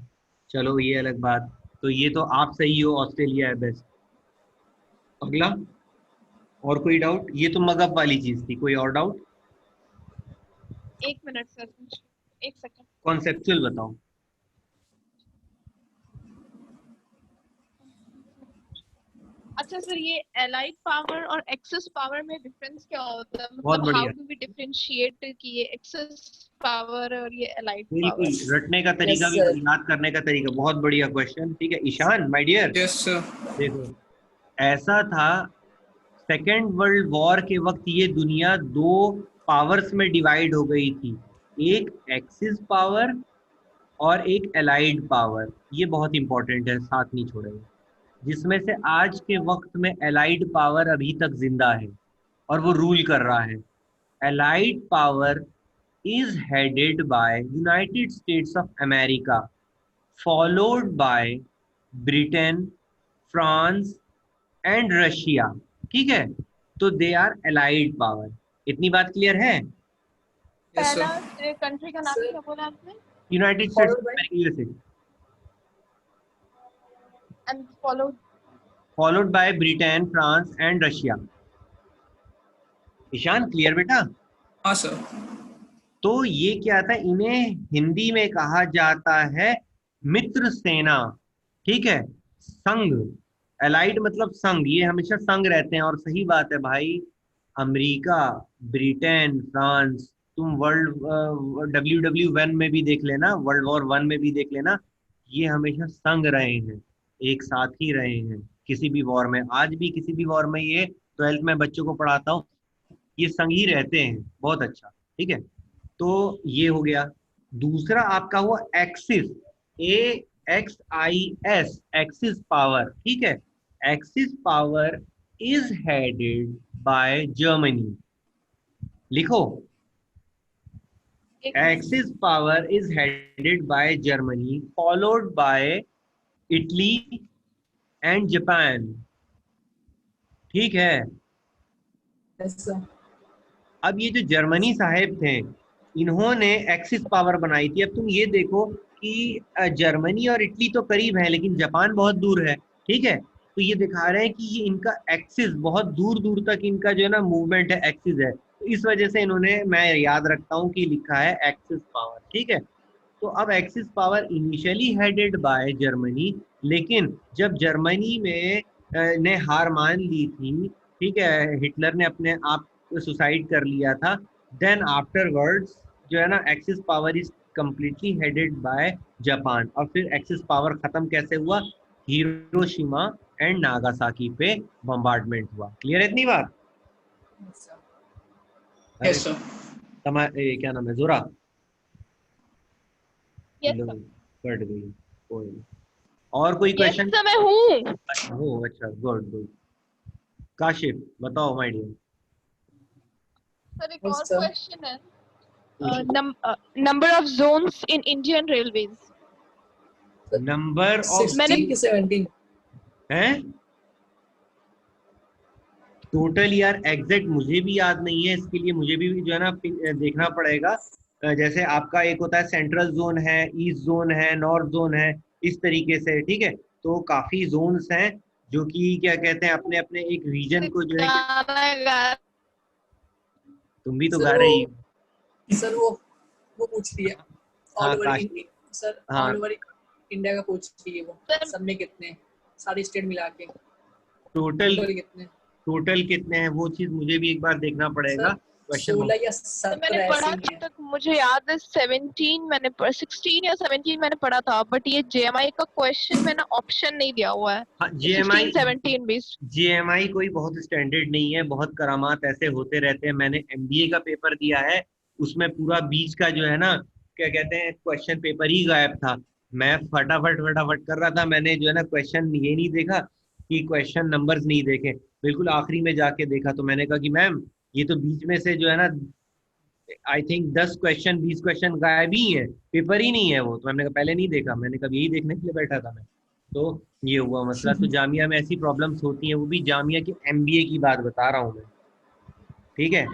A: चलो ये अलग बात। तो ये तो आप सही हो, ऑस्ट्रेलिया है बेस्ट। अगला और कोई डाउट? ये तो मगब वाली चीज थी, कोई और डाउट?
F: एक मिनट सर, एक सेकंड।
A: कॉन्सेप्चुअल बताओ।
F: अच्छा सर, ये एलाइड पावर और एक्सेस पावर में डिफरेंस क्या होता है?
A: बहुत
F: मतलब हाउ
A: बढ़िया।
F: डू वी डिफरेंशिएट कि ये एक्सेस पावर और ये एलाइड
A: बिल्कुल,
F: पावर?
A: रटने का तरीका भी, याद करने का तरीका, बहुत बढ़िया क्वेश्चन। ठीक है Ishan my dear,
E: yes sir.
A: देखो ऐसा था, सेकेंड वर्ल्ड वॉर के वक्त ये दुनिया 2 पावर्स में डिवाइड हो गई थी, एक एक्सिस पावर और एक एलाइड पावर, ये बहुत इंपॉर्टेंट है, साथ नहीं छोड़ेंगे, जिसमें से आज के वक्त में एलाइड पावर अभी तक जिंदा है और वो रूल कर रहा है। Allied power is headed by United States of America, followed by Britain, France and Russia। ठीक है, तो they are allied power। इतनी बात क्लियर है?
E: Yes, sir.
F: पहला कंट्री का नाम
C: Sir,
F: क्या बोला आपने?
A: United States
C: Followed
A: of
C: by?
A: America, USA,
F: and
A: followed by Britain, France and Russia। Ishan clear बेटा?
E: हाँ सर।
A: तो ये क्या था, इन्हें हिंदी में कहा जाता है मित्र सेना। ठीक है, संघ, एलाइड मतलब संघ, ये हमेशा संघ रहते हैं। और सही बात है भाई, अमेरिका, ब्रिटेन, फ्रांस, तुम WW1 में भी देख लेना, वर्ल्ड वॉर 1 में भी देख लेना, ये हमेशा संघ रहे हैं, एक साथ ही रहे हैं किसी भी वॉर में। आज भी किसी भी वॉर में, ये 12th में बच्चों को पढ़ाता हूँ, ये संघ ही रहते हैं। बहुत अच्छा, ठीक है। तो ये हो गया। दूसरा आपका हुआ एक्सिस, AXIS, एक्सिस पावर। ठीक है, axis power is headed by Germany. लिखो, axis power is headed by Germany, followed by Italy and Japan. ठीक है,
C: Yes, sir.
A: अब ये जो जर्मनी साहेब थे, इन्होंने एक्सिस पावर बनाई थी। अब तुम ये देखो कि जर्मनी और इटली तो करीब है, लेकिन जापान बहुत दूर है। ठीक है, तो ये दिखा रहे हैं कि ये इनका एक्सिस बहुत दूर दूर तक इनका जो है ना मूवमेंट है, एक्सिस है। तो इस वजह से इन्होंने, मैं याद रखता हूँ कि लिखा है एक्सिस पावर। ठीक है, तो अब axis power initially headed by Germany, लेकिन जब जर्मनी में ने हार मान ली थी, ठीक है, हिटलर ने अपने आप सुसाइड कर लिया था, देन आफ्टरवर्ड्स जो है ना axis power is completely headed by Japan. और फिर एक्सिस पावर खत्म कैसे हुआ? हिरोशिमा एंड नागासाकी पे बम्बार्डमेंट हुआ। क्लियर है इतनी बात?
C: Yes, sir.
E: Yes, sir.
A: क्या नाम है, जोरा?
F: यस
A: लो,
F: सर।
A: कट गई, कोई नहीं। और कोई
F: यस
A: क्वेश्चन?
F: सर, मैं हूँ।
A: हो, अच्छा, गुड गुड। काशिफ बताओ माय डियर।
F: सर एक
C: Yes,
F: और
C: sir.
F: क्वेश्चन है, number of zones in Indian railways.
A: Number of
C: 16 की 17?
A: है टोटल, यार एग्जैक्ट मुझे भी याद नहीं है, इसके लिए मुझे भी जो है ना देखना पड़ेगा। जैसे आपका एक होता है सेंट्रल जोन है, ईस्ट जोन है, नॉर्थ जोन है, इस तरीके से। ठीक है, तो काफी जोन्स हैं जो कि क्या कहते हैं, अपने अपने एक रीजन को जो है कि, तुम भी तो गा रही हो।
C: सर वो पूछ रही है
A: हाँ,
C: ऑल ओवर
A: काश-
C: सर,
A: हाँ।
C: ऑल ओवर इंडिया का पूछ रही है वो,
F: सर-
C: सब में कितने, सारी स्टेट मिला के
A: टोटल
C: टोटल कितने?
A: टोटल कितने हैं, वो चीज मुझे भी एक बार देखना पड़ेगा।
C: सर,
A: क्वेश्चन
C: 16 या
F: तो
C: 17
F: मैंने पढ़ा,
C: ऐसे ही
F: जब
C: है।
F: तक मुझे याद है 17 मैंने 16 या 17 मैंने पढ़ा था, बट ये जेएमआई का क्वेश्चन में ना ऑप्शन नहीं दिया हुआ है।
A: हाँ,
F: 16 17 20।
A: GMI कोई बहुत स्टैंडर्ड नहीं है, बहुत करामात ऐसे होते रहते हैं। मैंने MBA का पेपर दिया है, उसमें पूरा बीच का जो है ना क्या कहते हैं क्वेश्चन पेपर ही गायब था। मैं फटाफट फटाफट कर रहा था, मैंने जो है ना क्वेश्चन ये नहीं देखा कि क्वेश्चन नंबर्स नहीं देखे, बिल्कुल आखिरी में जाके देखा। तो मैंने कहा कि मैम ये तो बीच में से जो है ना आई थिंक 10 क्वेश्चन 20 क्वेश्चन गायब ही है, पेपर ही नहीं है वो। तो मैंने कहा पहले नहीं देखा, मैंने कहा यही देखने के लिए बैठा था मैं। तो ये हुआ मसला। तो जामिया में ऐसी प्रॉब्लम्स होती हैं, वो भी जामिया की MBA की बात बता रहा हूँ मैं। ठीक है,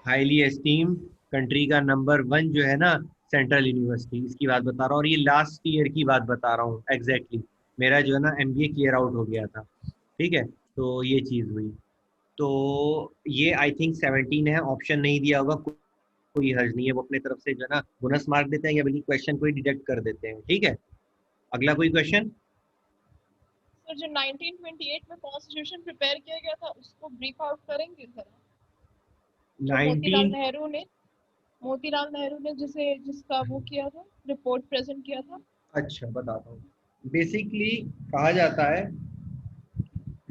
A: हाईली एस्टीम कंट्री का नंबर 1 जो है ना सेंट्रल यूनिवर्सिटी, इसकी बात बता रहा हूँ। और ये लास्ट ईयर की बात बता रहा हूँ एग्जैक्टली, मेरा जो है ना MBA क्लियर आउट हो गया था। ठीक है, तो ये चीज़ हुई। तो ये आई थिंक 17 है, ऑप्शन नहीं दिया होगा, कोई हर्ज नहीं है, वो अपने तरफ से जो है ना बोनस मार्क देते हैं या बल्कि क्वेश्चन को ही डिडक्ट कर देते हैं। ठीक है, अगला कोई क्वेश्चन?
F: सर जो 1928 में कॉन्स्टिट्यूशन प्रिपेयर किया गया था उसको ब्रीफ आउट करेंगे जरा? मोतीलाल नेहरू ने जिसका वो किया था, रिपोर्ट प्रेजेंट किया था।
A: अच्छा, बताता हूँ। बेसिकली कहा जाता है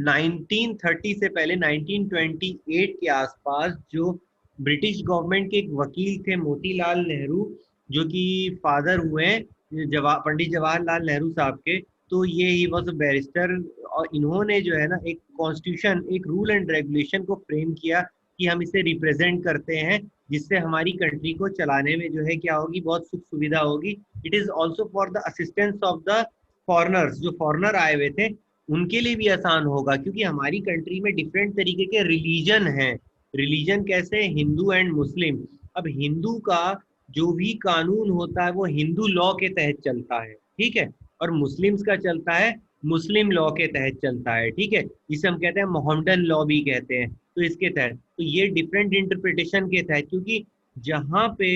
A: 1930 से पहले 1928 के आसपास जो ब्रिटिश गवर्नमेंट के एक वकील थे मोतीलाल नेहरू, जो कि फादर हुए पंडित जवाहरलाल नेहरू साहब के, तो ये ही वॉज अ बैरिस्टर, और इन्होंने जो है ना एक कॉन्स्टिट्यूशन, एक रूल एंड रेगुलेशन को फ्रेम किया कि हम इसे रिप्रेजेंट करते हैं, जिससे हमारी कंट्री को चलाने में जो है क्या होगी, बहुत सुख सुविधा होगी। It is also for the assistance of the foreigners, जो फॉरनर आए हुए थे उनके लिए भी आसान होगा, क्योंकि हमारी कंट्री में डिफरेंट तरीके के रिलीजन हैं। रिलीजन कैसे, हिंदू एंड मुस्लिम। अब हिंदू का जो भी कानून होता है वो हिंदू लॉ के तहत चलता है, ठीक है, और मुस्लिम्स का चलता है मुस्लिम लॉ के तहत चलता है, ठीक है, जिसे हम कहते हैं मोहम्मडन लॉ भी कहते हैं। तो इसके तहत तो ये डिफरेंट इंटरप्रिटेशन के तहत, क्योंकि जहाँ पे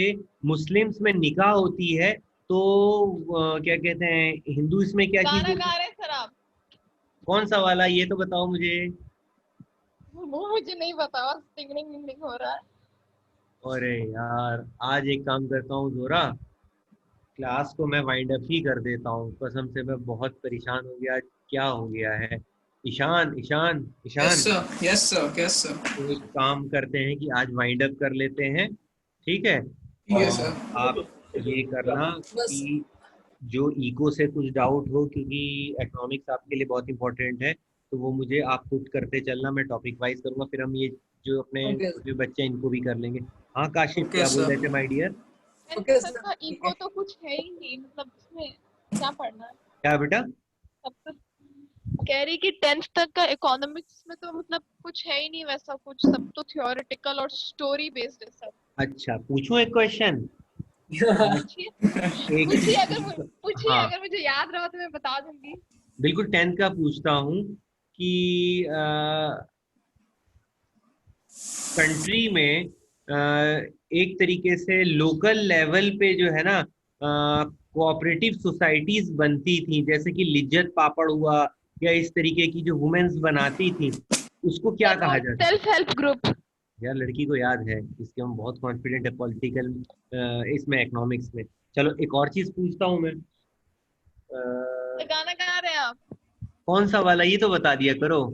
A: मुस्लिम्स में निकाह होती है तो क्या कहते हैं, हिंदू इसमें क्या चीज
F: गाना
A: होती
F: गा
A: है?
F: रहे हैं सर आप?
A: कौन सा वाला, ये तो बताओ मुझे।
F: वो मुझे नहीं पता, बस टिंगलिंग हो रहा है।
A: अरे यार, आज एक काम करता हूँ जोरा, क्लास को मैं वाइंड अप ही कर देता हूँ, कसम से मैं बहुत परेशान हो गया। क्या हो गया है? Ishan Ishan
E: yes
A: Ishan,
E: sir, yes sir, yes sir.
A: तो एक काम करते हैं कि आज वाइंड अप कर लेते हैं, ठीक है,
E: ठीक है
A: और
E: सर।
A: आप ये करना
C: बस
A: कि जो इको से कुछ डाउट हो, क्योंकि इकोनॉमिक्स आपके लिए बहुत इंपॉर्टेंट है, तो वो मुझे आप पुट करते चलना, मैं टॉपिक वाइज करूंगा, फिर हम ये जो अपने
C: ओके
A: छोटे बच्चे हैं इनको भी कर लेंगे। हाँ काशिफ,
E: ओके
A: क्या बोल
E: सर।
A: रहे थे माय डियर?
C: ओके
F: सर का इको तो कुछ है ही नहीं, मतलब इसमें क्या पढ़ना है?
A: क्या बेटा?
F: सब तो कह रही कि 10th तक का इकोनॉमिक्स में तो मतलब कुछ है ही नहीं वैसा कुछ, सब तो थियोरेटिकल और स्टोरी बेस्ड है सब।
A: अच्छा, पूछूं एक क्वेश्चन?
F: पूछिए
A: एक,
F: पूछिए,
A: हाँ
F: अगर मुझे याद रहा तो मैं बता दूंगी।
A: बिल्कुल, 10th का पूछता हूँ कि कंट्री में एक तरीके से लोकल लेवल पे जो है ना कोऑपरेटिव सोसाइटीज बनती थी, जैसे कि लिज्जत पापड़ हुआ, या इस तरीके की जो वुमेन्स बनाती थी, उसको क्या कहा जाता है?
F: Self help group.
A: यार लड़की को याद है, इसके हम बहुत कॉन्फिडेंट है पॉलिटिकल, इसमें इकोनॉमिक्स में। चलो एक और चीज पूछता हूँ मैं,
F: गाना गा रहे हैं आप?
A: कौन सा वाला, ये तो बता दिया करो।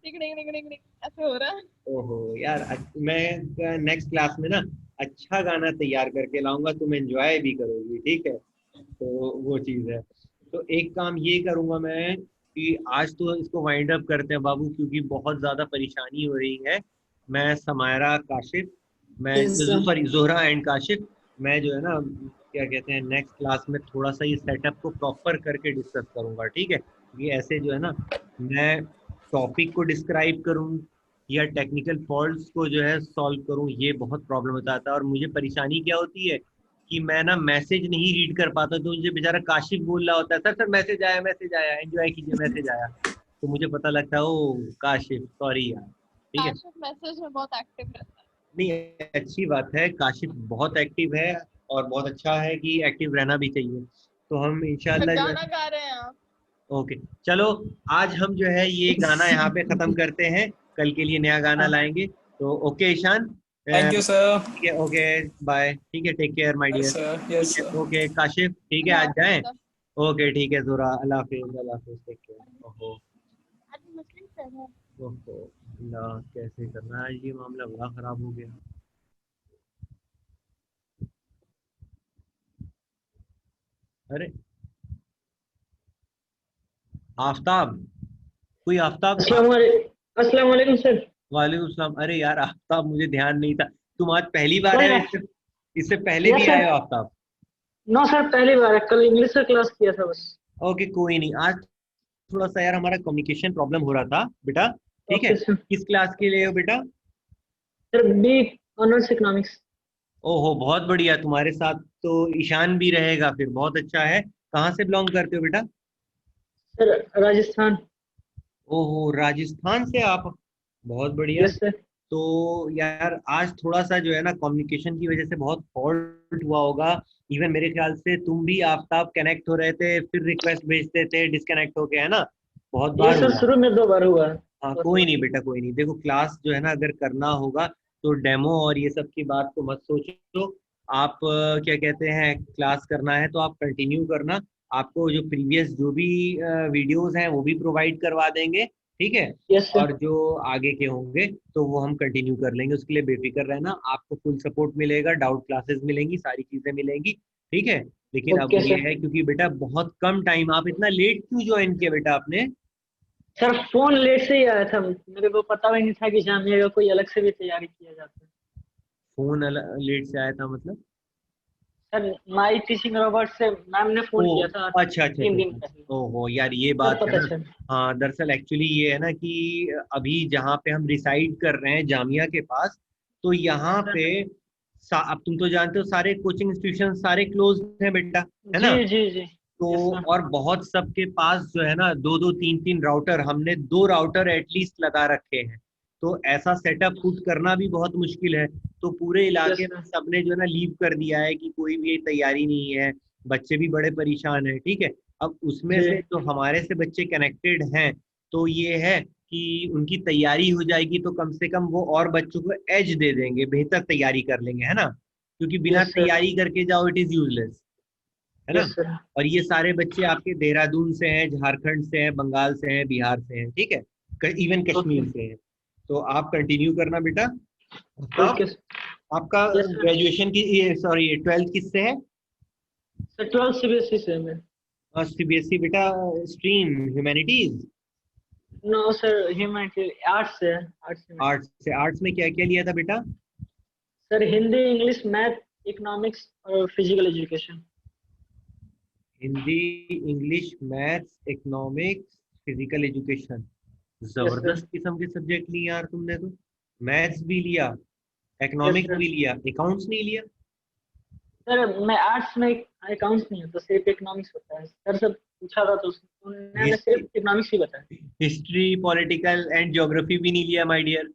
F: टिक टिक टिक टिक टिक ऐसे हो रहा है।
A: ओहो यार, मैं नेक्स्ट क्लास में ना अच्छा गाना तैयार करके लाऊंगा, तुम एंजॉय भी करोगी, ठीक है, तो वो चीज है। तो एक काम ये करूंगा मैं कि आज तो इसको वाइंड अप करते हैं बाबू, क्योंकि बहुत ज्यादा परेशानी हो रही है। मैं समायरा, काशिफ, मैं सॉरी जोहरा एंड काशिफ, मैं जो है ना क्या कहते हैं, नेक्स्ट क्लास में थोड़ा सा ये सेटअप को प्रॉपर करके डिस्कस करूंगा, ठीक है, ये ऐसे जो है ना मैं टॉपिक को डिस्क्राइब करूं या टेक्निकल फॉल्ट्स को जो है सॉल्व करूं, ये बहुत प्रॉब्लम बताता है। और मुझे परेशानी क्या होती है कि मैं ना मैसेज नहीं रीड कर पाता, तो मुझे बेचारा काशिफ बोल रहा होता है, सर सर मैसेज आया एंजॉय कीजिए, मैसेज आया, तो मुझे पता लगता है ओ काशिफ सॉरी यार, ठीक है।
F: काशिफ मैसेज में बहुत एक्टिव रहता है।
A: नहीं, अच्छी बात है, काशिफ बहुत एक्टिव है, और बहुत अच्छा है कि एक्टिव रहना भी चाहिए। तो हम इंशाल्लाह जो है,
F: गाना गा रहे हैं आप?
A: ओके चलो, आज हम जो है ये गाना यहाँ पे खत्म करते हैं, कल के लिए नया गाना लाएंगे। तो okay Ishan,
E: thank you sir.
A: ठीक है, ओके बाय, ठीक है, take care my
E: yes
A: dear,
E: sir,
A: ठीक
E: यस
A: है,
E: सर।
A: ओके काशिफ, ठीक है,
F: अल्लाह
A: आज
F: हाफिज
A: जाएं,
F: सर।
A: ओके ठीक है जोरा, अल्लाह हाफिज, अल्लाह हाफिज, टेक केयर। ओहो
F: आज मुस्लिम से है।
A: ओहो, अल्लाह कैसे करना है, ये मामला बड़ा खराब हो गया। अरे आफ्ताब, कोई आफ्ताब?
G: अस्सलाम वालेकुम सर।
A: वालेकुम सलाम। अरे यार आफ्ताब, मुझे ध्यान नहीं था, तुम आज पहली बार
G: कोई
A: है,
G: ना।
A: इससे पहले
G: यस
A: भी आए
G: सर।
A: हो आफ्ताब?
G: नो सर, पहली बार है, कल इंग्लिश का क्लास किया था बस।
A: ओके कोई नहीं, आज थोड़ा सा यार हमारा कम्युनिकेशन प्रॉब्लम हो रहा था बेटा, ठीक है।
G: Okay sir.
A: किस क्लास के लिए हो बेटा?
G: Sir B honours economics.
A: ओहो बहुत बढ़िया, तुम्हारे साथ तो ईशान भी रहेगा, फिर बहुत अच्छा है। कहाँ से बिलोंग करते हो बेटा?
G: सर राजस्थान।
A: ओहो राजस्थान से आप, बहुत बढ़िया।
G: Yes sir.
A: तो यार आज थोड़ा सा जो है ना कम्युनिकेशन की वजह से बहुत फॉल्ट हुआ होगा। इवन मेरे ख्याल से तुम भी आफ्ताब कनेक्ट हो रहे थे, फिर रिक्वेस्ट भेजते थे, डिस्कनेक्ट होके, है ना, बहुत
G: ये
A: बार
G: सर
A: हुआ।
G: शुरू में 2 बार हुआ है।
A: हाँ
G: बस
A: कोई
G: बस।
A: नहीं बेटा, कोई नहीं, देखो क्लास जो है ना अगर करना होगा तो डेमो और ये सब की बात को मत सोचो। आप क्या कहते हैं, क्लास करना है तो आप कंटिन्यू करना, आपको जो प्रीवियस जो भी वीडियोस हैं वो भी प्रोवाइड करवा देंगे, ठीक है।
G: Yes sir.
A: और जो आगे के होंगे तो वो हम कंटिन्यू कर लेंगे, उसके लिए बेफिक्र रहना, आपको फुल सपोर्ट मिलेगा, डाउट क्लासेस मिलेंगी, सारी चीज़ें मिलेंगी। ठीक है। लेकिन अब
G: Okay,
A: ये
G: sir.
A: है क्योंकि बेटा बहुत कम टाइम, आप इतना लेट क्यों ज्वाइन किया बेटा आपने?
G: सर फोन लेट से ही आया था, मेरे को पता भी नहीं था कि जामिया का कोई अलग से भी तैयारी किया जाता है।
A: फोन लेट से आया था मतलब?
G: सर माई टीचिंग रॉबर्ट से मैम ने फोन
A: ओ
G: किया था
A: अच्छा अच्छा
G: 3
A: अच्छा
G: दिन
A: अच्छा।
G: पहले।
A: ओहो यार ये
G: सर
A: बात है
G: पता
A: ना।
G: चल।
A: हाँ दरअसल एक्चुअली ये है ना कि अभी जहाँ पे हम रिसाइड कर रहे हैं जामिया के पास, तो यहाँ
G: सर
A: पे अब तुम तो जानते हो सारे कोचिंग इंस्टीट्यूशन सारे क्लोज हैं बेटा, है
G: जी
A: ना।
G: जी जी।
A: तो
G: यस सर।
A: और बहुत सबके पास जो है ना दो दो तीन तीन राउटर, हमने 2 राउटर एटलीस्ट लगा रखे हैं। तो ऐसा सेटअप पुट करना भी बहुत मुश्किल है। तो पूरे
G: यस
A: इलाके में
G: सर।
A: सबने जो है ना लीव कर दिया है कि कोई भी तैयारी नहीं है, बच्चे भी बड़े परेशान हैं, ठीक है। अब उसमें
G: जी।
A: से जो हमारे से बच्चे कनेक्टेड हैं, तो ये है कि उनकी तैयारी हो जाएगी तो कम से कम वो और बच्चों को एज दे देंगे, बेहतर तैयारी कर लेंगे, है ना। क्योंकि बिना
G: यस सर।
A: तैयारी करके जाओ इट इज यूजलेस, है ना।
G: Yes sir.
A: और ये सारे बच्चे आपके देहरादून से हैं, झारखंड से हैं, बंगाल से हैं, बिहार से हैं, ठीक है, इवन
G: ओके।
A: कश्मीर से हैं। तो आप कंटिन्यू करना बेटा।
G: ओके
A: आप आपका
G: यस सर।
A: ग्रेजुएशन की, सॉरी 12th किससे है?
G: सर 12 CBSE से है मैं।
A: सीबीएसई बेटा, stream humanities?
G: No sir humanity arts से है, आर्ट्स में।
A: आर्ट्स से? आर्ट्स में क्या क्या लिया था बेटा?
G: Sir Hindi, English, math, economics और physical education.
A: Hindi, English, maths, economics, physical education.
G: Yes sir.
A: जबरदस्त किस्म के सब्जेक्ट लिए यार तुमने तो। मैथ्स भी लिया,
G: यस
A: इकोनॉमिक्स
G: सर।
A: भी लिया, अकाउंट्स नहीं लिया?
G: सर मैं आर्ट्स में अकाउंट्स नहीं होता, सिर्फ इकोनॉमिक्स होता है सर। सब पूछा था तो उन्होंने सिर्फ
A: हिस्ट्री,
G: इकोनॉमिक्स ही बताया।
A: हिस्ट्री पॉलिटिकल एंड ज्योग्राफी भी नहीं लिया माय डियर?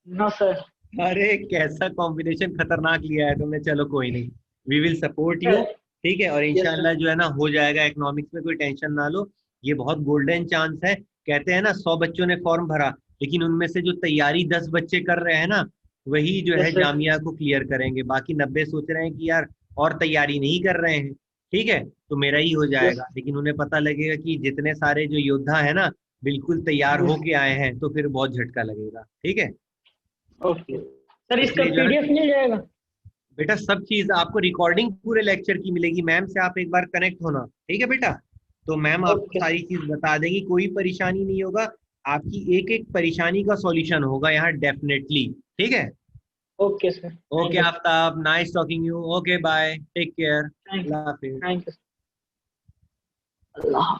G: No sir.
A: अरे कैसा कॉम्बिनेशन खतरनाक लिया है तुमने। चलो कोई नहीं, वी विल सपोर्ट यू, ठीक है। और
G: यस सर।
A: इंशाल्लाह जो है ना हो जाएगा, इकोनॉमिक्स में कोई टेंशन ना लो। ये बहुत गोल्डन चांस है। कहते हैं ना 100 बच्चों ने फॉर्म भरा, लेकिन उनमें से जो तैयारी 10 बच्चे कर रहे हैं ना, वही जो है
G: यस सर।
A: जामिया को क्लियर करेंगे। बाकी 90 सोच रहे हैं कि यार और तैयारी नहीं कर रहे हैं, ठीक है, तो मेरा ही हो
G: यस।
A: जाएगा। लेकिन उन्हें पता लगेगा कि जितने सारे जो योद्धा है ना बिल्कुल तैयार होके आए हैं, तो फिर बहुत झटका लगेगा, ठीक है।
G: ओके सर, इसका
A: इसलिए जो है ना
G: PDF मिल जाएगा?
A: बेटा सब चीज आपको, रिकॉर्डिंग पूरे लेक्चर की मिलेगी। मैम से आप एक बार कनेक्ट होना, ठीक है बेटा। तो मैम आपको
G: ओके
A: सारी चीज बता देंगी, कोई परेशानी नहीं होगा। आपकी एक एक परेशानी का सॉल्यूशन होगा यहाँ डेफिनेटली, ठीक है।
G: Okay sir. Thank
A: okay
G: you.
A: Aftab, nice talking you. Okay bye, take care,
G: thank you.
A: अल्लाह हाफिज।
G: Thank you. अल्लाह।